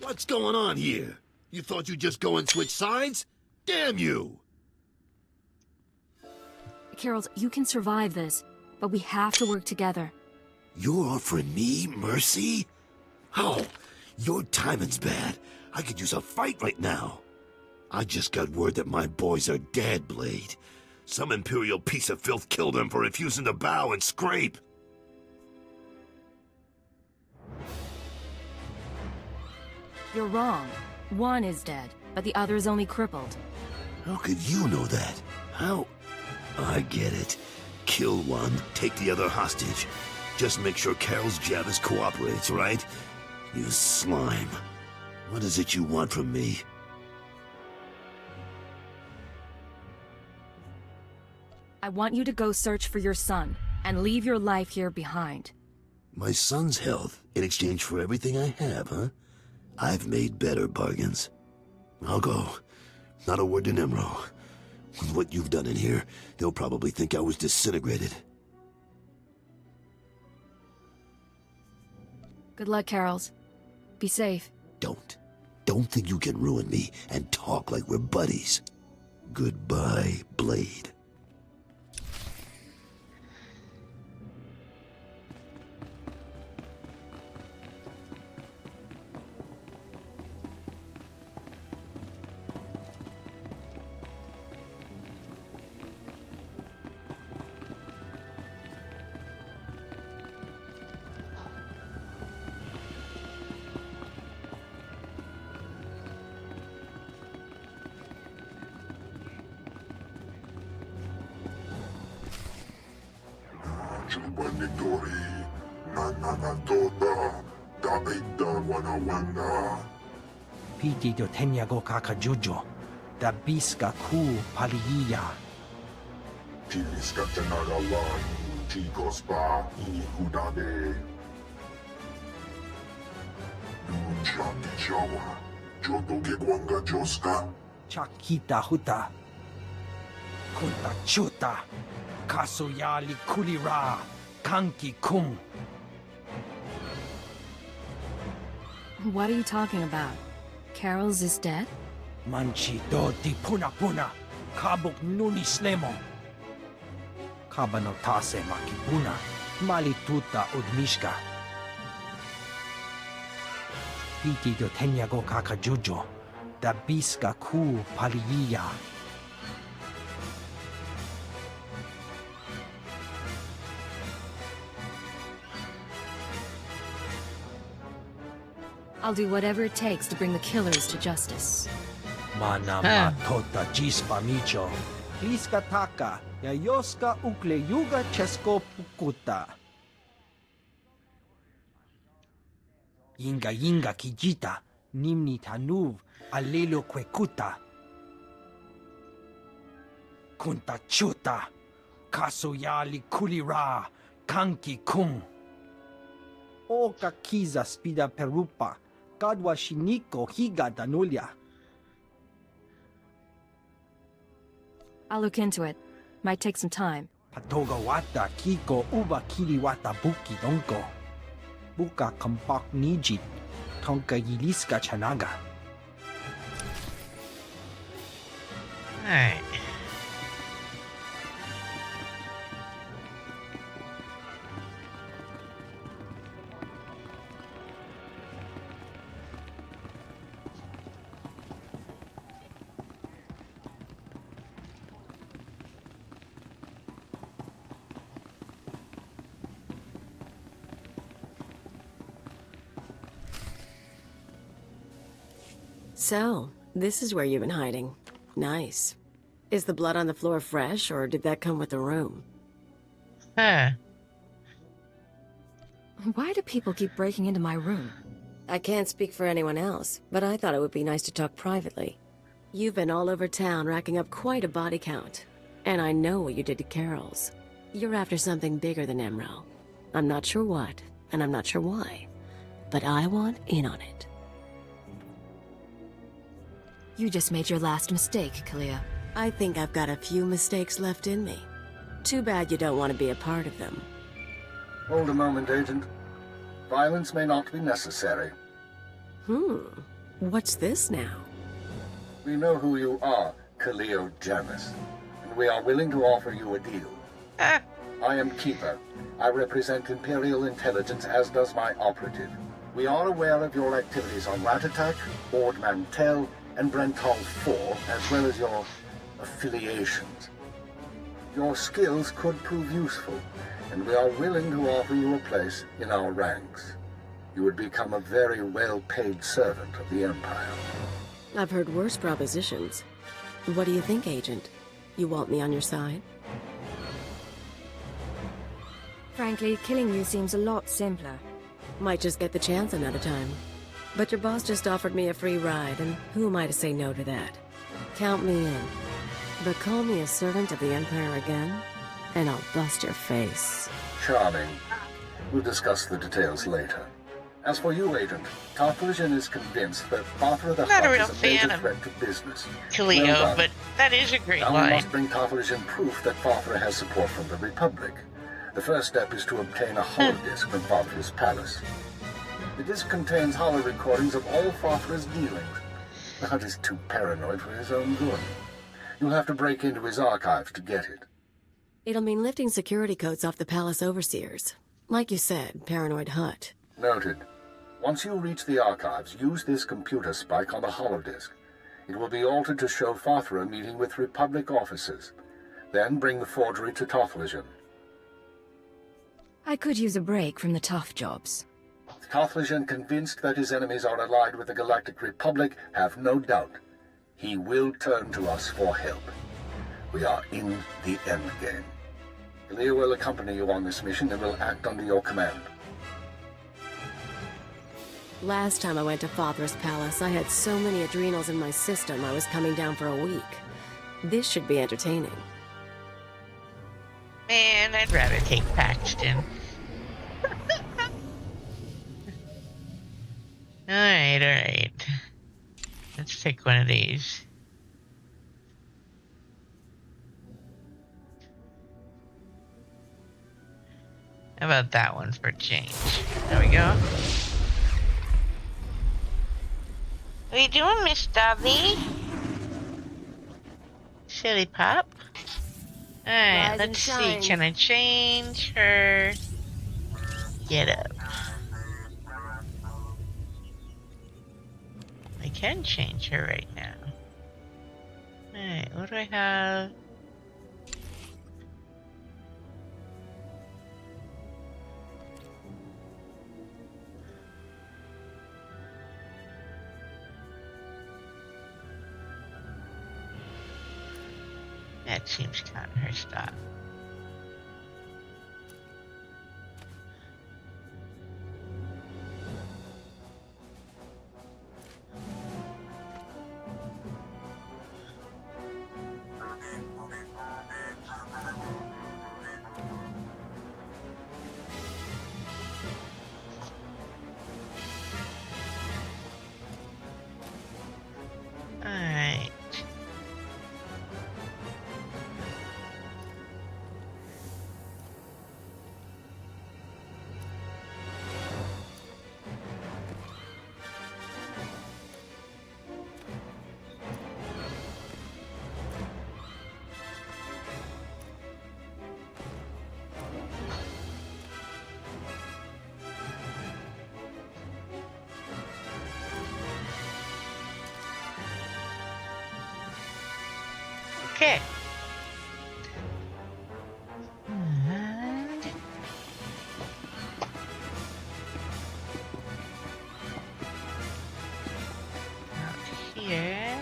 What's going on here? You thought you'd just go and switch sides? Damn you! Carols, you can survive this, but we have to work together. You're offering me mercy? How? Your timing's bad. I could use a fight right now. I just got word that my boys are dead, Blade. Some Imperial piece of filth killed them for refusing to bow and scrape. You're wrong. One is dead, but the other is only crippled. How could you know that? How? I get it. Kill one, take the other hostage. Just make sure Carol's Jarvis cooperates, right? You slime. What is it you want from me? I want you to go search for your son, and leave your life here behind. My son's health in exchange for everything I have, huh? I've made better bargains. I'll go. Not a word to Nemro. With what you've done in here, they'll probably think I was disintegrated. Good luck, Carols. Be safe. Don't. Don't think you can ruin me and talk like we're buddies. Goodbye, Blade. Juba Nitori, Nananatoda, Daida Wanawana. Piti do Tenyago Kakajujo, da Biska Ku Paliya. Tiliska Tenagawan, Tigospa, Inikudade. Dunjaki Jawa, Jodoge Gwanga Joska. Chakita Huta. Kunta Chuta. Kasuyali Kulira. Kanki Kung. What are you talking about? Carol's is dead? Manchi do di Puna Puna. Kabuk Nuni Slemo. Kabanotase Makipuna. Malituta Udmishka. Piti do Tenyago Kakajujo. Da Biska Ku Paliya. I'll do whatever it takes to bring the killers to justice. Manama Tota Jispa Micho. Iska Taka. Yayoska Ukle Yuga Chesko Pukuta. Yinga Yinga Kijita. Nimni Tanuv. Alelo Kwekuta. Kunta Chuta. Kasoyali Kulira. Kanki Kung. Oka Kiza Spida Perupa. Kadwa Shiniko Higa Danulia. I'll look into it. Might take some time. Patoga Wata Kiko Uba Kiriwata Buki Donko. Buka Kampak Nijit. Tonka Yiliska Chanaga. Alright. So, this is where you've been hiding. Nice. Is the blood on the floor fresh, or did that come with the room? Huh. Why do people keep breaking into my room? I can't speak for anyone else, but I thought it would be nice to talk privately. You've been all over town racking up quite a body count. And I know what you did to Carol's. You're after something bigger than Emerald. I'm not sure what, and I'm not sure why. But I want in on it. You just made your last mistake, Kalia. I think I've got a few mistakes left in me. Too bad you don't want to be a part of them. Hold a moment, Agent. Violence may not be necessary. What's this now? We know who you are, Kaleo Janus, and we are willing to offer you a deal. I am Keeper. I represent Imperial intelligence, as does my operative. We are aware of your activities on Ratatak, Ord Mantell, and Brental 4, as well as your affiliations. Your skills could prove useful, and we are willing to offer you a place in our ranks. You would become a very well-paid servant of the Empire. I've heard worse propositions. What do you think, Agent? You want me on your side? Frankly, killing you seems a lot simpler. Might just get the chance another time. But your boss just offered me a free ride, and who am I to say no to that? Count me in. But call me a servant of the Empire again, and I'll bust your face. Charming. We'll discuss the details later. As for you, Agent, Tartarian is convinced that Father the Not a Hutt real is a major fan of threat to business. Kaleo, Well done. but that is a great Now we line. must bring Tartarian proof that Father has support from the Republic. The first step is to obtain a holodisk from Father's palace. The disk contains holo recordings of all Father's dealings. The Hutt is too paranoid for his own good. You'll have to break into his archives to get it. It'll mean lifting security codes off the palace overseers. Like you said, paranoid Hutt. Noted. Once you reach the archives, use this computer spike on the holodisk. It will be altered to show Farthra meeting with Republic officers. Then bring the forgery to Tothligen. I could use a break from the tough jobs. Tothligen, convinced that his enemies are allied with the Galactic Republic, have no doubt. He will turn to us for help. We are in the endgame. Leah will accompany you on this mission and will act under your command. Last time I went to Father's Palace, I had so many adrenals in my system I was coming down for a week. This should be entertaining. Man, I'd rather take Paxton. Alright. Let's pick one of these. How about that one for a change? There we go. What are you doing, Miss Dudley? Silly pup. Alright, Rise let's and see. shine. Can I change her get up? I can change her right now. Alright, what do I have? That seems kind of her style. Alright. Okay. And out here.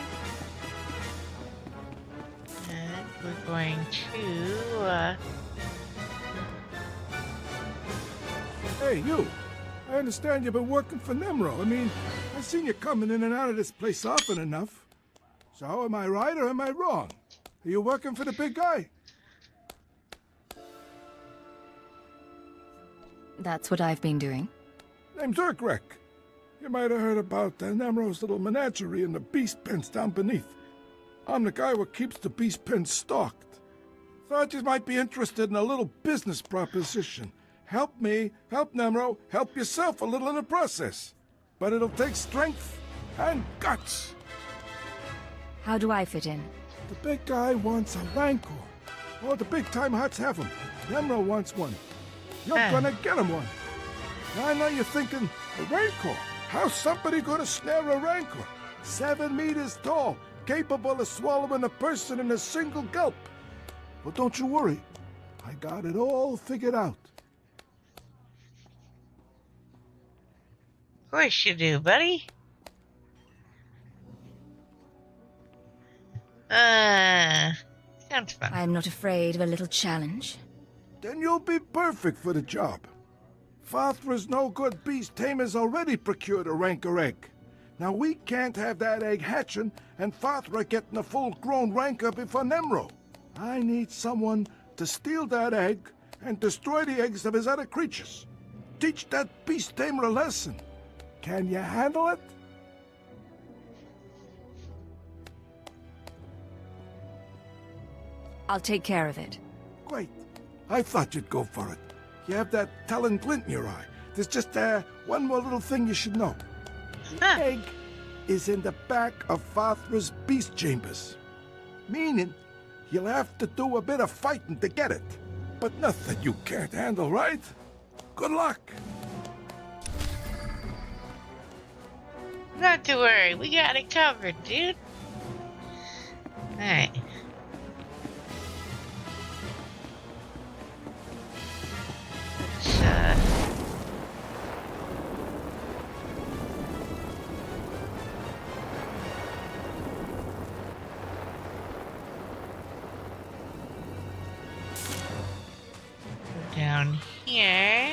And we're going to Hey, you. I understand you've been working for Nemro. I mean, I've seen you coming in and out of this place often enough. So, am I right or am I wrong? Are you working for the big guy? That's what I've been doing. Name's Urkrek. You might have heard about Nemro's little menagerie and the beast pens down beneath. I'm the guy what keeps the beast pens stocked. Thought you might be interested in a little business proposition. Help me, help Nemro, help yourself a little in the process. But it'll take strength and guts. How do I fit in? The big guy wants a Rancor. All the big-time huts have them. Nemro wants one. You're gonna get him one. Now I know you're thinking, a Rancor? How's somebody gonna snare a Rancor? 7 meters tall, capable of swallowing a person in a single gulp. But don't you worry. I got it all figured out. Of course you do, buddy. Sounds fun. I'm not afraid of a little challenge. Then you'll be perfect for the job. Fathra's no-good beast tamer's already procured a Rancor egg. Now we can't have that egg hatching and Fathra getting a full-grown Rancor before Nemro. I need someone to steal that egg and destroy the eggs of his other creatures. Teach that beast tamer a lesson. Can you handle it? I'll take care of it. Great. I thought you'd go for it. You have that telling glint in your eye. There's just one more little thing you should know. The egg is in the back of Fathra's beast chambers. Meaning, you'll have to do a bit of fighting to get it. But nothing you can't handle, right? Good luck. Not to worry, we got it covered, dude. Alright. Let's, down here.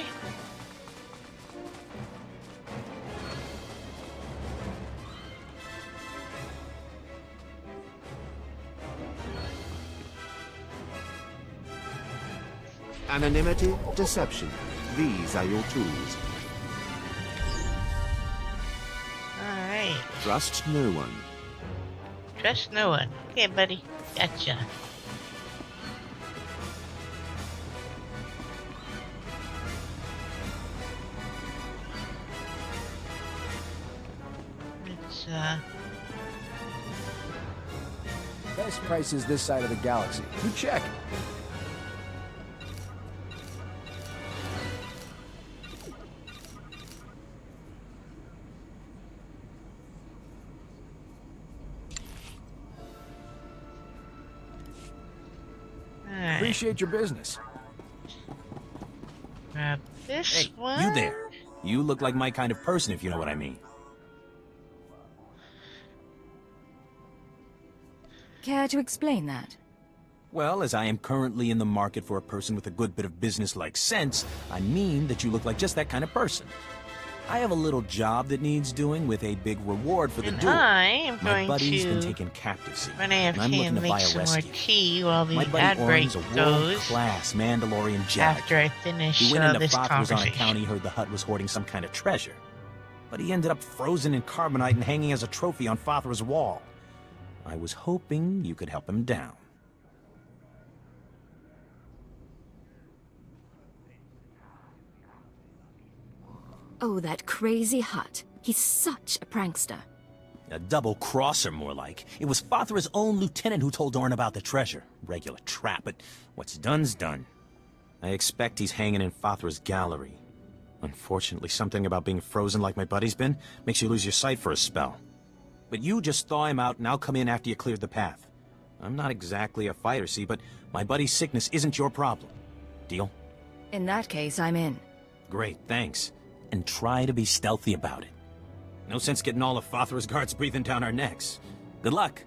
Anonymity, deception. These are your tools. Alright. Trust no one. Trust no one. Okay, buddy. Gotcha. It's, Best prices this side of the galaxy. You check. Appreciate your business. Grab this Hey, one. you there. You look like my kind of person, if you know what I mean. Care to explain that? Well, as I am currently in the market for a person with a good bit of business-like sense, I mean that you look like just that kind of person. I have a little job that needs doing with a big reward for the And duel. I am My going buddy's to been taken captive, see, run and I'm AFK looking and to make buy a some more rescue. tea while the My buddy ad break Orin's a goes. world-class Mandalorian jag. After I finish He went into this Father's on conversation. account he heard the hut was hoarding some kind of treasure. But he ended up frozen in carbonite and hanging as a trophy on Father's wall. I was hoping you could help him down. Oh, that crazy Hut. He's such a prankster. A double-crosser, more like. It was Father's own lieutenant who told Dorn about the treasure. Regular trap, but what's done's done. I expect he's hanging in Father's gallery. Unfortunately, something about being frozen like my buddy's been makes you lose your sight for a spell. But you just thaw him out and I'll come in after you cleared the path. I'm not exactly a fighter, see, but my buddy's sickness isn't your problem. Deal? In that case, I'm in. Great, thanks. And try to be stealthy about it. No sense getting all of Father's guards breathing down our necks. Good luck.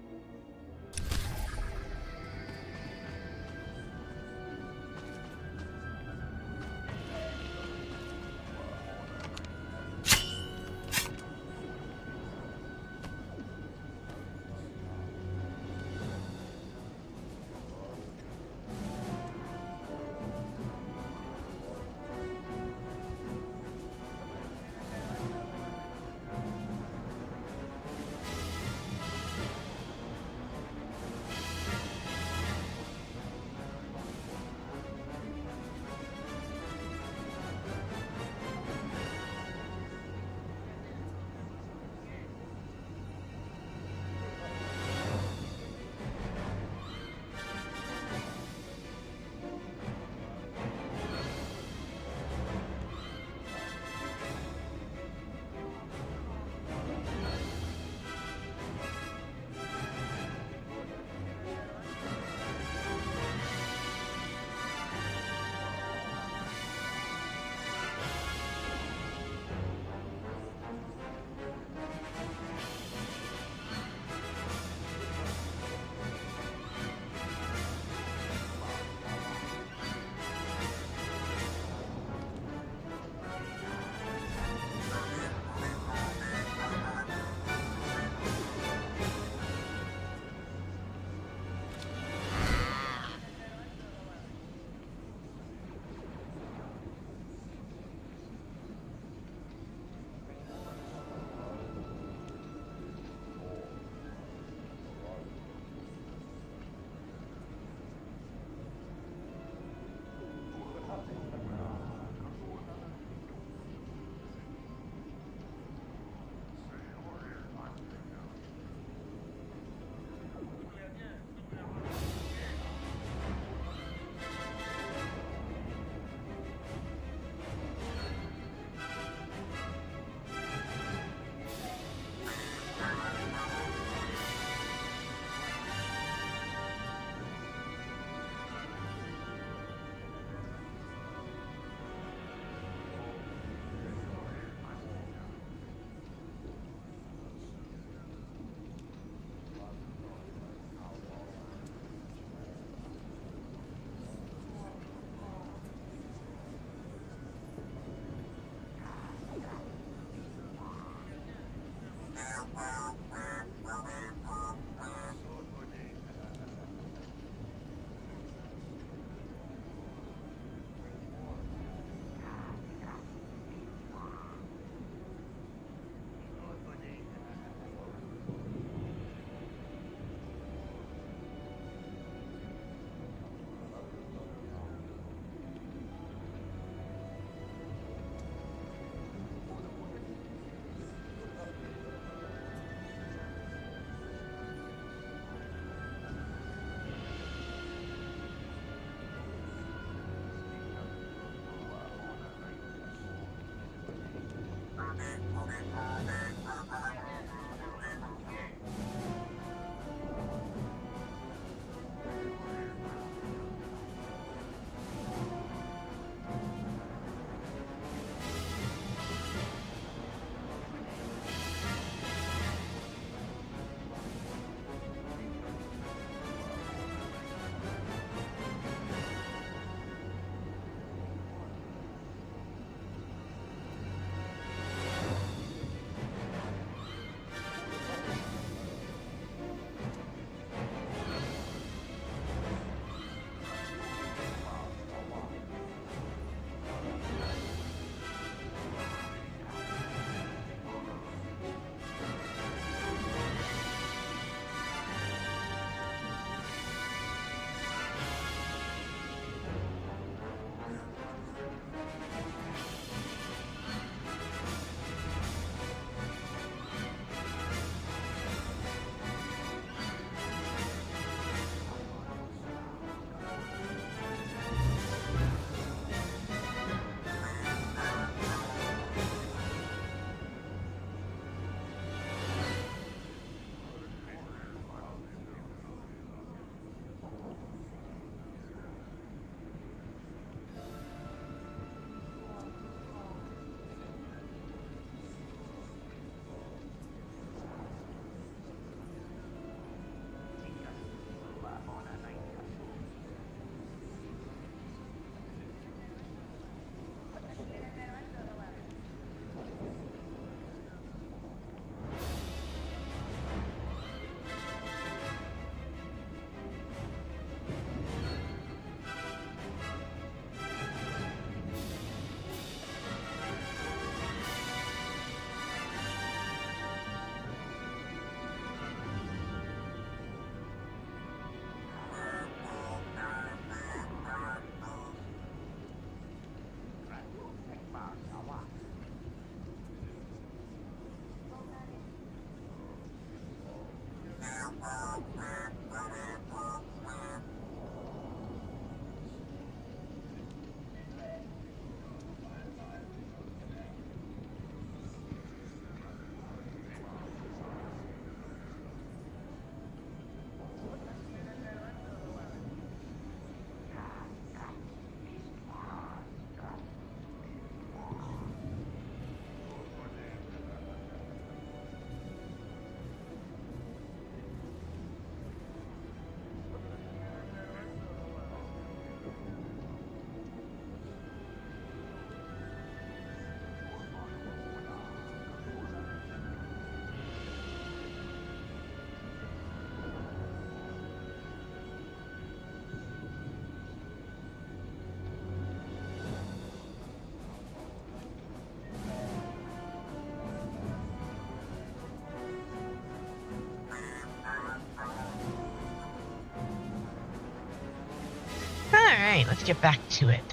Alright, let's get back to it.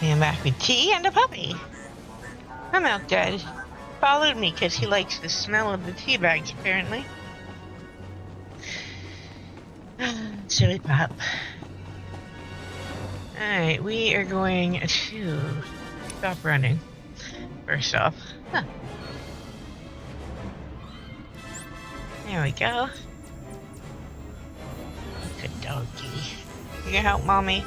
And back with tea and a puppy. I'm out dead. Followed me because he likes the smell of the tea bags, apparently. Silly pup. Alright, we are going to stop running. First off. Huh. There we go. Good doggy. You can help mommy?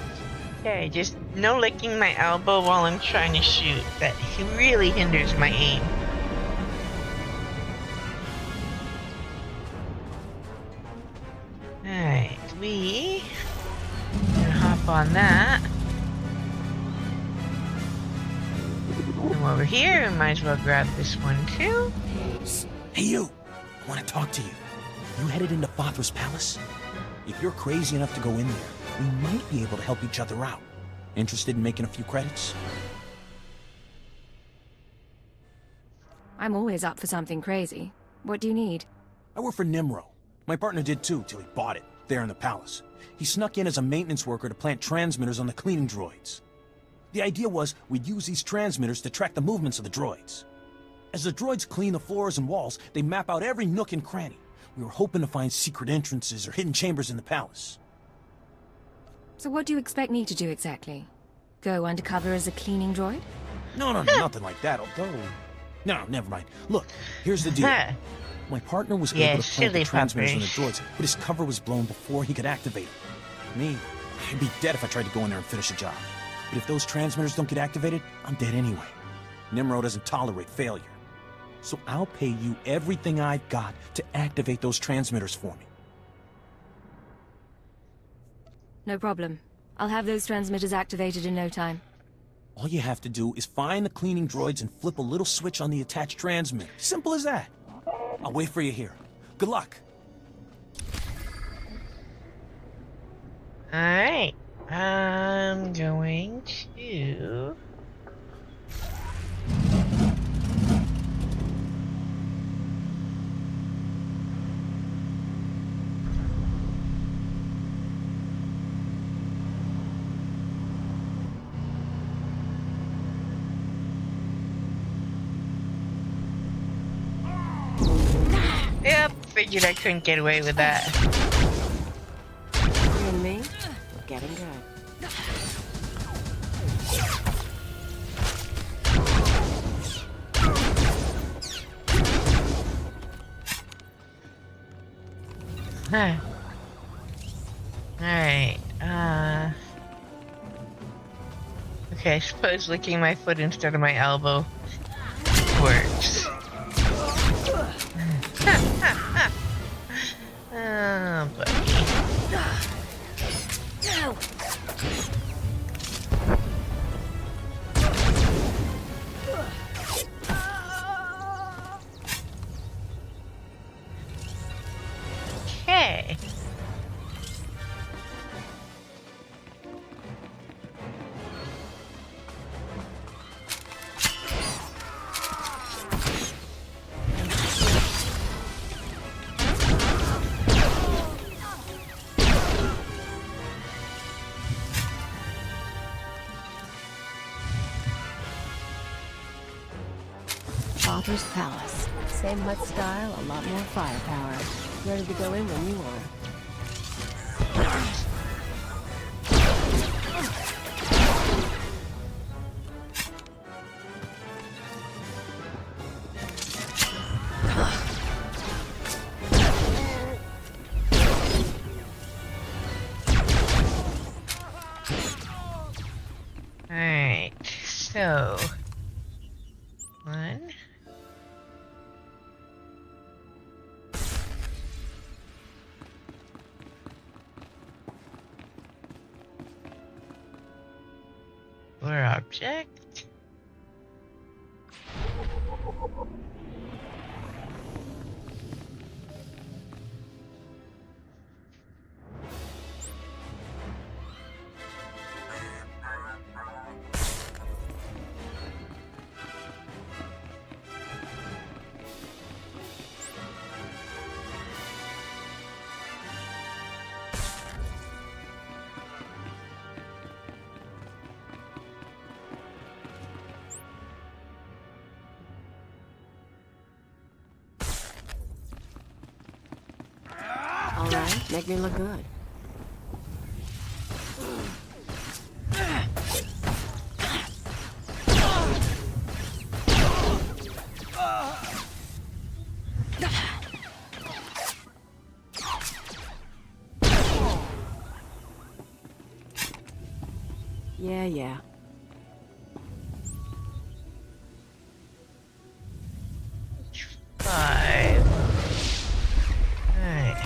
Okay, just no licking my elbow while I'm trying to shoot. That really hinders my aim. Alright, we gonna hop on that. Come over here, we might as well grab this one too. Hey you! I want to talk to you. You headed into Fothra's palace? If you're crazy enough to go in there, we might be able to help each other out. Interested in making a few credits? I'm always up for something crazy. What do you need? I work for Nimro. My partner did too, till he bought it, there in the palace. He snuck in as a maintenance worker to plant transmitters on the cleaning droids. The idea was we'd use these transmitters to track the movements of the droids. As the droids clean the floors and walls, they map out every nook and cranny. We were hoping to find secret entrances or hidden chambers in the palace. So what do you expect me to do exactly? Go undercover as a cleaning droid? No, nothing like that, although... No, never mind. Look, here's the deal. My partner was able to plant the transmitters on the droids, but his cover was blown before he could activate it. Me, I'd be dead if I tried to go in there and finish a job. But if those transmitters don't get activated, I'm dead anyway. Nimro doesn't tolerate failure. So I'll pay you everything I've got to activate those transmitters for me. No problem. I'll have those transmitters activated in no time. All you have to do is find the cleaning droids and flip a little switch on the attached transmitter. Simple as that. I'll wait for you here. Good luck. Alright. I'm going to... Yep, figured I couldn't get away with that. You and me, we're getting good. Huh. Alright, okay, I suppose licking my foot instead of my elbow works. Oh, buddy. Okay. Father's palace. Same hut style, a lot more firepower. Ready to go in when you are. Alright, so... One... Or object? Make me look good. Yeah. 5. Alright.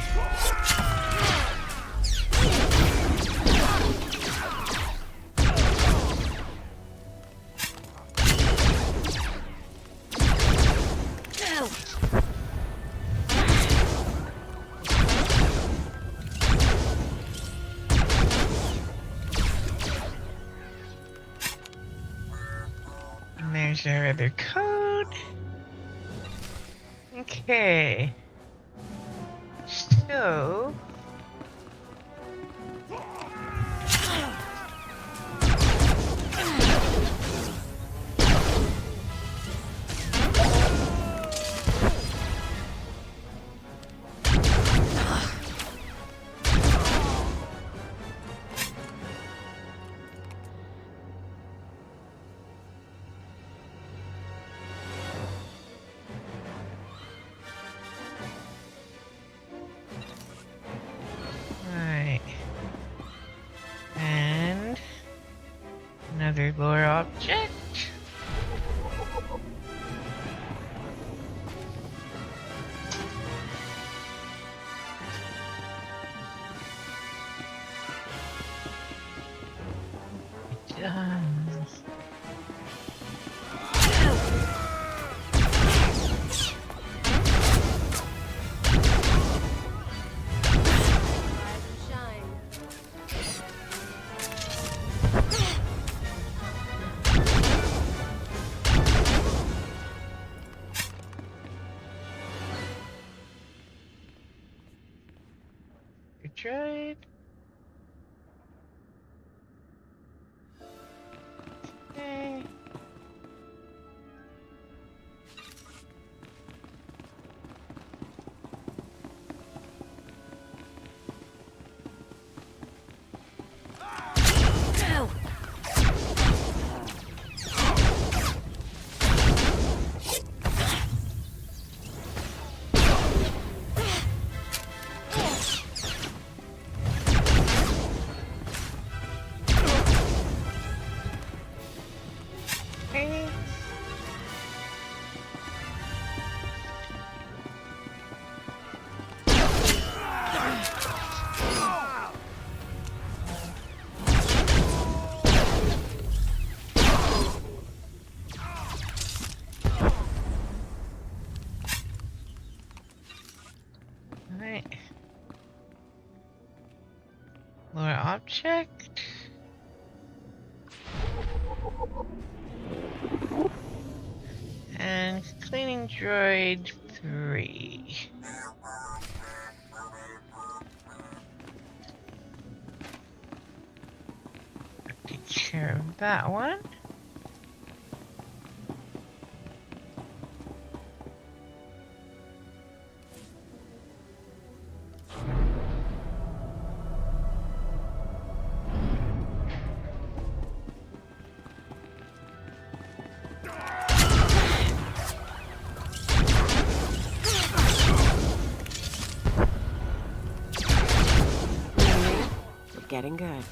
And there's our other code. Okay. So... Right. And another lore object. Done. Good trade. Okay. Okay. Alright. Lore object. And cleaning droid 3. Take care of that one. We're getting good.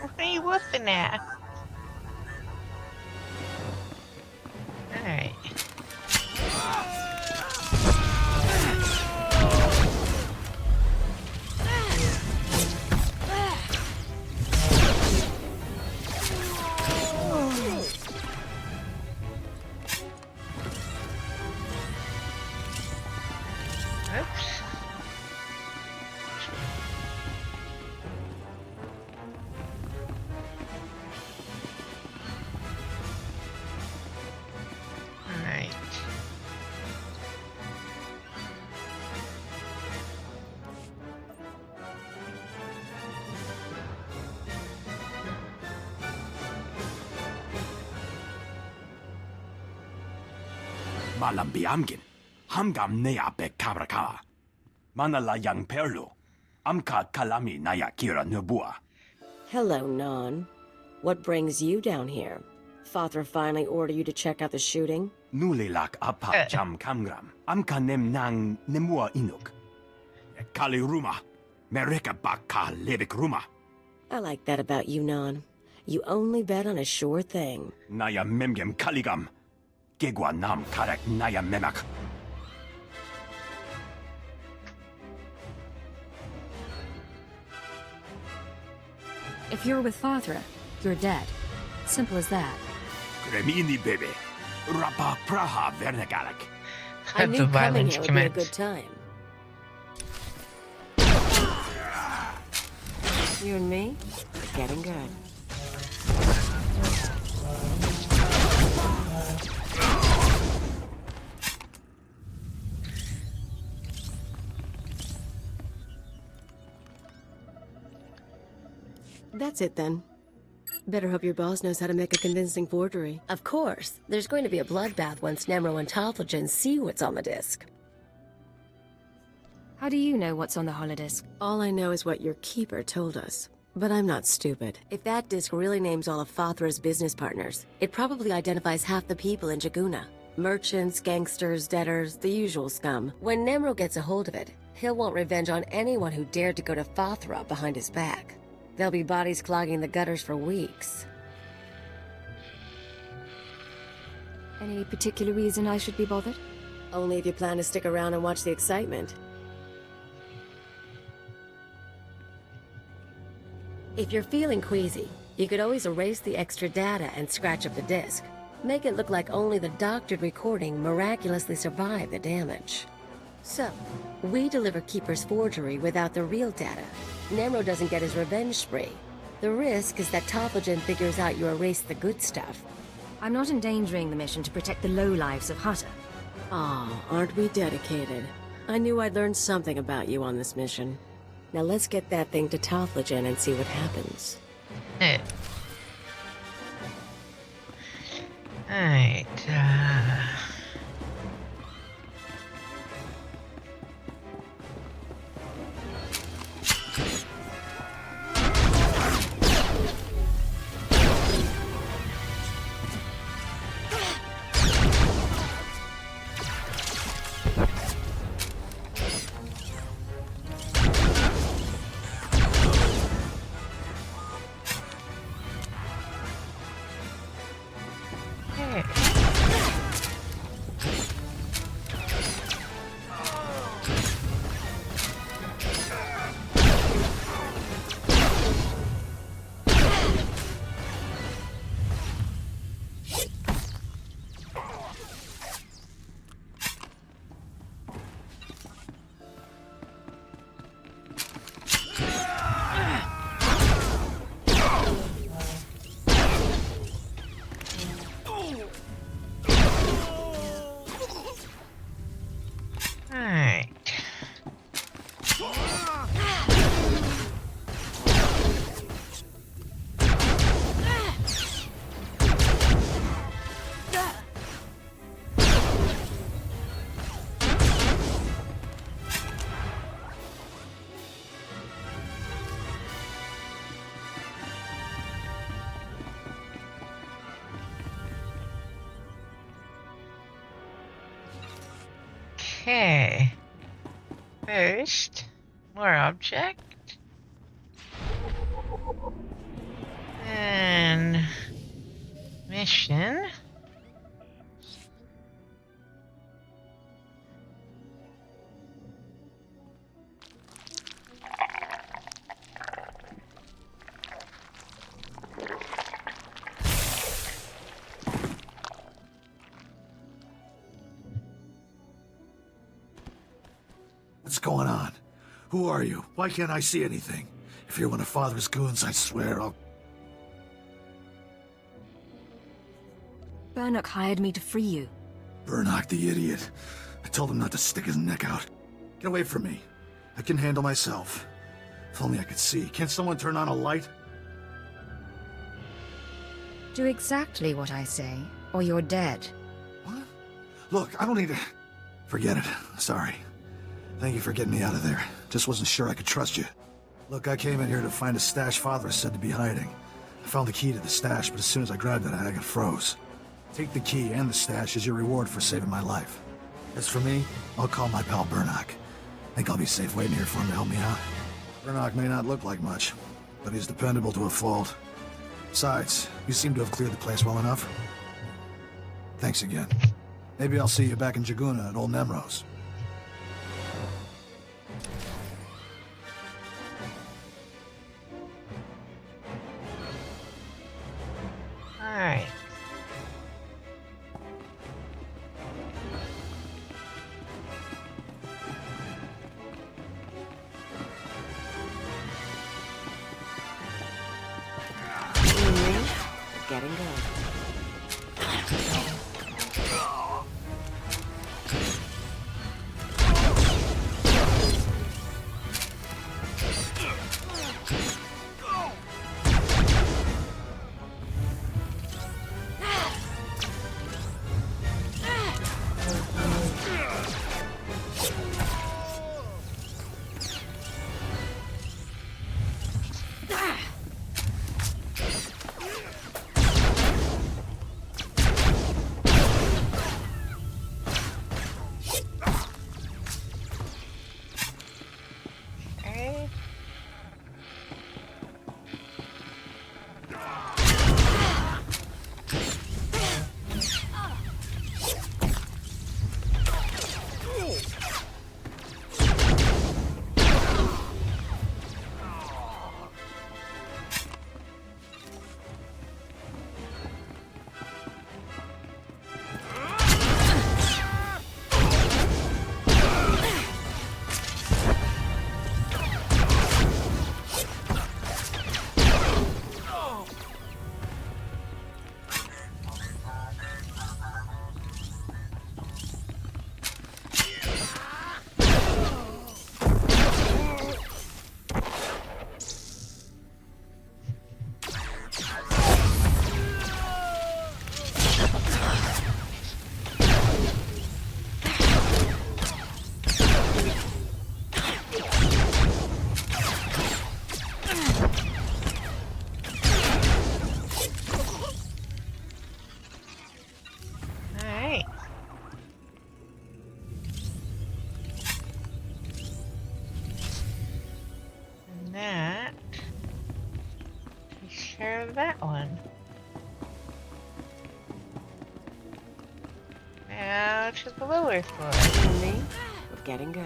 What are you woofing at? Alright. Oops. Malambiamgin. Hamgam nea be kabraka. Manala yang perlo. Amka kalami naya kira nubua. Hello, Non. What brings you down here? Father finally ordered you to check out the shooting? Nulilak apa jam kamgram. Amka nem nang nemua inuk. Kali ruma. Mereka baka lebik ruma. I like that about you, Non. You only bet on a sure thing. Naya memgem kaligam. Gegwa nam karek naya memak. If you're with Fathra, you're dead. Simple as that. Kremini bebe. Rapa praha vernegalek. I knew coming here would be a good time. You and me, we're getting good. That's it then. Better hope your boss knows how to make a convincing forgery. Of course, there's going to be a bloodbath once Nemro and Talthogen see what's on the disc. How do you know what's on the holodisc? All I know is what your keeper told us. But I'm not stupid. If that disc really names all of Fathra's business partners, it probably identifies half the people in Jaguna. Merchants, gangsters, debtors, the usual scum. When Nemro gets a hold of it, he'll want revenge on anyone who dared to go to Fathra behind his back. There'll be bodies clogging the gutters for weeks. Any particular reason I should be bothered? Only if you plan to stick around and watch the excitement. If you're feeling queasy, you could always erase the extra data and scratch up the disk. Make it look like only the doctored recording miraculously survived the damage. So, we deliver Keeper's forgery without the real data. Nemro doesn't get his revenge spree. The risk is that Talthogen figures out you erased the good stuff. I'm not endangering the mission to protect the lowlives of Hutta. Oh, aren't we dedicated? I knew I'd learn something about you on this mission. Now let's get that thing to Talthogen and see what happens. Alright, okay. First, more object. And mission. What's going on? Who are you? Why can't I see anything? If you're one of Father's goons, I swear I'll... Burnok hired me to free you. Burnok, the idiot. I told him not to stick his neck out. Get away from me. I can handle myself. If only I could see. Can't someone turn on a light? Do exactly what I say, or you're dead. What? Look, I don't need to... Forget it. Sorry. Thank you for getting me out of there. Just wasn't sure I could trust you. Look, I came in here to find a stash Father is said to be hiding. I found the key to the stash, but as soon as I grabbed it, I got froze. Take the key and the stash as your reward for saving my life. As for me, I'll call my pal Burnock. Think I'll be safe waiting here for him to help me out. Burnock may not look like much, but he's dependable to a fault. Besides, you seem to have cleared the place well enough. Thanks again. Maybe I'll see you back in Jaguna at Old Nemrose. Alright. Getting good. That one. Now to the lower floor. We're getting good.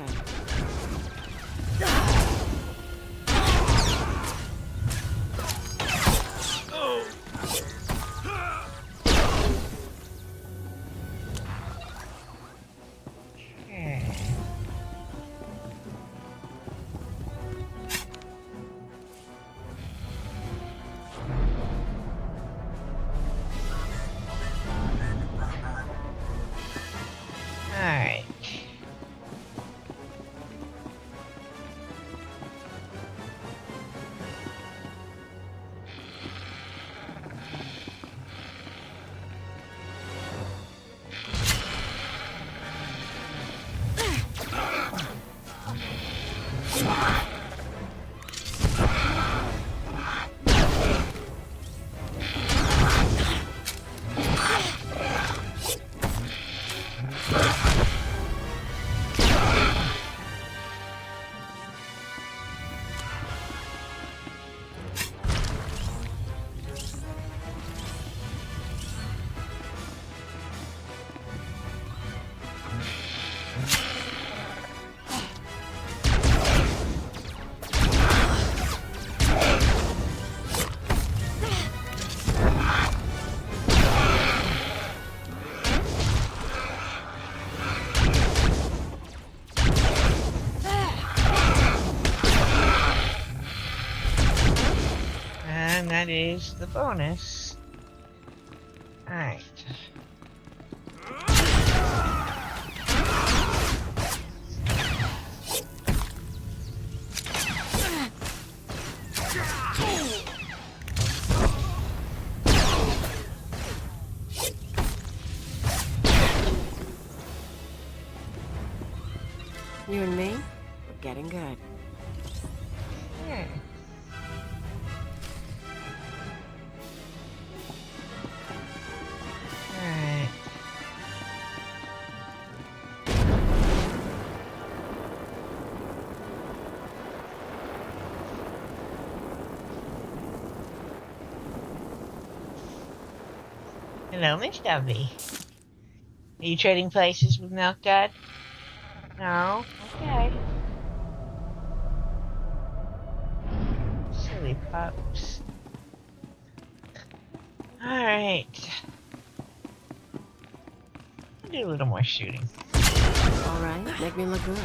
Alright. And that is the bonus. Alright. You and me, we're getting good. Alright. Hello, Miss Dovey. Are you trading places with Milk Dad? No? Okay. Silly pups. Alright. Do a little more shooting. Alright, make me look good.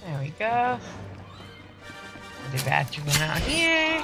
There we go. The bathroom out here.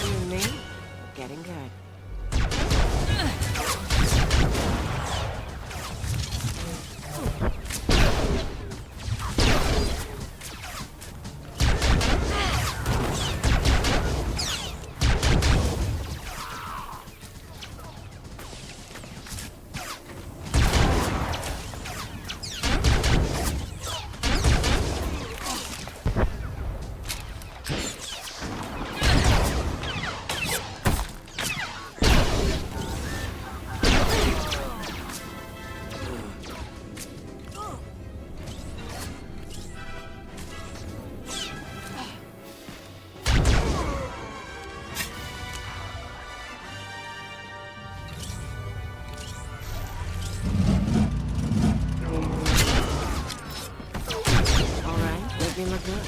You and me, we're getting good. Alright, make me look good.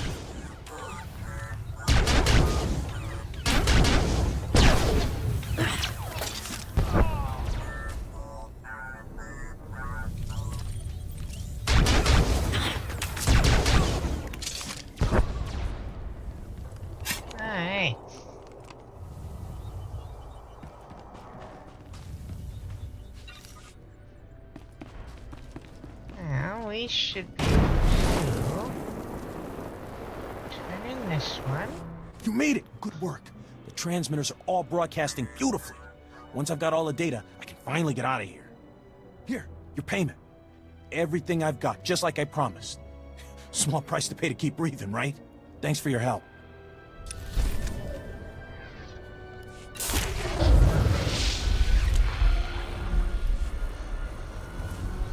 Alright. Now we should be able to turn in this one. You made it! Good work. The transmitters are all broadcasting beautifully. Once I've got all the data, I can finally get out of here. Here, your payment. Everything I've got, just like I promised. Small price to pay to keep breathing, right? Thanks for your help.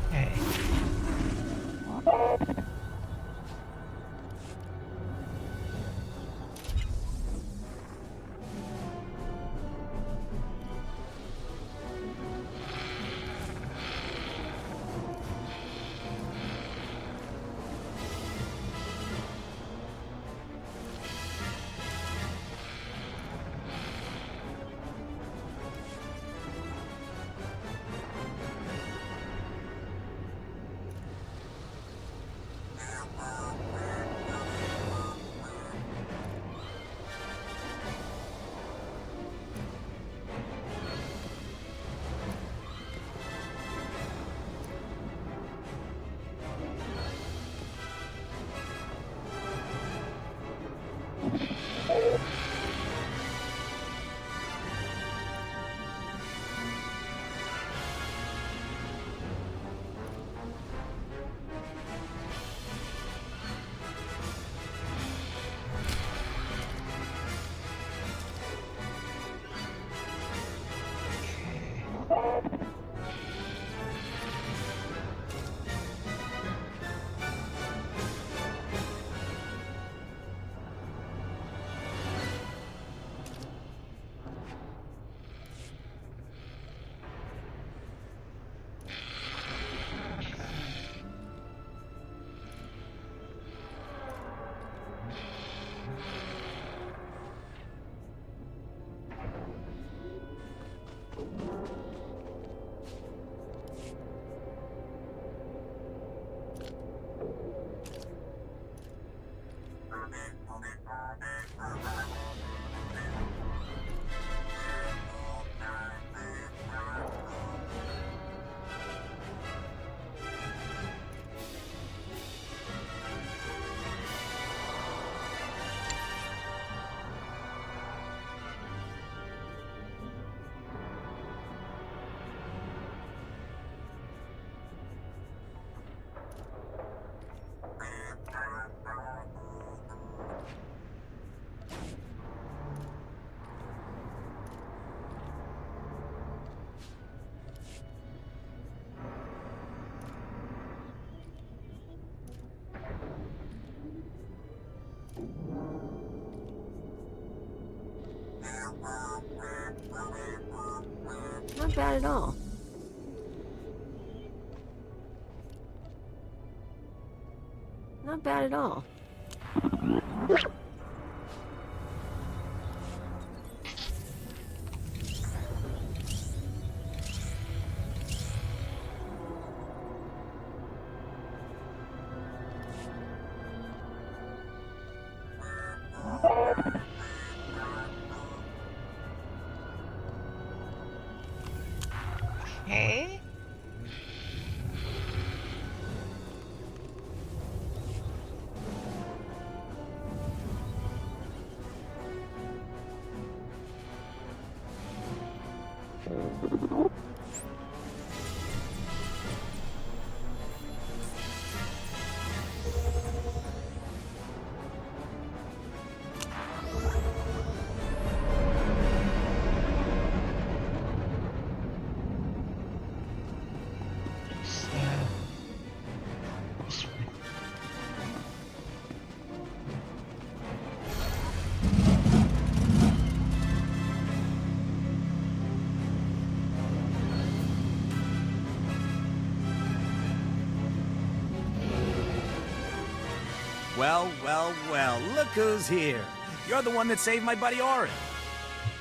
Okay. bad at all. Not bad at all. Okay. Well, well, well, look who's here. You're the one that saved my buddy Orin.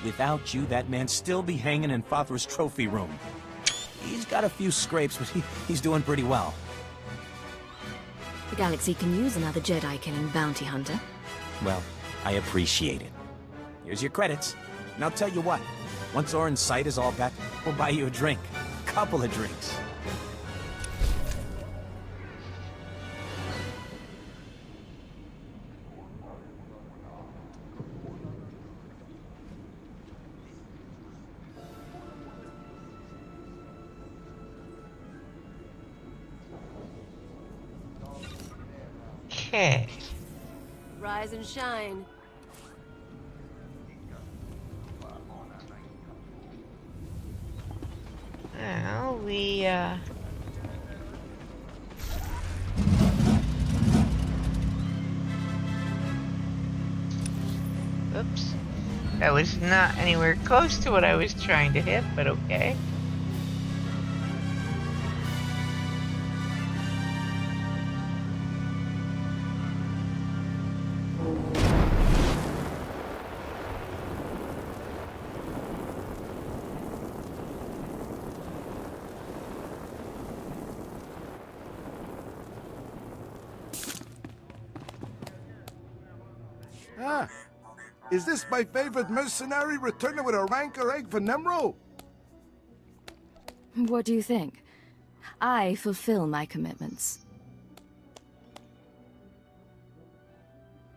Without you, that man'd still be hanging in Fothra's trophy room. He's got a few scrapes, but he's doing pretty well. The galaxy can use another Jedi-killing bounty hunter. Well, I appreciate it. Here's your credits. And I'll tell you what, once Orin's sight is all back, we'll buy you a drink. Couple of drinks. Okay. Rise and shine. Well, oops. That was not anywhere close to what I was trying to hit, but okay. Ah, is this my favorite mercenary returning with a rancor egg for Nemro? What do you think? I fulfill my commitments.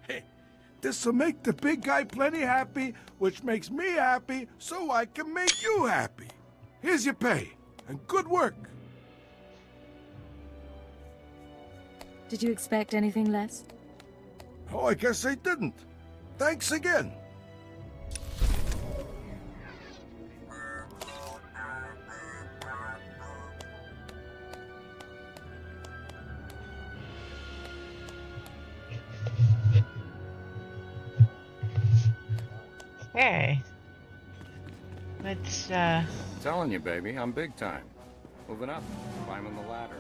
Hey, this'll make the big guy plenty happy, which makes me happy, so I can make you happy. Here's your pay, and good work. Did you expect anything less? Oh, I guess I didn't. Thanks again. Okay. Let's, Telling you, baby, I'm big time. Moving up, climbing the ladder.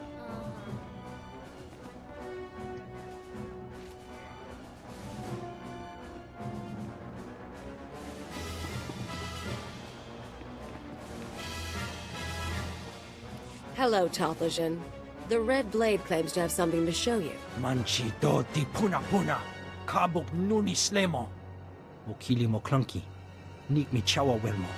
Hello, Talthasian. The Red Blade claims to have something to show you. Manchi do di puna puna. Kabuk nuni slemo. Mokili mo clunky. Nik mi chawa welmo.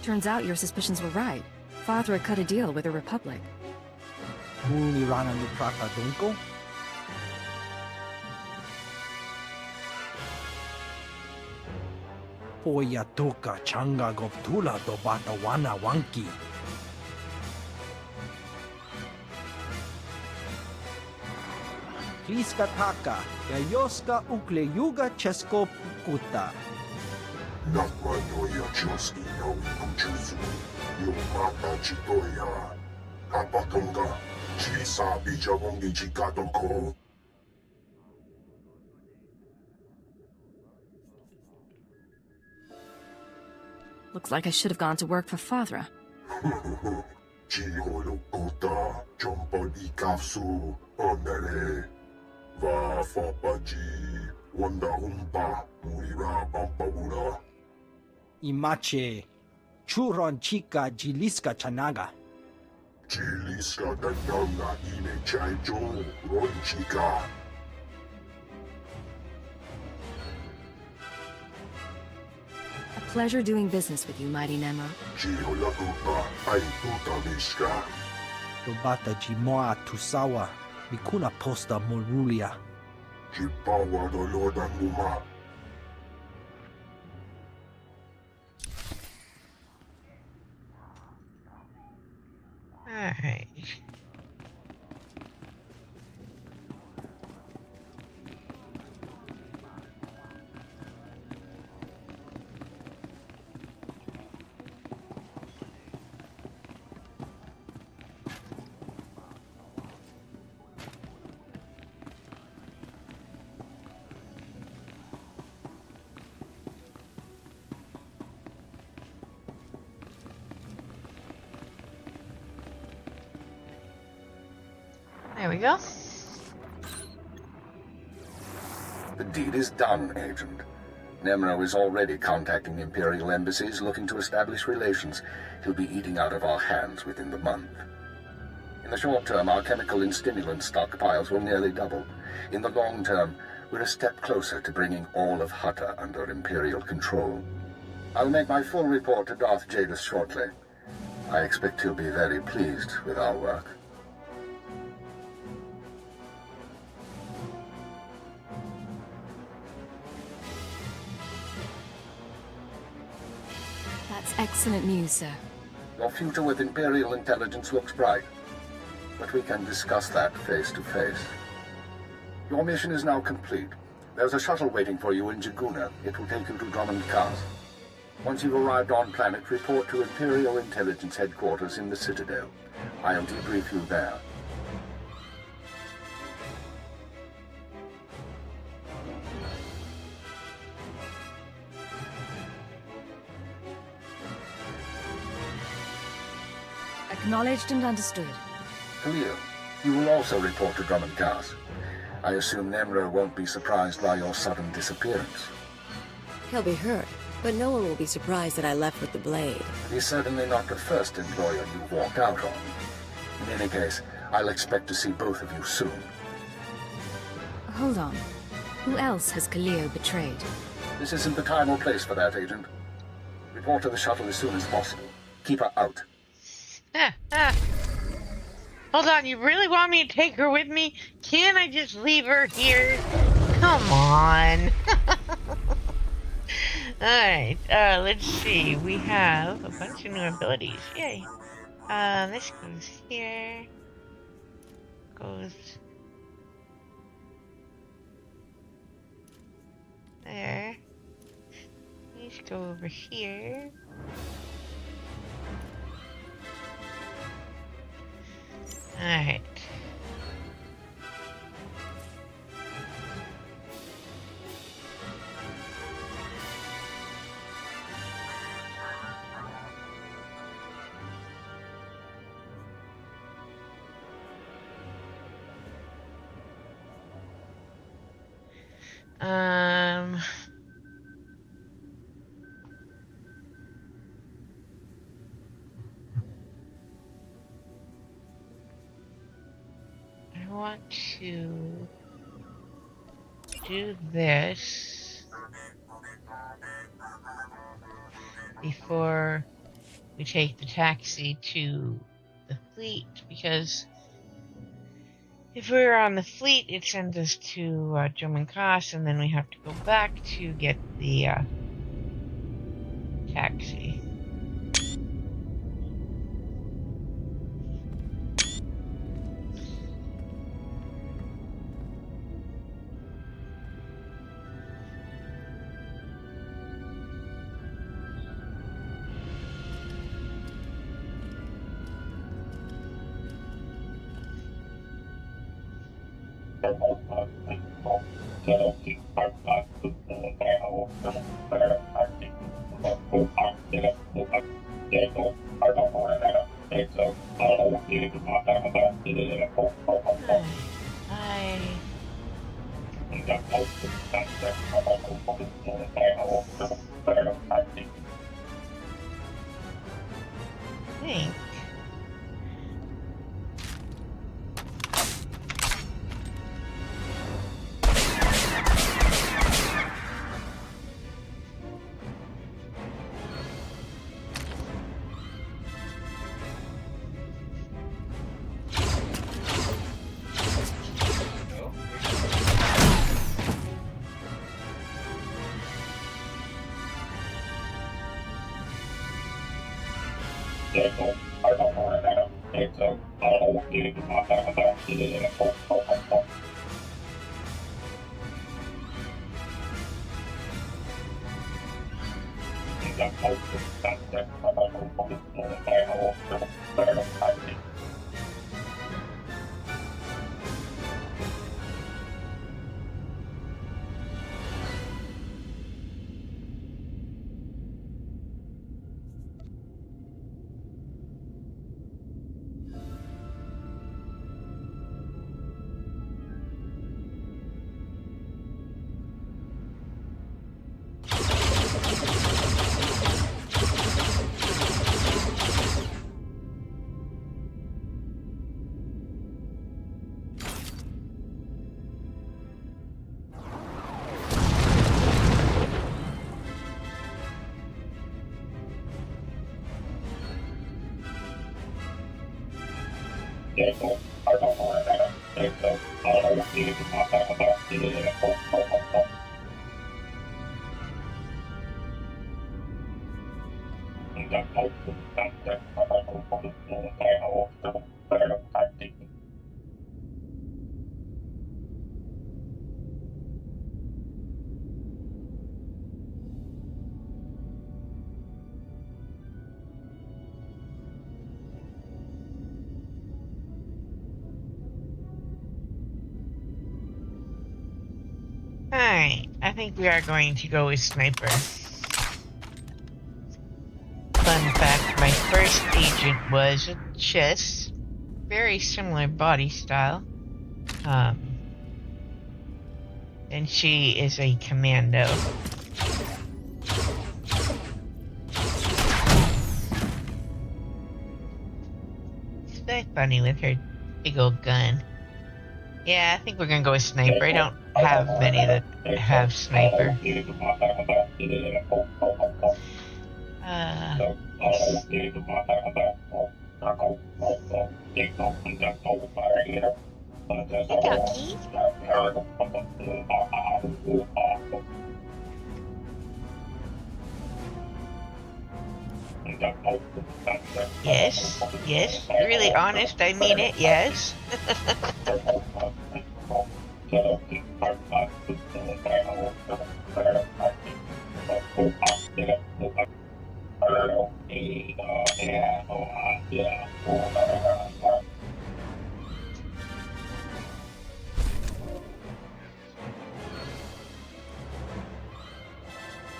Turns out your suspicions were right. Father cut a deal with the Republic. Muni rana ni prata dunko. Poya toka changa govtula do bata wana wanki. Kliska taka, yayoska ukle yuga chesko pukuta. Nakmanoya choski no kuchuzu, yumata chitoya. Apatonga, Chisa Bijawongi Chikatoko. Looks like I should have gone to work for Fathra. Chiholokota, Chompodi Kafsu, Onere, Va Fapaji, Wanda Humpa, Murira Pampabura. Imache, Churon Chica Jiliska Chanaga. Chiliska Dandanga Ine Chaijo, Ronchika. A pleasure doing business with you, mighty Nemro. Chiholakupa, Aituta Mishka. Tobata Jimoa Tusawa, Mikuna Posta Morulia. Chipawa Doloda Muma. Alright. There we go. The deed is done, Agent. Nemro is already contacting Imperial embassies looking to establish relations. He'll be eating out of our hands within the month. In the short term, our chemical and stimulant stockpiles will nearly double. In the long term, we're a step closer to bringing all of Hutta under Imperial control. I'll make my full report to Darth Jadis shortly. I expect he'll be very pleased with our work. That's excellent news, sir. Your future with Imperial intelligence looks bright, but we can discuss that face to face. Your mission is now complete. There's a shuttle waiting for you in Jaguna. It will take you to Drummond Cars. Once you've arrived on planet, report to Imperial intelligence headquarters in the Citadel. I'll debrief you there. Acknowledged and understood. Khalil, you will also report to Drummond Cars. I assume Nemro won't be surprised by your sudden disappearance. He'll be hurt, but no one will be surprised that I left with the blade. He's certainly not the first employer you've walked out on. In any case, I'll expect to see both of you soon. Hold on. Who else has Kaleo betrayed? This isn't the time or place for that, Agent. Report to the shuttle as soon as possible. Keep her out. Hold on, you really want me to take her with me? Can't I just leave her here? Come on. Alright, let's see. We have a bunch of new abilities. Yay. This goes here. Goes there. These go over here. Alright. I want to do this before we take the taxi to the fleet, because if we're on the fleet, it sends us to German Cost, and then we have to go back to get the taxi. Think. Alright, I think we are going to go with Sniper. Fun fact, my first agent was a Chiss. Very similar body style. And she is a commando. She's very funny with her big old gun. Yeah, I think we're gonna go with Sniper. I don't have many that have Sniper. Yes, yes, really honest, I mean it, yes.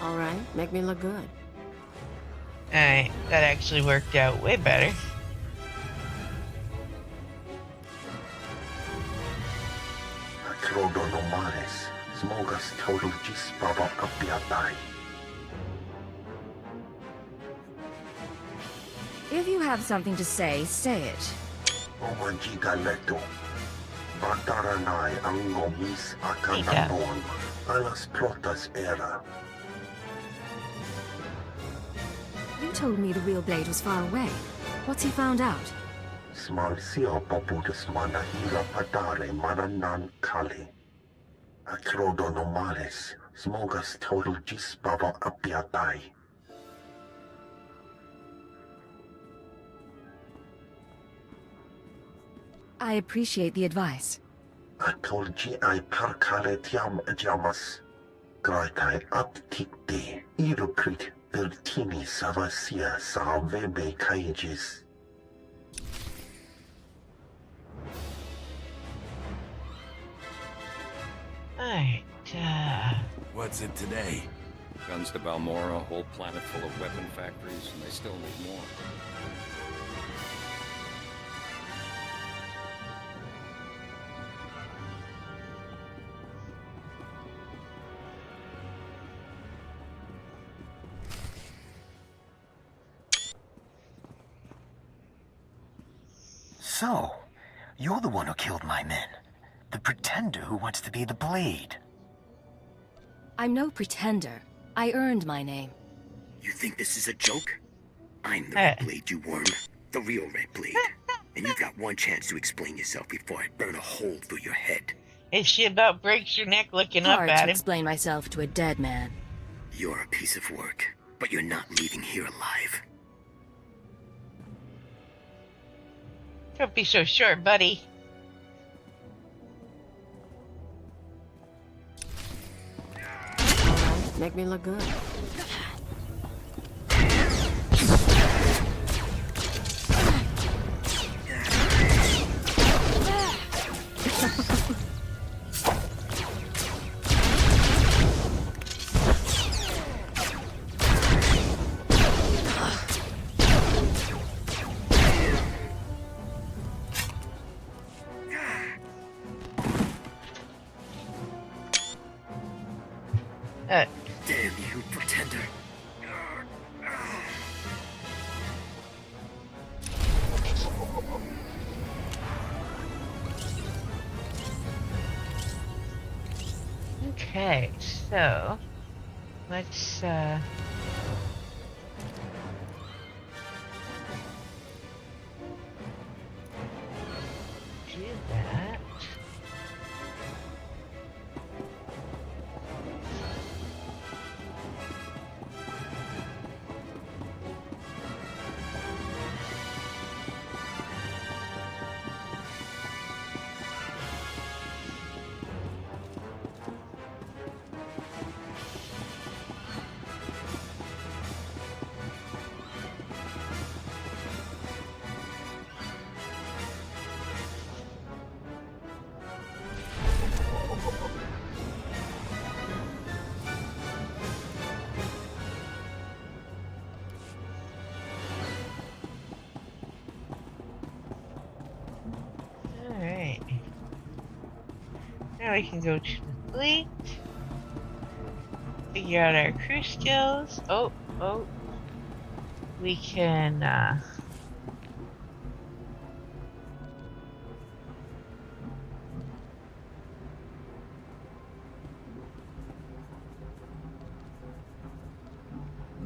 All right, make me look good. Alright, that actually worked out way better. If you have something to say, say it. You told me the real Blade was far away. What's he found out? I appreciate the advice. Alright, What's it today? Guns to Balmora, a whole planet full of weapon factories, and they still need more. So, you're the one who killed my men. The pretender who wants to be the Blade. I'm no pretender. I earned my name. You think this is a joke? I'm the Red Blade, you worm. The real Red Blade. And you've got one chance to explain yourself before I burn a hole through your head. if she about breaks your neck looking up Hard at to him. explain myself to a dead man. You're a piece of work, but you're not leaving here alive. Don't be so short, buddy. Make me look good. Damn you, pretender. Okay, so let's do that. Alright. Now we can go to the fleet. Figure out our crew skills. Oh. We can,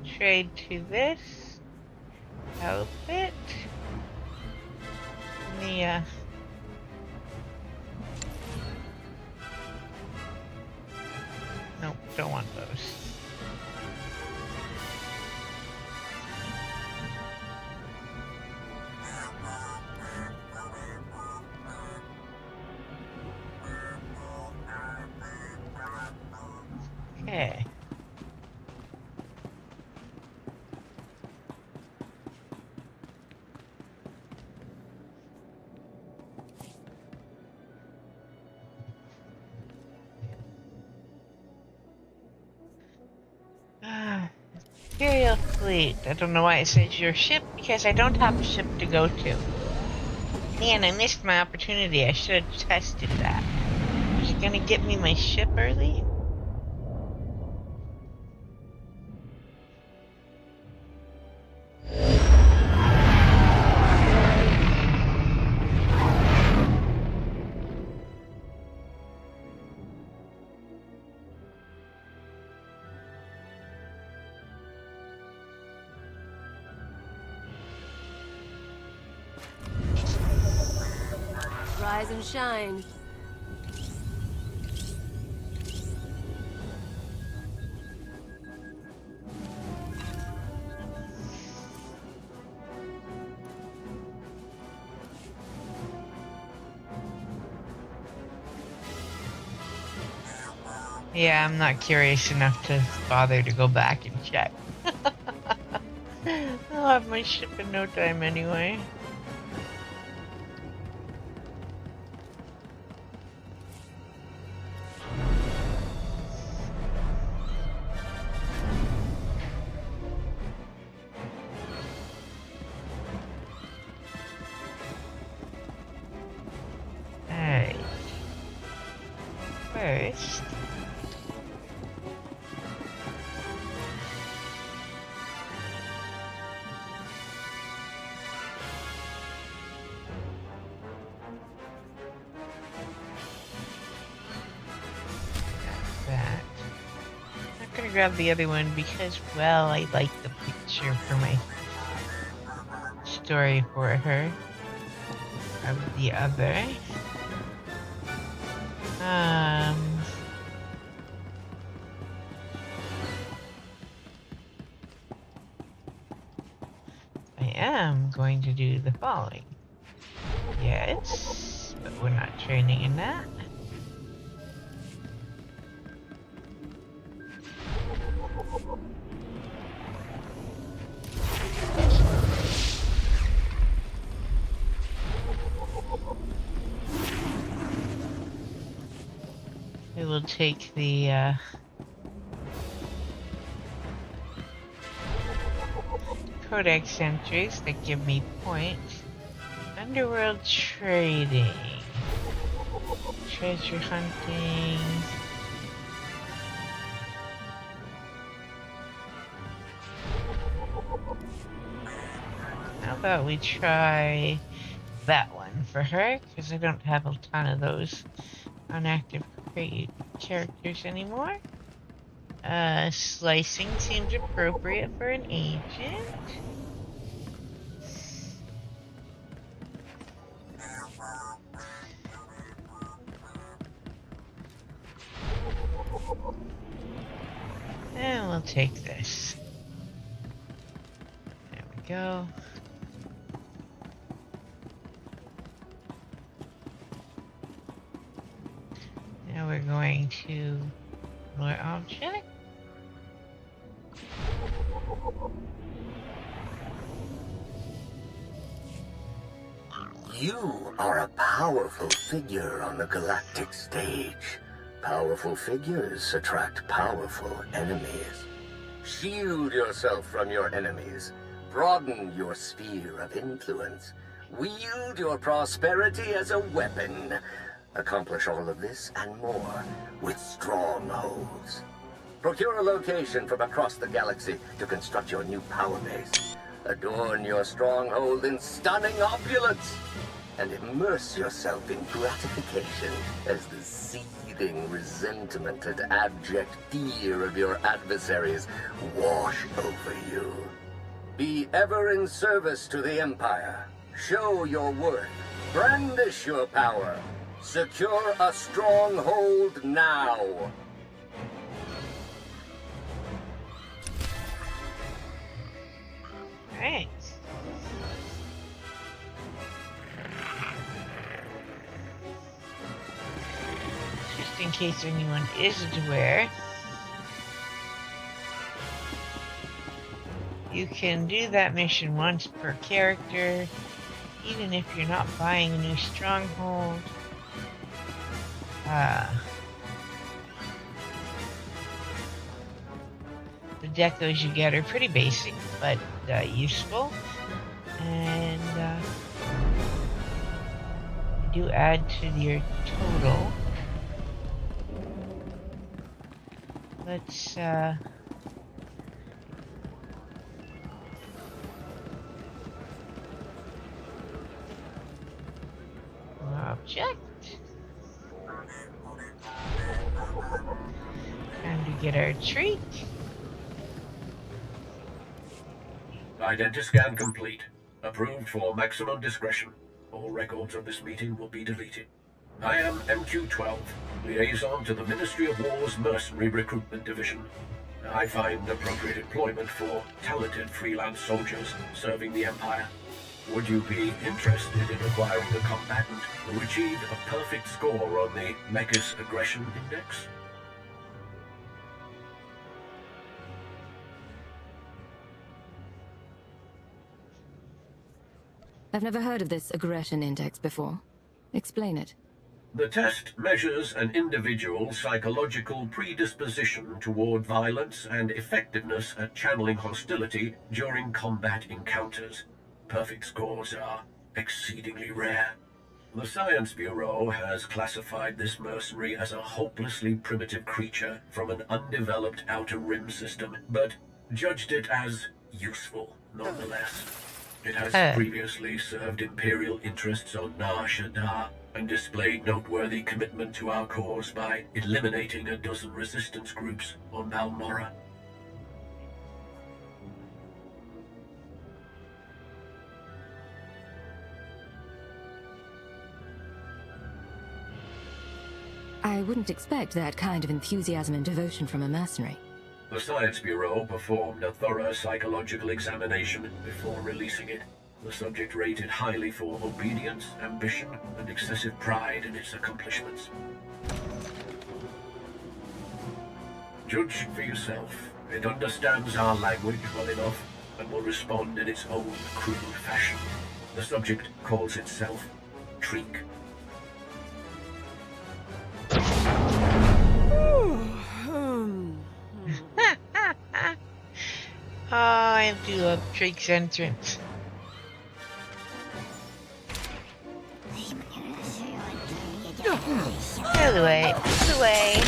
trade to this outfit. The, nope, don't want those. Okay. Imperial fleet. I don't know why it says your ship, because I don't have a ship to go to. Man, I missed my opportunity. I should have tested that. Is it gonna get me my ship early? Rise and shine. Yeah, I'm not curious enough to bother to go back and check. I'll have my ship in no time anyway. first. That. I'm not gonna grab the other one because, well, I like the picture for my story for her of the other. I am going to do the following. Yes, but we're not training in that. We will take the Codex entries that give me points. Underworld trading. Treasure hunting. How about we try that one for her? Because I don't have a ton of those unactive characters anymore. Slicing seems appropriate for an agent. And we'll take this. There we go. Now we're going to lure object. You are a powerful figure on the galactic stage. Powerful figures attract powerful enemies. Shield yourself from your enemies. Broaden your sphere of influence. Wield your prosperity as a weapon. Accomplish all of this and more with strongholds. Procure a location from across the galaxy to construct your new power base. Adorn your stronghold in stunning opulence. And immerse yourself in gratification as the seething resentment and abject fear of your adversaries wash over you. Be ever in service to the Empire. Show your worth. Brandish your power. Secure a stronghold now. Alright. Just in case anyone isn't aware, you can do that mission once per character, even if you're not buying a new stronghold. The decos you get are pretty basic, but useful, and do add to your total. Let's object. Time to get our treat. Identiscan complete. Approved for maximum discretion. All records of this meeting will be deleted. I am MQ-12, liaison to the Ministry of War's Mercenary Recruitment Division. I find appropriate employment for talented freelance soldiers serving the Empire. Would you be interested in acquiring a combatant who achieved a perfect score on the Mechas Aggression Index? I've never heard of this aggression index before. Explain it. The test measures an individual's psychological predisposition toward violence and effectiveness at channeling hostility during combat encounters. Perfect scores are exceedingly rare. The Science Bureau has classified this mercenary as a hopelessly primitive creature from an undeveloped outer rim system, but judged it as useful nonetheless. It has previously served Imperial interests on Nar Shaddaa and displayed noteworthy commitment to our cause by eliminating a dozen resistance groups on Balmorra. I wouldn't expect that kind of enthusiasm and devotion from a mercenary. The Science Bureau performed a thorough psychological examination before releasing it. The subject rated highly for obedience, ambition, and excessive pride in its accomplishments. Judge for yourself. It understands our language well enough and will respond in its own crude fashion. The subject calls itself Treek. Oh, I do love Drake's entrance. Out of the way, out of the way.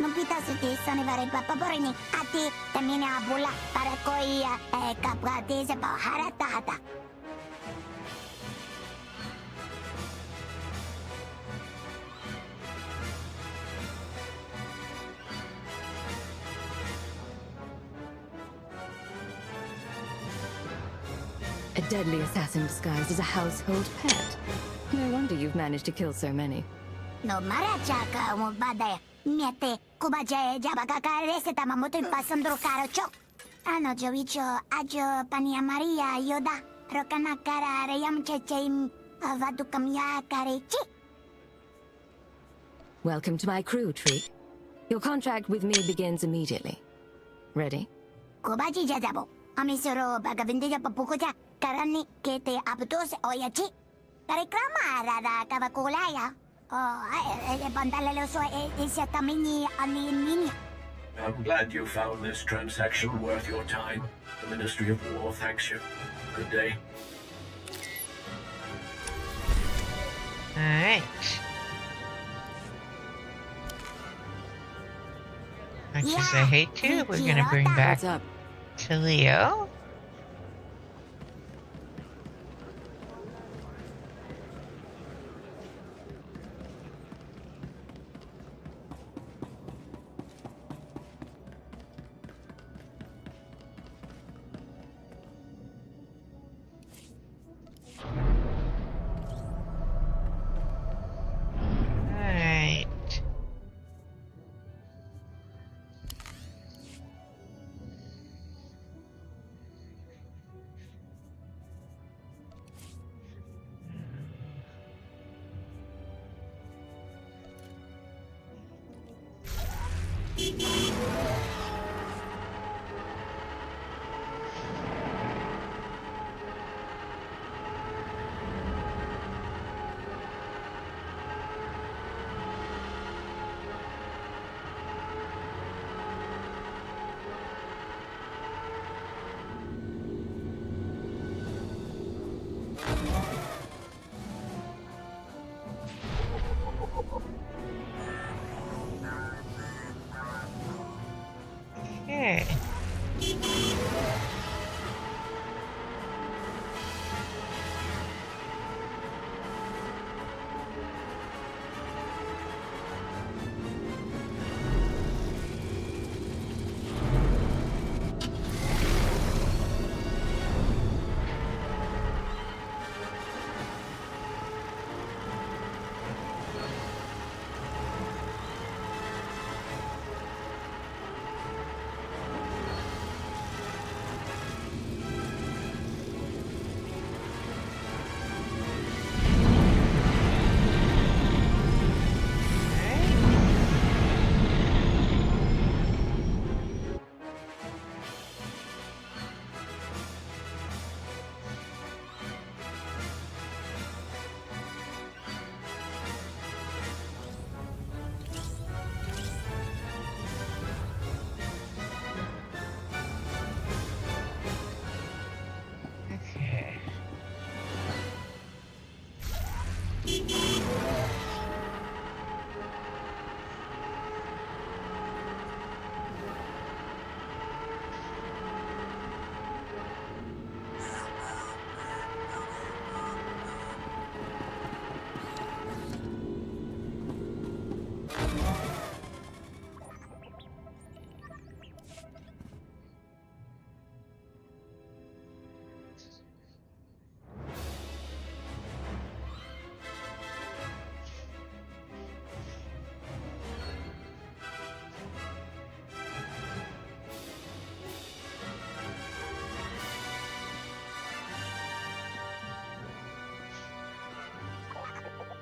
Non pitasuti sonivare papaborini ati tamine abula para koi kapgati se haratata. A deadly assassin disguised as a household pet. No wonder you've managed to kill so many. No marachaka mubadaya. Miete kubaje jabaka reseta mamoto impasandro carocho. Ano jovicho ajo pania Maria yoda. Rokana kara reyam checheim avadu kamya karechi. Welcome to my crew, Treek. Your contract with me begins immediately. Ready? Kubaji jajabo. Amisoro bagavindeja papukoja. Karani kete abdos oyachi. Karekrama rada kavakulaya. I'm glad you found this transaction worth your time. The Ministry of War thanks you. Good day. Alright. Much as I hate to, we're gonna bring back to Leo.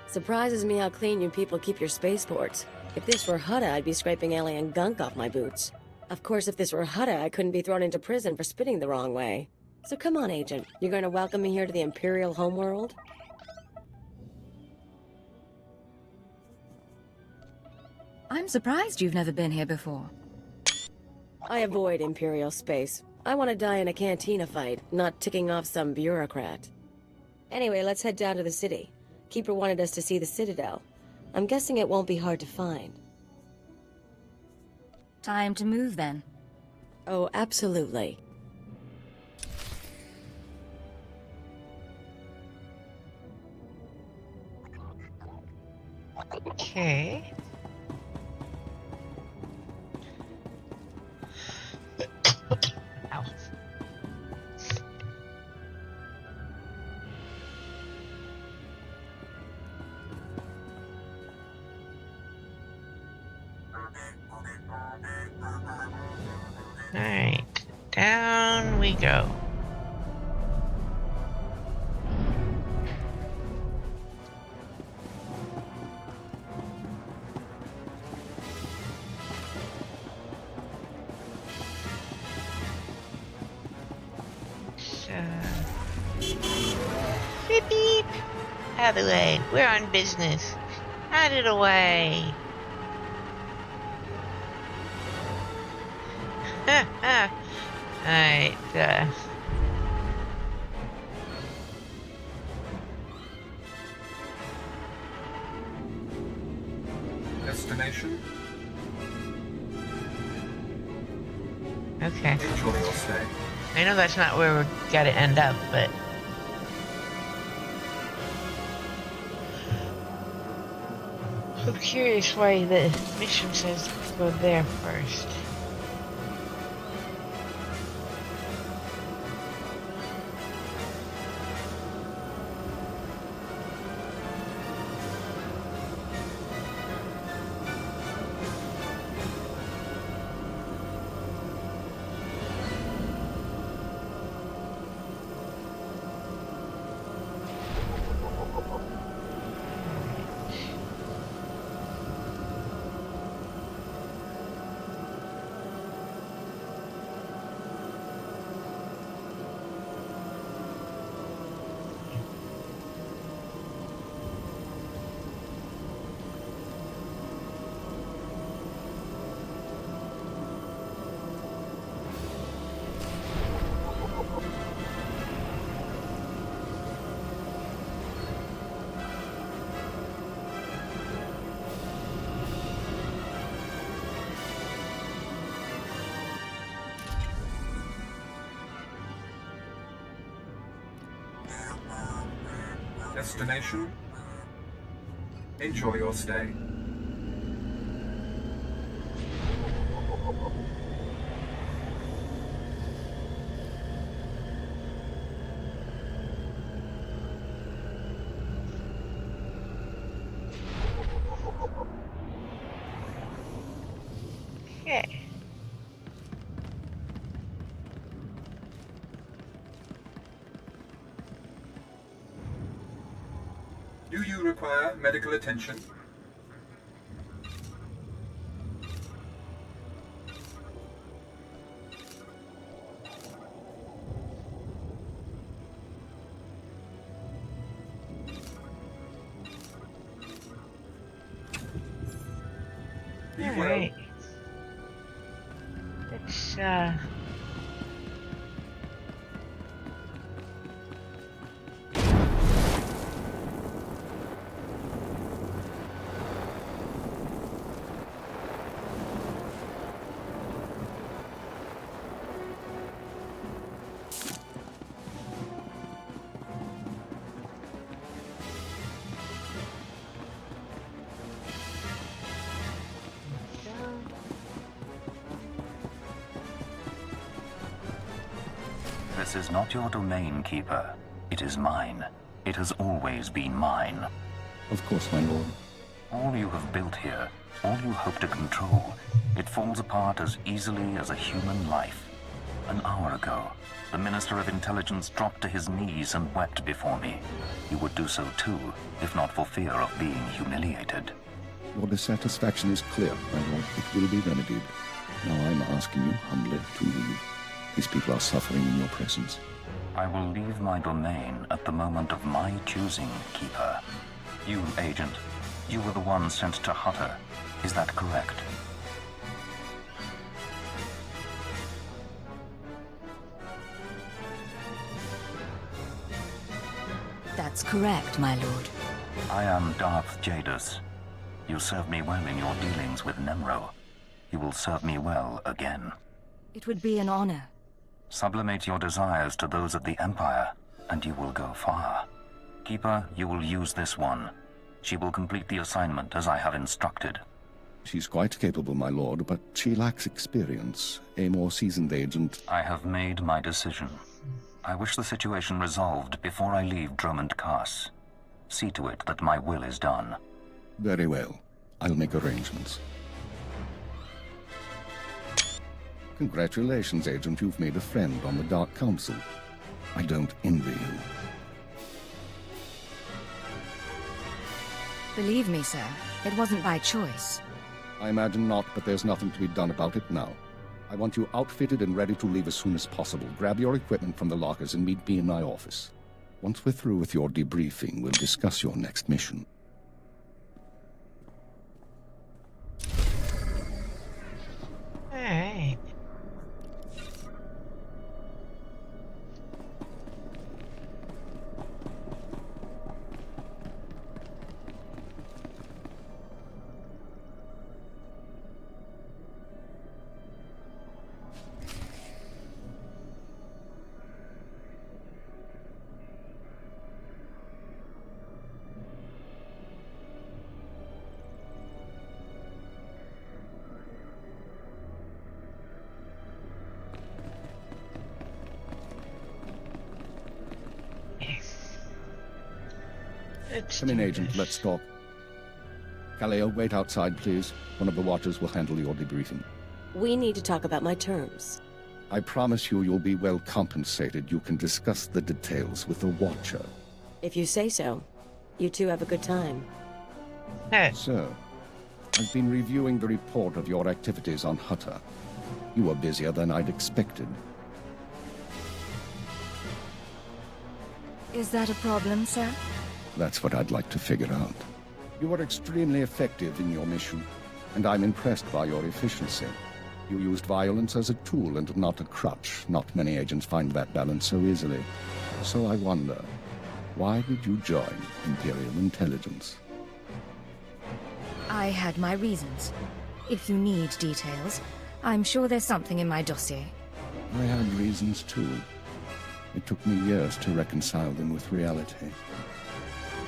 Surprises me how clean you people keep your spaceports. If this were Hutta, I'd be scraping alien gunk off my boots. Of course, if this were Hutta, I couldn't be thrown into prison for spitting the wrong way. So come on, Agent. You're going to welcome me here to the Imperial homeworld? I'm surprised you've never been here before. I avoid Imperial space. I want to die in a cantina fight, not ticking off some bureaucrat. Anyway, let's head down to the city. Keeper wanted us to see the Citadel. I'm guessing it won't be hard to find. Time to move, then. Oh, absolutely. Okay. Ow. Alright, down we go. Beep beep! Out of the way, we're on business. Out of the way. Alright, Destination? okay. Enjoy your stay. I know that's not where we gotta end up, but... I'm curious why the mission says to go there first. Destination? Enjoy your stay. Okay. Do you require medical attention? Be well. Alright. Let's, This is not your domain, Keeper. It is mine. It has always been mine. Of course, my lord. All you have built here, all you hope to control, it falls apart as easily as a human life. An hour ago, the Minister of Intelligence dropped to his knees and wept before me. You would do so too, if not for fear of being humiliated. Your dissatisfaction is clear, my lord. It will be remedied. Now I'm asking you humbly to leave. These people are suffering in your presence. I will leave my domain at the moment of my choosing, Keeper. You, Agent, you were the one sent to Hutter. Is that correct? That's correct, my lord. I am Darth Jadus. You served me well in your dealings with Nemro. You will serve me well again. It would be an honor. Sublimate your desires to those of the Empire, and you will go far. Keeper, you will use this one. She will complete the assignment as I have instructed. She's quite capable, my lord, but she lacks experience. A more seasoned agent... I have made my decision. I wish the situation resolved before I leave Dromund Kaas. See to it that my will is done. Very well. I'll make arrangements. Congratulations, Agent. You've made a friend on the Dark Council. I don't envy you. Believe me, sir, it wasn't by choice. I imagine not, but there's nothing to be done about it now. I want you outfitted and ready to leave as soon as possible. Grab your equipment from the lockers and meet me in my office. Once we're through with your debriefing, we'll discuss your next mission. Alright. Come in, Agent. Let's talk. Kaleo, wait outside, please. One of the watchers will handle your debriefing. We need to talk about my terms. I promise you you'll be well compensated. You can discuss the details with the watcher. If you say so. You two have a good time. Sir, I've been reviewing the report of your activities on Hutter. You were busier than I'd expected. Is that a problem, sir? That's what I'd like to figure out. You were extremely effective in your mission, and I'm impressed by your efficiency. You used violence as a tool and not a crutch. Not many agents find that balance so easily. So I wonder, why did you join Imperial Intelligence? I had my reasons. If you need details, I'm sure there's something in my dossier. I had reasons too. It took me years to reconcile them with reality.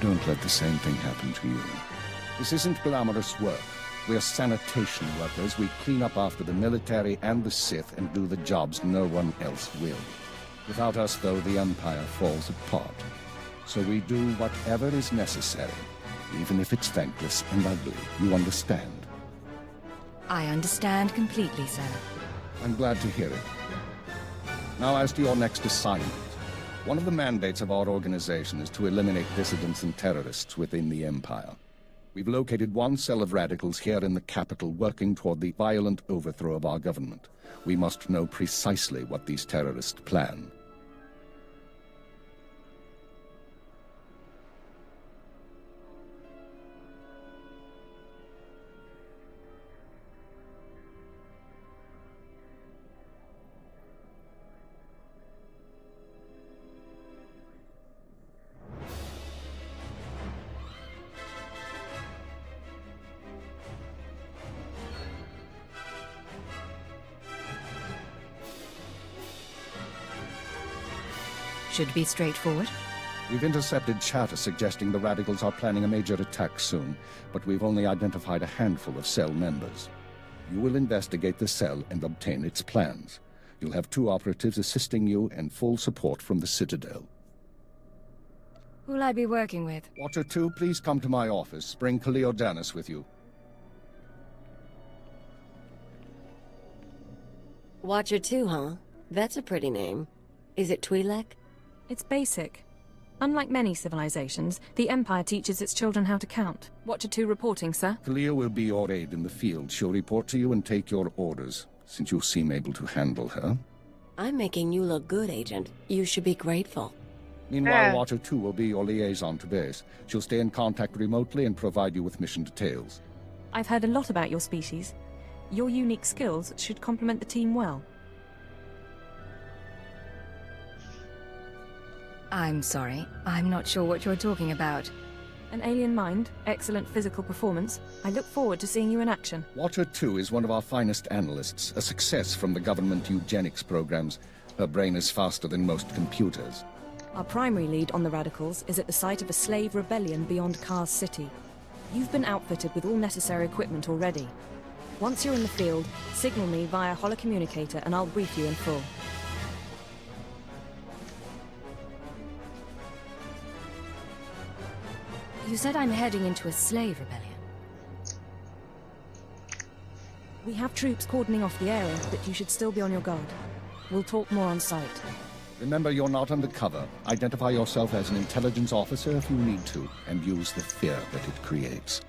Don't let the same thing happen to you. This isn't glamorous work. We're sanitation workers. We clean up after the military and the Sith and do the jobs no one else will. Without us, though, the Empire falls apart. So we do whatever is necessary, even if it's thankless and ugly. You understand? I understand completely, sir. I'm glad to hear it. Now, as to your next assignment. One of the mandates of our organization is to eliminate dissidents and terrorists within the Empire. We've located one cell of radicals here in the capital working toward the violent overthrow of our government. We must know precisely what these terrorists plan. Should be straightforward. We've intercepted chatter suggesting the radicals are planning a major attack soon, but we've only identified a handful of cell members. You will investigate the cell and obtain its plans. You'll have 2 operatives assisting you and full support from the Citadel. Who'll I be working with? Watcher 2, please come to my office. Bring Kaleo Danis with you. Watcher 2, huh? That's a pretty name. Is it Twi'lek? It's basic. Unlike many civilizations, the Empire teaches its children how to count. Watcher 2 reporting, sir. Kalia will be your aide in the field. She'll report to you and take your orders, since you seem able to handle her. I'm making you look good, Agent. You should be grateful. Meanwhile, Watcher 2 will be your liaison to base. She'll stay in contact remotely and provide you with mission details. I've heard a lot about your species. Your unique skills should complement the team well. I'm sorry. I'm not sure what you're talking about. An alien mind, excellent physical performance. I look forward to seeing you in action. Watcher 2 is one of our finest analysts, a success from the government eugenics programs. Her brain is faster than most computers. Our primary lead on the Radicals is at the site of a slave rebellion beyond Kars City. You've been outfitted with all necessary equipment already. Once you're in the field, signal me via holocommunicator and I'll brief you in full. You said I'm heading into a slave rebellion. We have troops cordoning off the area, but you should still be on your guard. We'll talk more on site. Remember, you're not undercover. Identify yourself as an intelligence officer if you need to, and use the fear that it creates.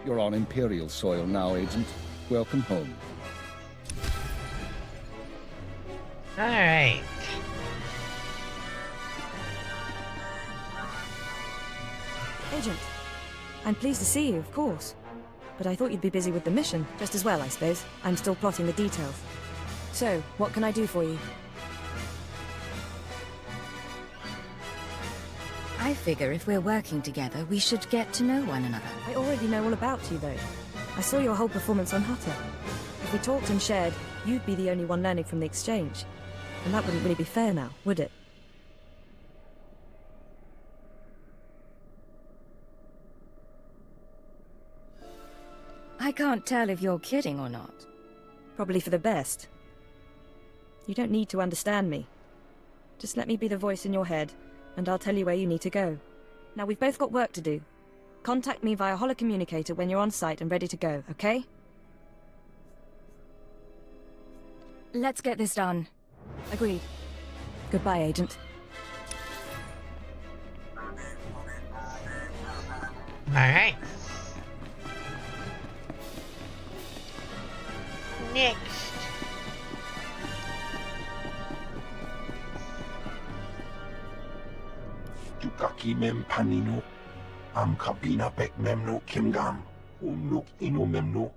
You're on Imperial soil now, Agent. Welcome home. Alright. Agent, I'm pleased to see you, of course. But I thought you'd be busy with the mission, just as well, I suppose. I'm still plotting the details. So, what can I do for you? I figure if we're working together, we should get to know one another. I already know all about you, though. I saw your whole performance on Hutter. If we talked and shared, you'd be the only one learning from the exchange. And that wouldn't really be fair now, would it? I can't tell if you're kidding or not. Probably for the best. You don't need to understand me. Just let me be the voice in your head, and I'll tell you where you need to go. Now, we've both got work to do. Contact me via holocommunicator when you're on site and ready to go, okay? Let's get this done. Agreed. Goodbye, Agent. Alright. Next. Tukaki mem panino, am kabina bek memno kimgam, umnuk ino memno,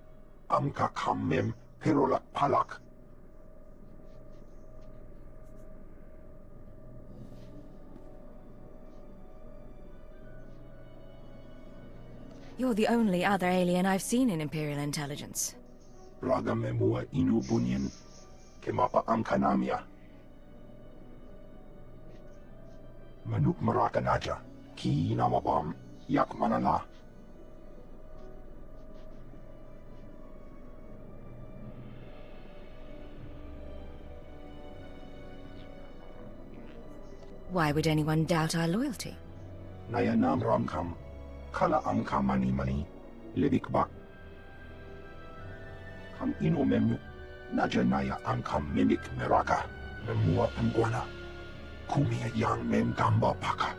am kakam mem perolak palak. You're the only other alien I've seen in Imperial intelligence. Raga memua inu bunyan, kemapa am kanamia. Manuk marakanaja, ki namabam, yak manala. Why would anyone doubt our loyalty? Nayanam ramkam, kala amka mani, libik bak. Kam ino memnu, naja naya amkam mimik meraka, memua pengwana. Kumia yang mem gamba paka.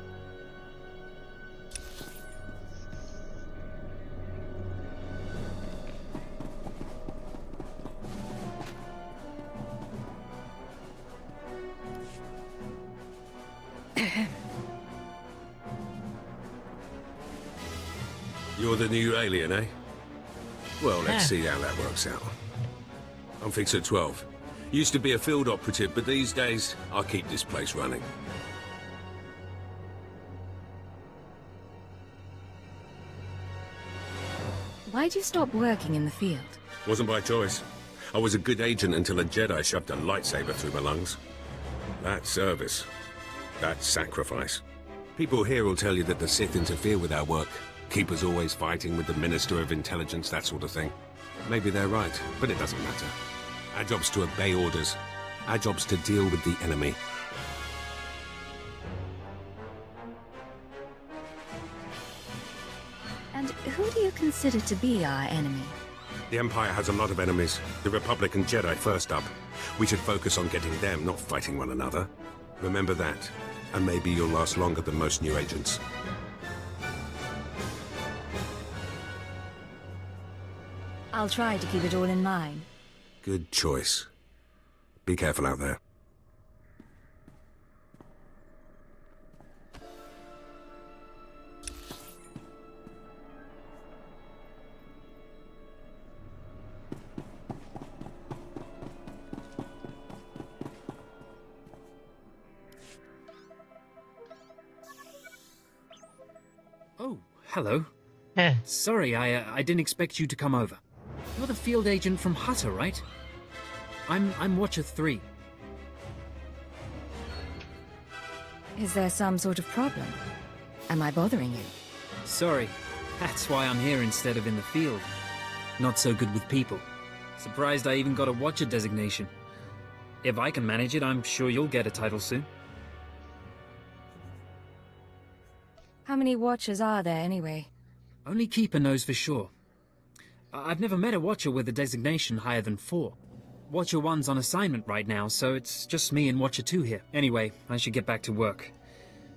You're the new alien, eh? Well, let's see how that works out. I'm Fixer 12. Used to be a field operative, but these days, I keep this place running. Why'd you stop working in the field? Wasn't by choice. I was a good agent until a Jedi shoved a lightsaber through my lungs. That service. That sacrifice. People here will tell you that the Sith interfere with our work. Keep us always fighting with the Minister of Intelligence, that sort of thing. Maybe they're right, but it doesn't matter. Our job's to obey orders. Our job's to deal with the enemy. And who do you consider to be our enemy? The Empire has a lot of enemies. The Republic and Jedi first up. We should focus on getting them, not fighting one another. Remember that, and maybe you'll last longer than most new agents. I'll try to keep it all in mind. Good choice. Be careful out there. Oh, hello. Sorry, I didn't expect you to come over. You're the field agent from Hutter, right? I'm Watcher 3. Is there some sort of problem? Am I bothering you? Sorry, that's why I'm here instead of in the field. Not so good with people. Surprised I even got a Watcher designation. If I can manage it, I'm sure you'll get a title soon. How many Watchers are there, anyway? Only Keeper knows for sure. I've never met a Watcher with a designation higher than 4. Watcher 1's on assignment right now, so it's just me and Watcher 2 here. Anyway, I should get back to work.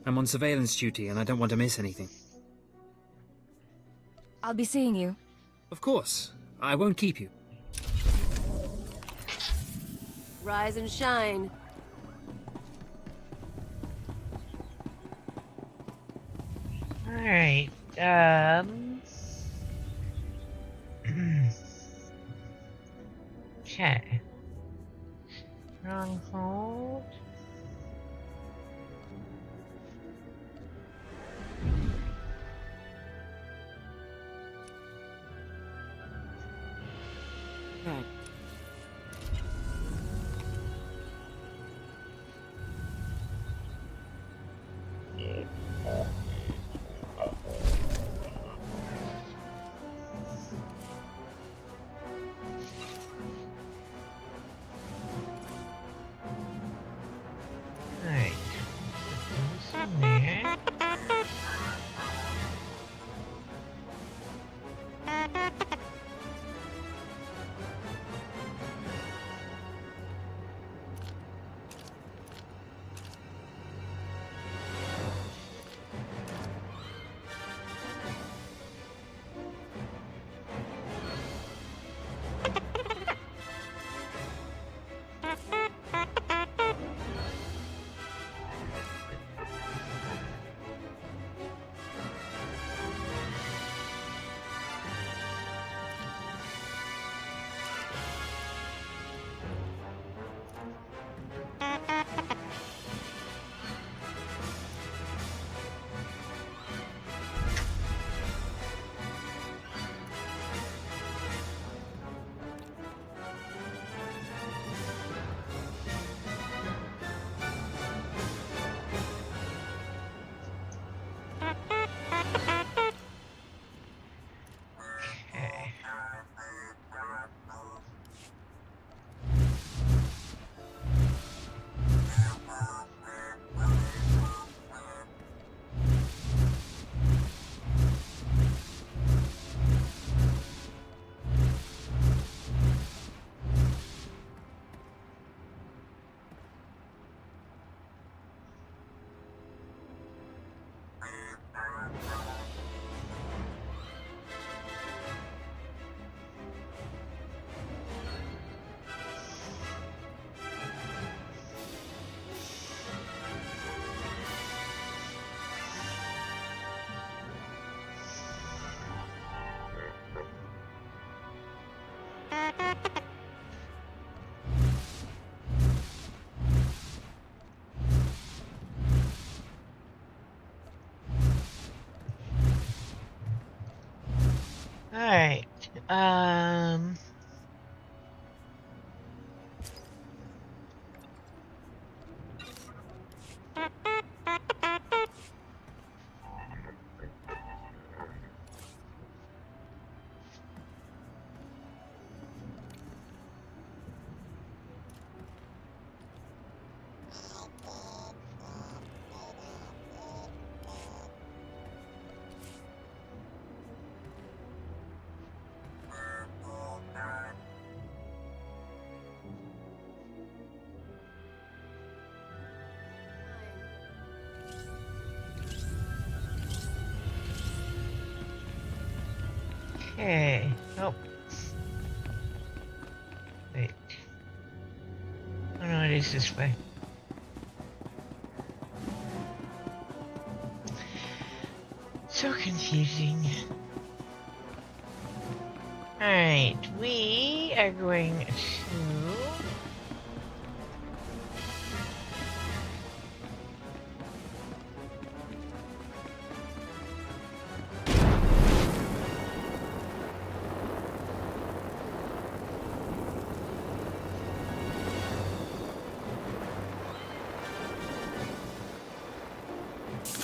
I'm on surveillance duty, and I don't want to miss anything. I'll be seeing you. Of course. I won't keep you. Rise and shine. Alright, okay. Stronghold. Right. Alright. Put those in there. Alright, Okay. Oh. Wait. Oh no, it is this way. So confusing. Alright, we are going to...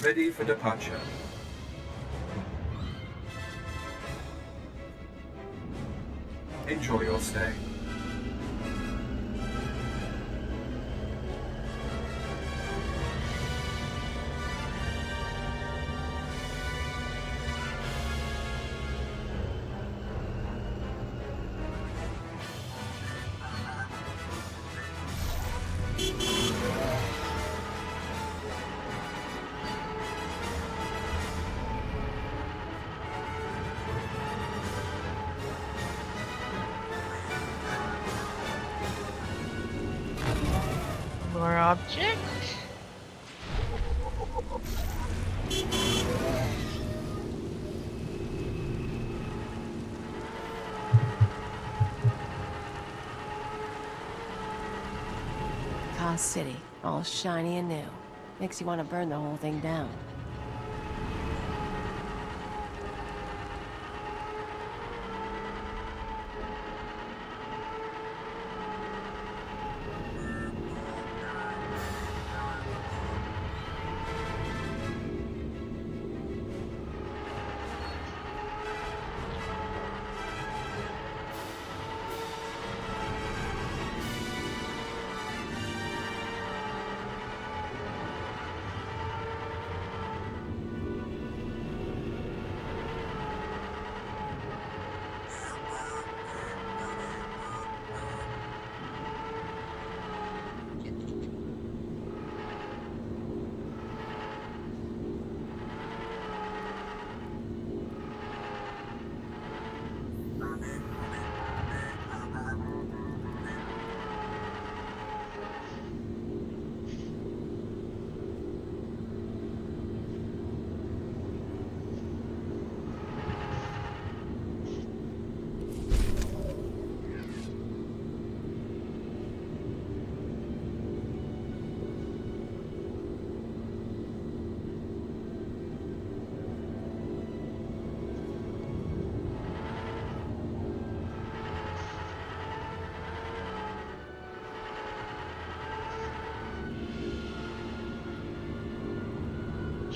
Ready for departure. Enjoy your stay. More object. Cost City, all shiny and new. Makes you want to burn the whole thing down.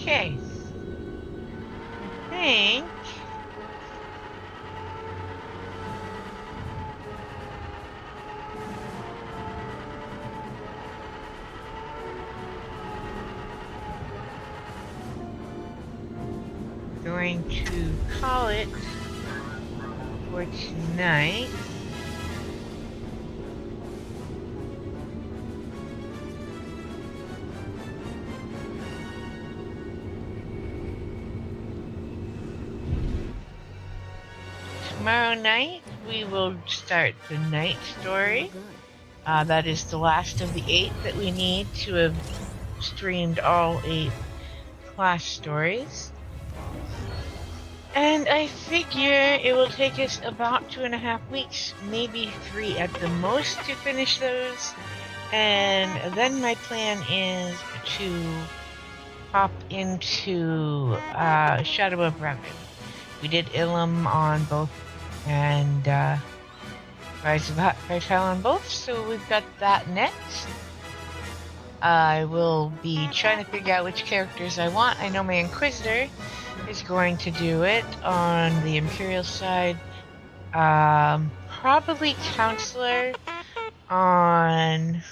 Okay. I think... going to call it for tonight. Tomorrow night we will start the night story. That is the last of the 8 that we need to have streamed all 8 class stories. And I figure it will take us about 2.5 weeks, maybe 3 at the most, to finish those. And then my plan is to hop into Shadow of Revan. We did Ilum on both, and Rise of Hell on both, so we've got that next. I will be trying to figure out which characters I want. I know my Inquisitor is going to do it on the Imperial side. Probably Counselor on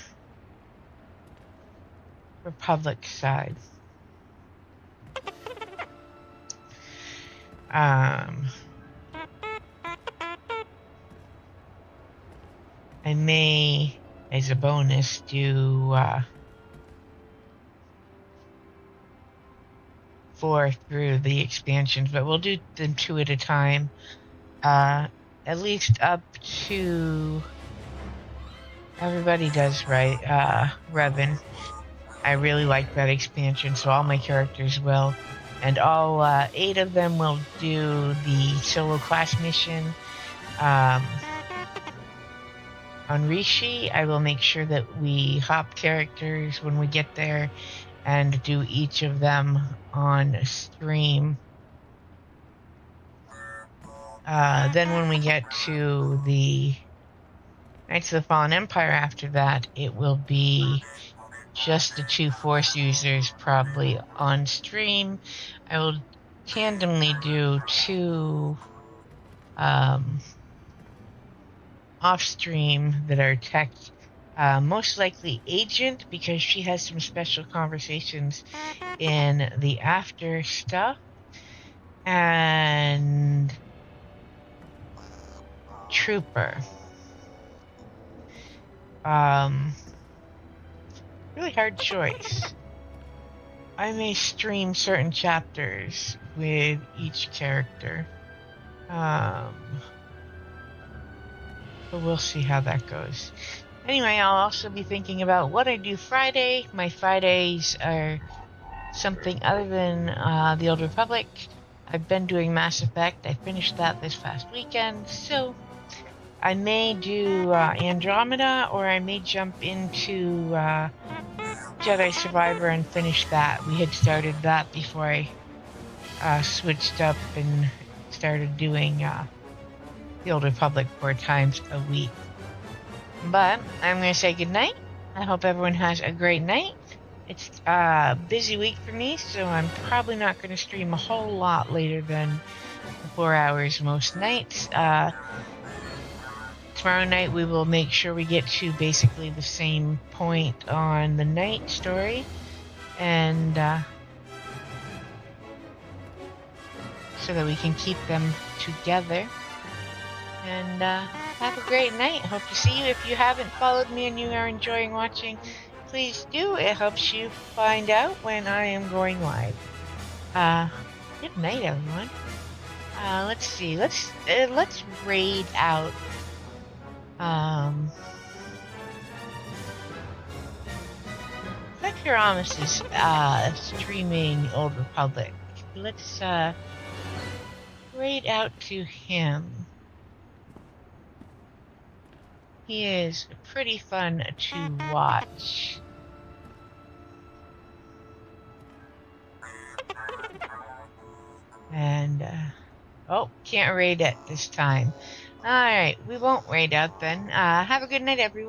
Republic side. I may, as a bonus, do 4 through the expansions, but we'll do them 2 at a time. at least up to... Everybody does, right? Revan. I really like that expansion, so all my characters will. And all 8 of them will do the solo class mission. On Rishi, I will make sure that we hop characters when we get there and do each of them on stream. Then when we get to the Knights of the Fallen Empire after that, it will be just the 2 Force users probably on stream. I will tandemly do 2 off stream that are tech, most likely Agent, because she has some special conversations in the after stuff, and Trooper. Really hard choice. I may stream certain chapters with each character. But we'll see how that goes. Anyway, I'll also be thinking about what I do Friday. My Fridays are something other than the Old Republic. I've been doing Mass Effect. I finished that this past weekend, so I may do Andromeda, or I may jump into Jedi Survivor and finish that. We had started that before I switched up and started doing the Old Republic 4 times a week. But I'm going to say goodnight. I hope everyone has a great night. It's a busy week for me, so I'm probably not going to stream a whole lot later than 4 hours most nights. Tomorrow night we will make sure we get to basically the same point on the night story, and so that we can keep them together. And have a great night. Hope to see you. If you haven't followed me and you are enjoying watching, please do. It helps you find out when I am going live. Good night, everyone. Let's see. Let's raid out. Sekiramis is streaming Old Republic. Let's raid out to him. He is pretty fun to watch. And oh, can't raid it this time. Alright, we won't raid out then. Have a good night, everyone.